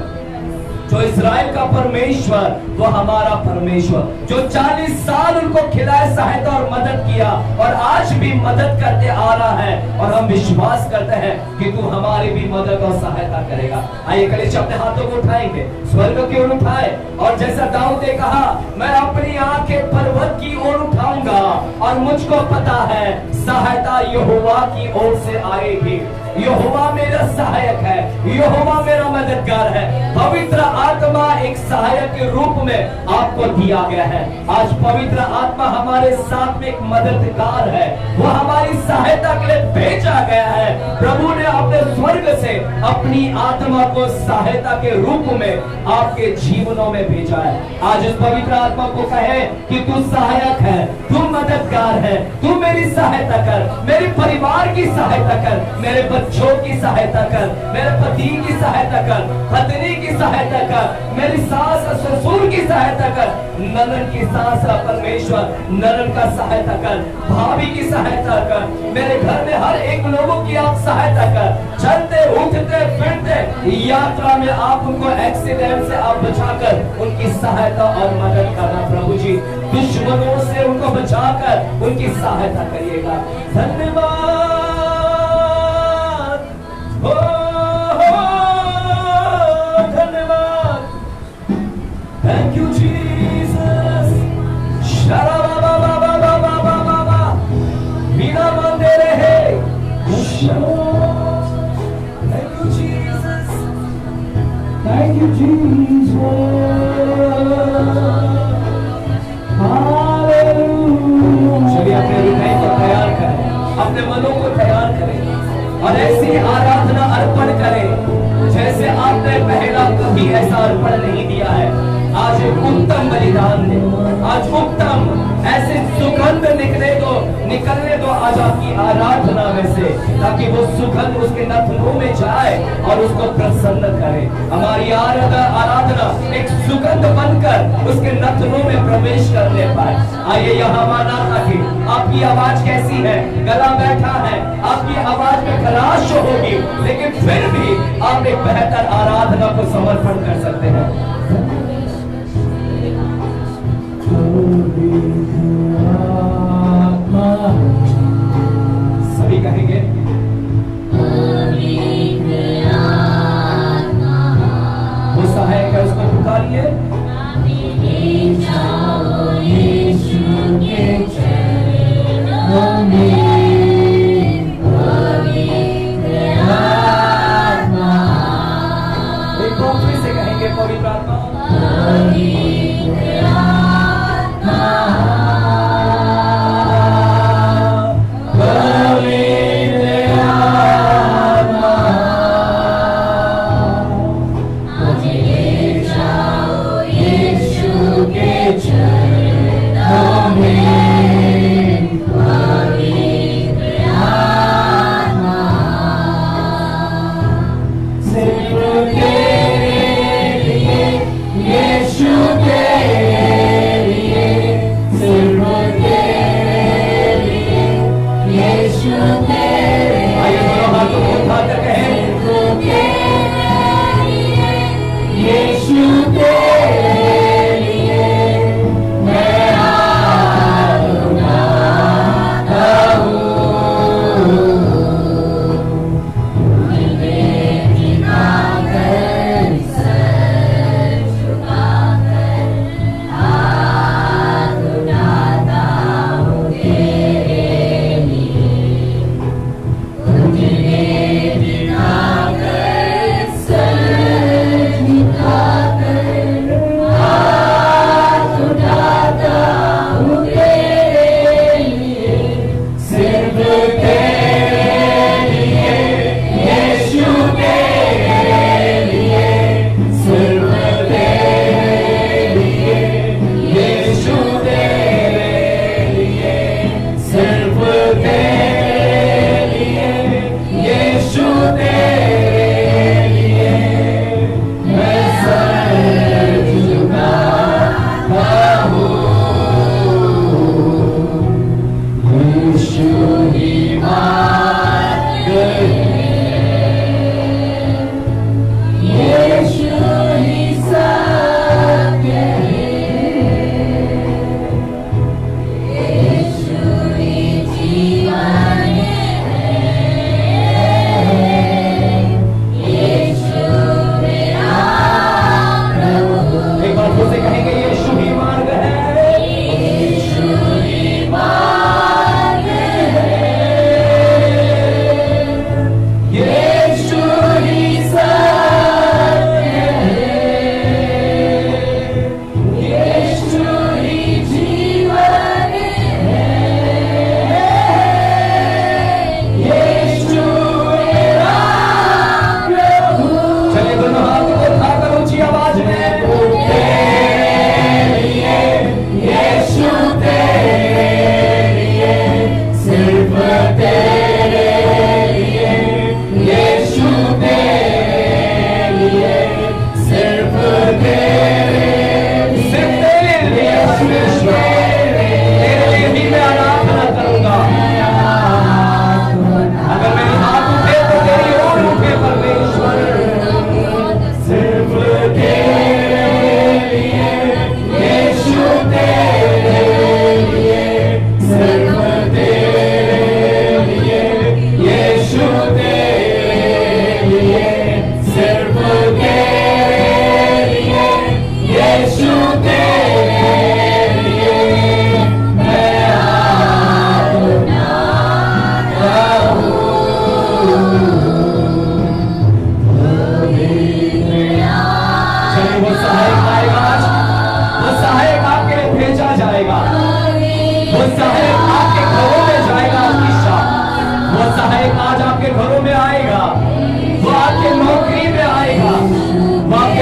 जो इस्राएल का परमेश्वर वो हमारा परमेश्वर, जो 40 साल उनको खिलाए, सहायता और मदद किया और आज भी मदद करते आ रहा है। और हम विश्वास करते हैं कि तू हमारी भी मदद और सहायता करेगा। आइए कलीसिया अपने हाथों को उठाएंगे, स्वर्ग की ओर उठाए और जैसा दाऊद ने कहा, मैं अपनी आंखें पर्वत की ओर उठाऊंगा और मुझको पता है सहायता यहोवा की ओर से आएगी। यहोवा मेरा सहायक है, यहोवा मेरा मददगार है। पवित्र आत्मा एक सहायक के रूप में आपको दिया गया है। आज पवित्र आत्मा हमारे साथ में एक मददगार है, वो हमारी सहायता के लिए भेजा गया है। प्रभु ने अपने स्वर्ग से अपनी आत्मा को सहायता के रूप में आपके जीवनों में भेजा है। आज उस पवित्र आत्मा को कहे कि तू सहायक है, तू मददगार है, तू मेरी सहायता कर, मेरे परिवार की सहायता कर, मेरे बच्चों की सहायता कर, मेरे पति की सहायता कर, पत्नी की सहायता कर, मेरी सास ससुर की सहायता कर, ननद की सास परमेश्वर ननद का सहायता कर, भाभी की सहायता कर, मेरे घर में हर एक लोगों की आप सहायता कर। चलते उठते फिरते यात्रा में आप उनको एक्सीडेंट से आप बचाकर उनकी सहायता और मदद करना। प्रभु जी दुश्मनों से उनको बचाकर उनकी सहायता करिएगा। धन्यवाद। Thank you, Jesus. Mina mandere hai. Thank you, Jesus. Thank you, Jesus. Hallelujah. चलिए अपने हृदय को तैयार करें, अपने मनों को तैयार करें और ऐसी आराधना अर्पण करें जैसे आपने पहला कभी ऐसा अर्पण नहीं दिया है। आज एक उत्तम बलिदान दे, आज उत्तम ऐसे सुगंध निकलने दो आज आपकी आराधना में से, ताकि वो सुगंध उसके नथनों में जाए और उसको प्रसन्न करे। हमारी आराधना एक सुगंध बनकर उसके नथनों में प्रवेश करने पाए। आइए यहाँ माना था कि आपकी आवाज कैसी है, गला बैठा है, आपकी आवाज में खराश होगी, लेकिन फिर भी आप एक बेहतर आराधना को समर्पण कर सकते हैं। सभी कहेंगे वो सहायक है, उसको पुकारिए। एक बार फिर से कहेंगे पवित्र आत्मा।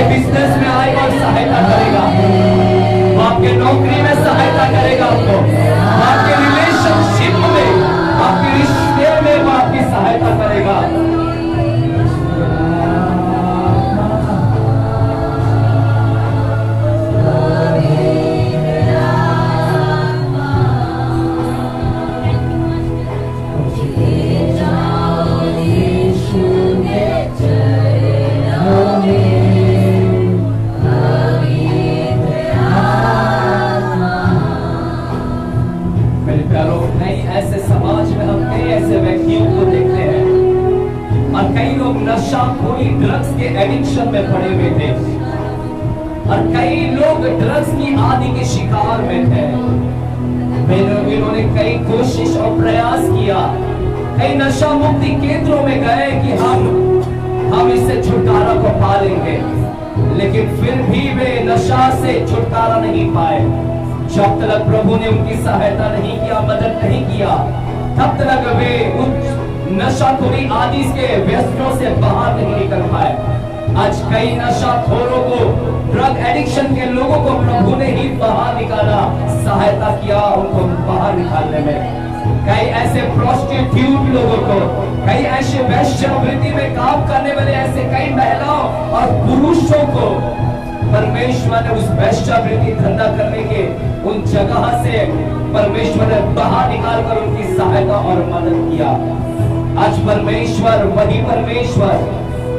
बिजनेस में आएगा और सहायता करेगा, वो आपके नौकरी में सहायता करेगा, आपको आपके रिलेशनशिप में, आपके रिश्ते में वो आपकी सहायता करेगा। नशाखोरी ड्रग्स के एडिक्शन में पड़े हुए थे और कई लोग ड्रग्स की आदि के शिकार में थे। इन्होंने कई कोशिश और प्रयास किया, कई नशा मुक्ति केंद्रों में गए कि हम इससे छुटकारा को पा लेंगे, लेकिन फिर भी वे नशा से छुटकारा नहीं पाए। जब तक प्रभु ने उनकी सहायता नहीं किया, मदद नहीं किया, तब तक वे उन नशाखोरी आदि के व्यसनों से बाहर नहीं निकल पाए। आज कई नशाखोरों को, ड्रग एडिक्शन के लोगों को प्रभु ने ही बाहर निकाला, सहायता किया उनको बाहर निकालने में। कई ऐसे प्रोस्टिट्यूट लोगों को, कई ऐसे वेश्यावृत्ति में काम करने वाले ऐसे कई महिलाओं और पुरुषों को परमेश्वर ने उस वेश्यावृत्ति धंधा करने के उन जगह से परमेश्वर ने बाहर निकालकर उनकी सहायता और मदद किया। आज परमेश्वर, वही परमेश्वर,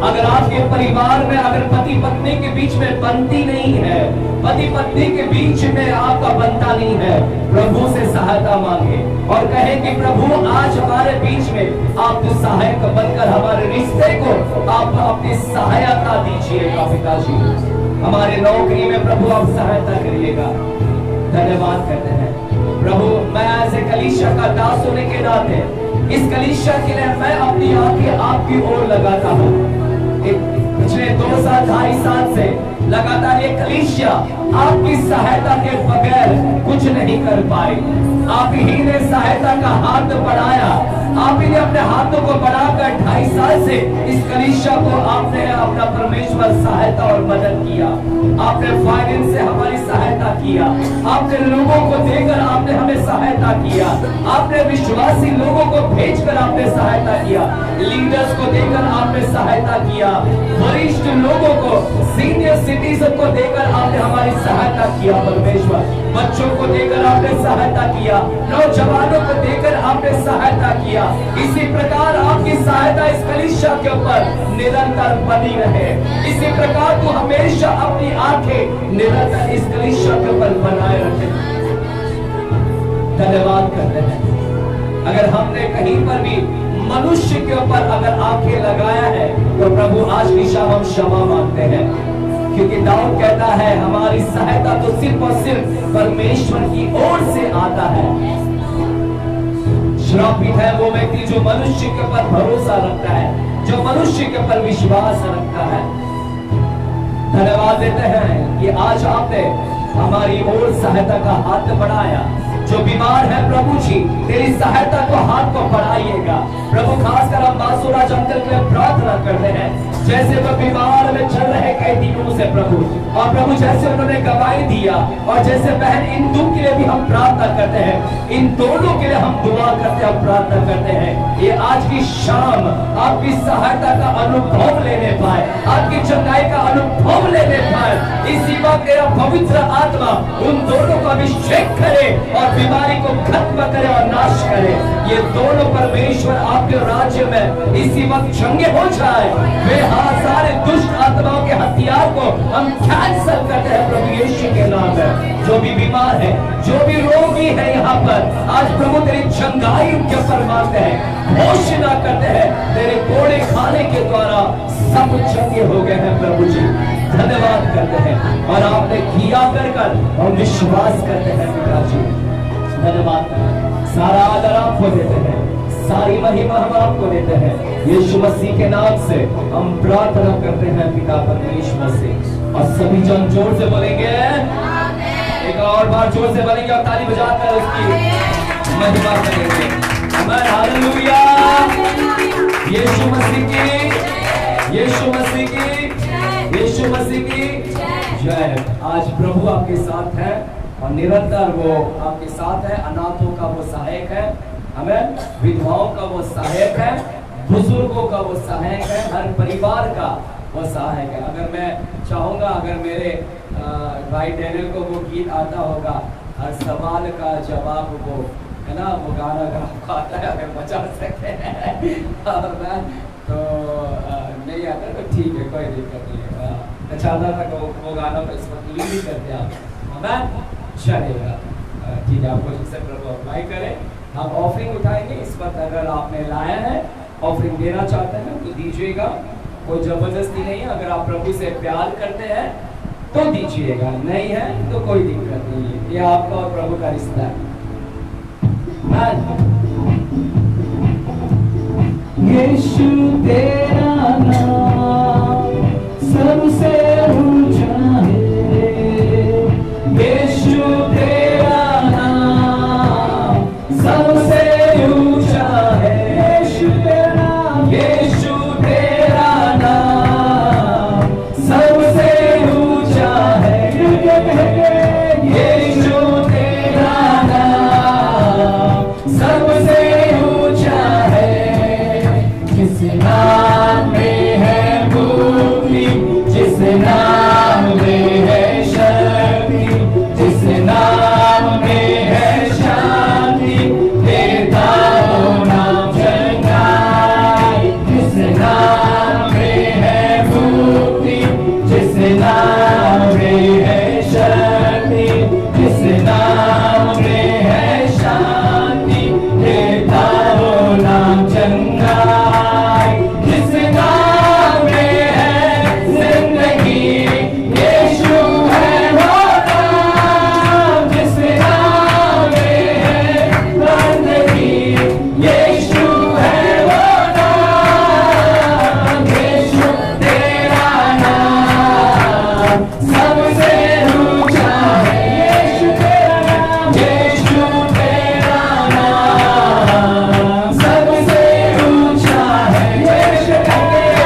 अगर आपके परिवार में अगर पति पत्नी के बीच में बनती नहीं है, पति पत्नी के बीच में आपका बनता नहीं है, प्रभु से सहायता मांगे और कहे कि प्रभु आज हमारे बीच में आप तो सहायक बनकर हमारे रिश्ते को आप अपनी सहायता दीजिएगा। पिताजी, हमारे नौकरी में प्रभु आप सहायता करिएगा। धन्यवाद करते हैं प्रभु। मैं ऐसे कलीसिया का दास होने के नाते इस कलीसिया के लिए मैं अपनी आंखें आपकी ओर लगाता हूँ। पिछले 2 साल 2.5 साल से लगातार ये कलीसिया आपकी सहायता के बगैर कुछ नहीं कर पाई। आप ही ने सहायता का हाथ बढ़ाया, आप ही ने अपने हाथों को बढ़ाकर 2.5 साल से इस कलीसिया को आपने अपना परमेश्वर सहायता और मदद किया। आपने फाइनेंस से हमारी सहायता किया, आपने लोगों को देकर आपने हमें सहायता किया, आपने विश्वासी लोगों को भेजकर आपने सहायता किया, लीडर्स को देकर आपने सहायता किया, वरिष्ठ लोगों को, सीनियर सिटीजन को देकर आपने हमारी सहायता किया। परमेश्वर, बच्चों को देकर आपने सहायता किया, नौजवानों को देकर आपने सहायता किया। इसी प्रकार आपकी सहायता इस कलीसिया के ऊपर निरंतर बनी रहे। इसी प्रकार तू हमेशा अपनी आंखें निरंतर इस कलीसिया के ऊपर बनाए रखे। धन्यवाद करते हैं। अगर हमने कहीं पर भी मनुष्य के ऊपर अगर आंखें लगाया है तो प्रभु आज की शाम हम क्षमा मांगते हैं, क्योंकि दाऊद कहता है हमारी सहायता तो सिर्फ और सिर्फ परमेश्वर की ओर से आता है। श्रापित है वो व्यक्ति जो मनुष्य के ऊपर भरोसा रखता है, जो मनुष्य के ऊपर विश्वास रखता है। धन्यवाद देते हैं कि आज आपने हमारी ओर सहायता का हाथ बढ़ाया। जो बीमार है प्रभु जी, तेरी सहायता को हाथ को बढ़ाइएगा। प्रभु खासकर हम बासुराज अंकल के लिए प्रार्थना करते हैं, जैसे वो बीमार में चल रहे कई दिनों से प्रभु, और प्रभु जैसे उन्होंने गवाही दिया और जैसे बहन इंदु के लिए भी हम प्रार्थना करते हैं, इन दोनों के लिए हम दुआ करते हैं, प्रार्थना करते हैं। ये आज की शाम आपकी सहायता का अनुभव लेने पाए, आपकी चंगाई का अनुभव लेने पाए। इसी वक्त तेरा पवित्र आत्मा उन दोनों को अभिषेक करे और बीमारी को खत्म करे और नाश करे। ये दोनों परमेश्वर आपके राज्य में इसी वक्त चंगे हो जाए। वे सारे दुष्ट आत्माओं के हथियार को हम कैंसल करते हैं प्रभु यीशु के नाम में। जो भी बीमार है, जो भी रोगी है यहाँ पर, आज प्रभु तेरी चंगाई उनके ऊपर मांगते हैं, घोषणा करते हैं तेरे कोड़े खाने के द्वारा सब चंगे हो गए हैं प्रभु जी। धन्यवाद करते हैं और आपने किया कर हम विश्वास करते हैं पिताजी। धन्यवाद करते हैं, सारा आदर आपको देते हैं, सारी महिमा हम आपको देते हैं। यीशु मसीह के नाम से हम प्रार्थना करते हैं पिता परमेश्वर से। और सभी जन जोर से बोलेंगे, एक और बार जोर से बोलेंगे और ताली बजाकर उसकी महिमा करेंगे। आमीन, हालेलुया। यीशु मसीह की, यीशु मसीह की, यीशु मसीह की जय। आज प्रभु आपके साथ है और निरंतर वो आपके साथ है। अनाथों का वो सहायक है, हमें विधवाओं का वो सहायक है, बुजुर्गों का वो सहायक है, हर परिवार का वो सहायक है। अगर मैं चाहूँगा, अगर मेरे भाई डैनियल को वो गीत आता होगा, हर सवाल का जवाब वो है ना, वो गाना आता है, अगर बचा सकते हैं तो नहीं आता तो ठीक है, कोई दिक्कत नहीं है। मैं चाहता था कि वो गाना को इस वक्त लीड भी करते आप, हमें चलेगा ठीक है। आपको जिससे प्रभु अप्लाई करें, हम ऑफरिंग उठाएंगे इस वक्त। अगर आपने लाया है, ऑफरिंग देना चाहते हैं तो दीजिएगा, कोई जबरदस्ती नहीं है। अगर आप प्रभु से प्यार करते हैं तो दीजिएगा, नहीं है तो कोई दिक्कत नहीं है। ये आपका और प्रभु का रिश्ता है। यीशु तेरा नाम सबसे ऊंचा है, यीशु तेरा नाम सबसे ऊंचा है, यीशु तेरा नाम, यीशु तेरा नाम सबसे ऊंचा है। यीशु तेरा नाम सबसे ऊंचा है। जिस नाम में है मुक्ति, जिस नाम में है शक्ति, जिस नाम में है शांति, देता वो नाम चंगाई। जिस नाम में है मुक्ति, जिस नाम में है शक्ति, जिस नाम में है शांति, देता वो नाम चंगाई। जिस नाम में है जिंदगी, यीशु है वो नाम। जिस नाम में है बंदगी, यीशु है वो नाम। यीशु तेरा नाम सबसे ऊंचा है। यीशु तेरा नाम, यीशु तेरा नाम सबसे ऊंचा है। यीशु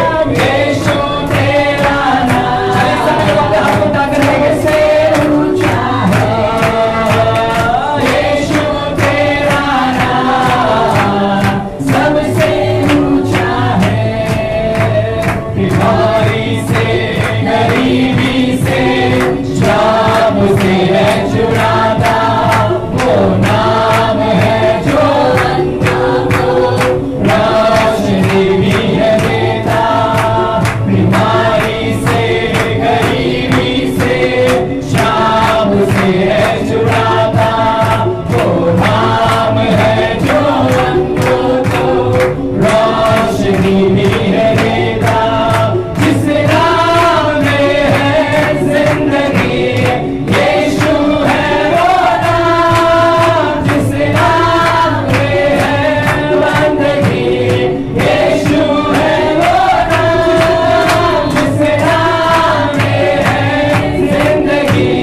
तेरा नाम, यीशु तेरा नाम सबसे ऊंचा है। यीशु तेरा नाम सबसे ऊंचा है। बीमारी से, गरीबी से, शाम से है छुड़ाता, वो नाम है जो अंधों को रोशनी भी है देता। बीमारी से, गरीबी से, शाम से है छुड़ाता, वो नाम है जो अंधों को रोशनी भी है देता। जिस नाम में है जिंदगी, यीशु है वो नाम। जिस नाम में है बंदगी, यीशु है वो नाम। जिस नाम में है जिंदगी,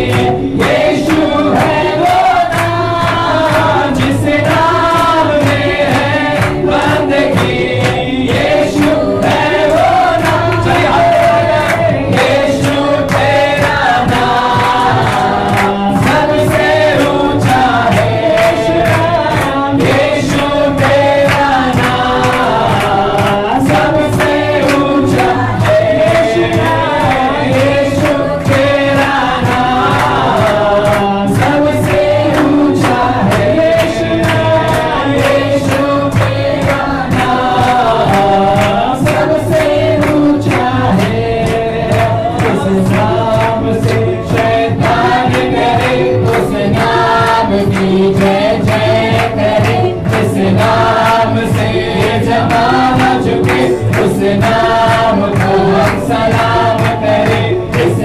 यीशु है वो नाम। जिस नाम में है बंदगी, यीशु है वो नाम। यीशु तेरा नाम सबसे ऊंचा है। यीशु तेरा नाम सबसे ऊंचा है। यीशु तेरा नाम सबसे ऊंचा है। यीशु तेरा नाम सबसे ऊंचा है। उस नाम से शैतान करे, उस नाम की जय जय करे। जिस नाम से जमाना झुके, उस नाम को हम सलाम करे। इस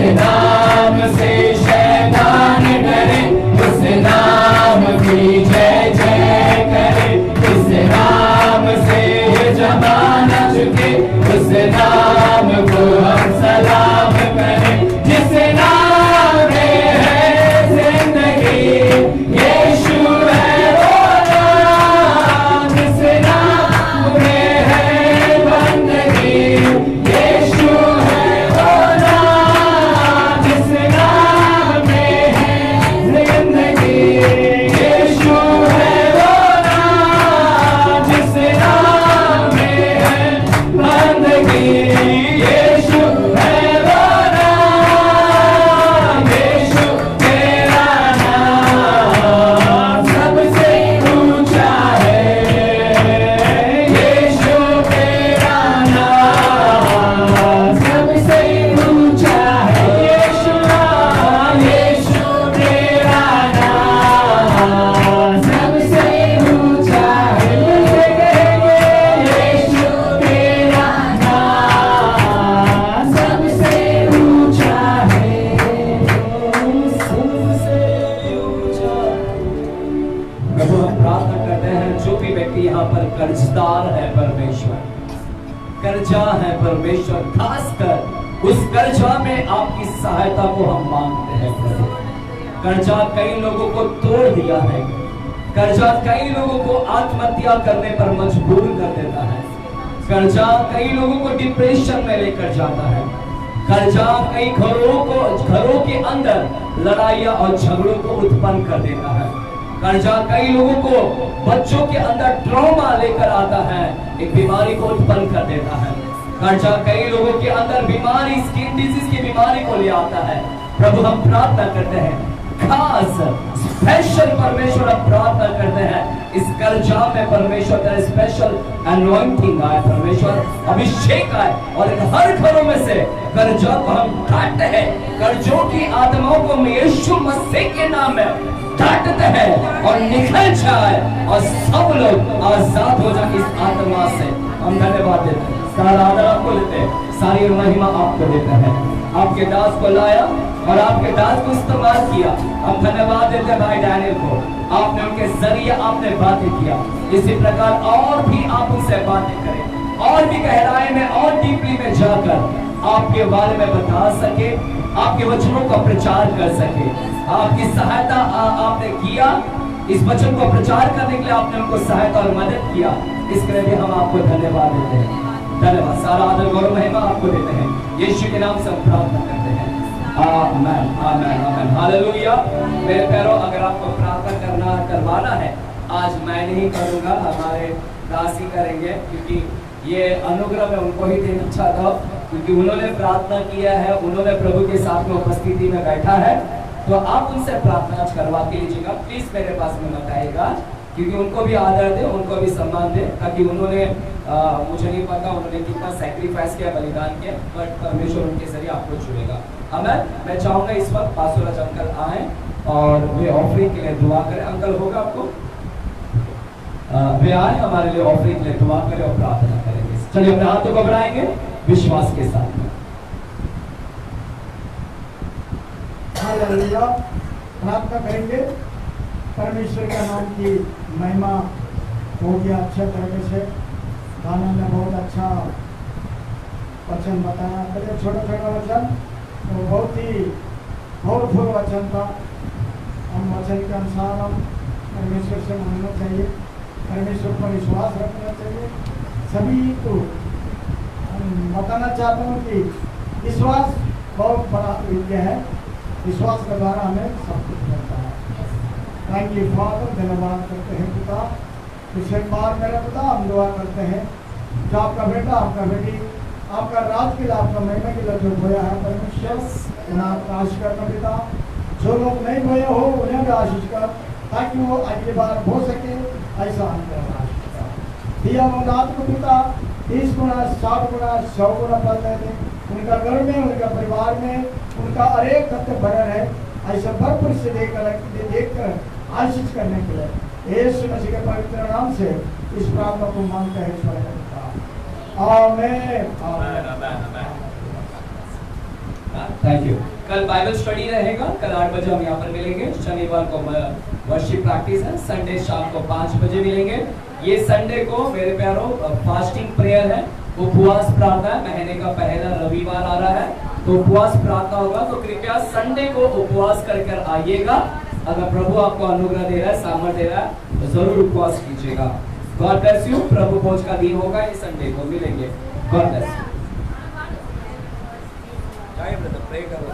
कर्जदार है परमेश्वर, कर्जा है परमेश्वर। खासकर उस कर्जा में आपकी सहायता को हम मांगते हैं प्रभु। कर्जा कई लोगों को तोड़ दिया है, कर्जा कई लोगों को आत्महत्या करने पर मजबूर कर देता है, कर्जा कई लोगों को डिप्रेशन में लेकर जाता है, कर्जा कई घरों के अंदर लड़ाइयां और झगड़ों को उत्पन्न कर देता है, कर्जा कई लोगों को बच्चों के अंदर ट्रॉमा लेकर आता है, एक बीमारी को उत्पन्न कर देता है, कर्जा कई लोगों के अंदर बीमारी, स्किन डिजीज की बीमारी को ले आता है। प्रभु हम प्रार्थना करते हैं, खास स्पेशल परमेश्वर हम प्रार्थना करते हैं, इस कर्जा में परमेश्वर का स्पेशल अनॉइंटिंग आए, परमेश्वर अभिषेक आए और हर घरों में से कर्जा को हम काटते हैं, कर्जों की आत्माओं को हम यीशु मसीह के नाम में काटते हैं और निकल जाए और सब लोग आजाद हो जाए इस आत्मा से। हम धन्यवाद देते हैं, सारा आदर आपको देते हैं, सारी महिमा आपको देते हैं। आपके दास को लाया और आपके दास को इस्तेमाल किया, हम धन्यवाद देते हैं भाई डैनियल को, आपने उनके जरिए आपने बातें किया। इसी प्रकार और भी आप उनसे बातें करें और भी गहराई में और डीपली में जाकर आपके बारे में बता सके, आपके वचनों का प्रचार कर सके। आपकी सहायता आपने किया, इस वचन को प्रचार करने के लिए आपने उनको सहायता और मदद किया, इसके लिए भी हम आपको धन्यवाद देते हैं। धन्यवाद, सारा आदर गौरव महिमा आपको देते हैं, यीशु के नाम से हम प्रार्थना करते हैं। आमेन आमेन आमेन, हालेलुया। मेरे प्यारों, अगर आपको प्रार्थना करवाना है, आज मैं नहीं करूंगा, हमारे दास ही करेंगे, क्योंकि ये अनुग्रह मैं उनको ही देना चाहता हूँ, क्योंकि उन्होंने प्रार्थना किया है, उन्होंने प्रभु के साथ में उपस्थिति में बैठा है, तो आप उनसे प्रार्थना करवा के लीजिएगा। प्लीज मेरे पास में मत आइएगा, क्योंकि उनको भी आदर दे, उनको भी सम्मान दे, ताकि उन्होंने मुझे नहीं पता उन्होंने कितना सैक्रिफाइस किया, बलिदान किया, बट परमेश्वर उनके जरिए आपको चुनेगा। हमें मैं चाहूंगा इस वक्त पास्टर अंकल आए और वे ऑफरिंग के लिए दुआ करें। अंकल होगा आपको, वे आए हमारे लिए ऑफरिंग के लिए दुआ करें और प्रार्थना करेंगे। चलिए अपने हाथों को बढ़ाएंगे विश्वास के साथ में। हालेलुया, प्रार्थना करेंगे। परमेश्वर का नाम की महिमा हो गया अच्छे तरीके से। गाना ने बहुत अच्छा वचन बताया, पहले छोटा छोटा वचन तो बहुत ही पावरफुल वचन था। हम वचन के अनुसार हम परमेश्वर से मांगना चाहिए, परमेश्वर पर विश्वास रखना चाहिए। सभी को हम बताना चाहता हूँ कि विश्वास बहुत बड़ा विद्या है, विश्वास के द्वारा हमें सब कुछ मिलता है। थैंक यू फादर, धन्यवाद करते हैं पिता। पिछले बार मेरा पिता हम दुआ करते हैं जो आपका बेटा आपका बेटी आपका राज के लिए आपका महिमा के लिए जो बोया है परमेश्वर, उन्हें आपका आशीष करना पिता। जो लोग नहीं बोए हो उन्हें भी आशीष कर, ताकि वो अगली बार हो सके, ऐसा हमको आशीष कर दिया। रात को पिता 30 गुना 60 गुना 100 गुना पल दे, उनका घर में उनका परिवार में उनका अनेक तत्व भरा है, ऐसा भरपूर से देखकर आशीष करने के लिए यीशु मसीह के पवित्र नाम से इस प्रार्थना को मांगते हैं ईश्वर का। आमीन आमीन। Thank you. कल बाइबल स्टडी रहेगा, कल 8 बजे हम यहाँ पर मिलेंगे। शनिवार को वर्शिप प्रैक्टिस है, संडे शाम को 5 बजे मिलेंगे। ये संडे को मेरे प्यारों फास्टिंग प्रेयर है, उपवास प्रार्थना है, महीने का पहला रविवार आ रहा है, तो उपवास प्रार्थना होगा। तो कृपया संडे को उपवास कर आइएगा। अगर प्रभु आपको अनुग्रह दे रहा है, सामर्थ्य दे रहा है, तो जरूर उपवास कीजिएगा। God bless you. प्रभु भोज का दिन होगा, इस संडे को मिलेंगे। God bless you. प्रे करो।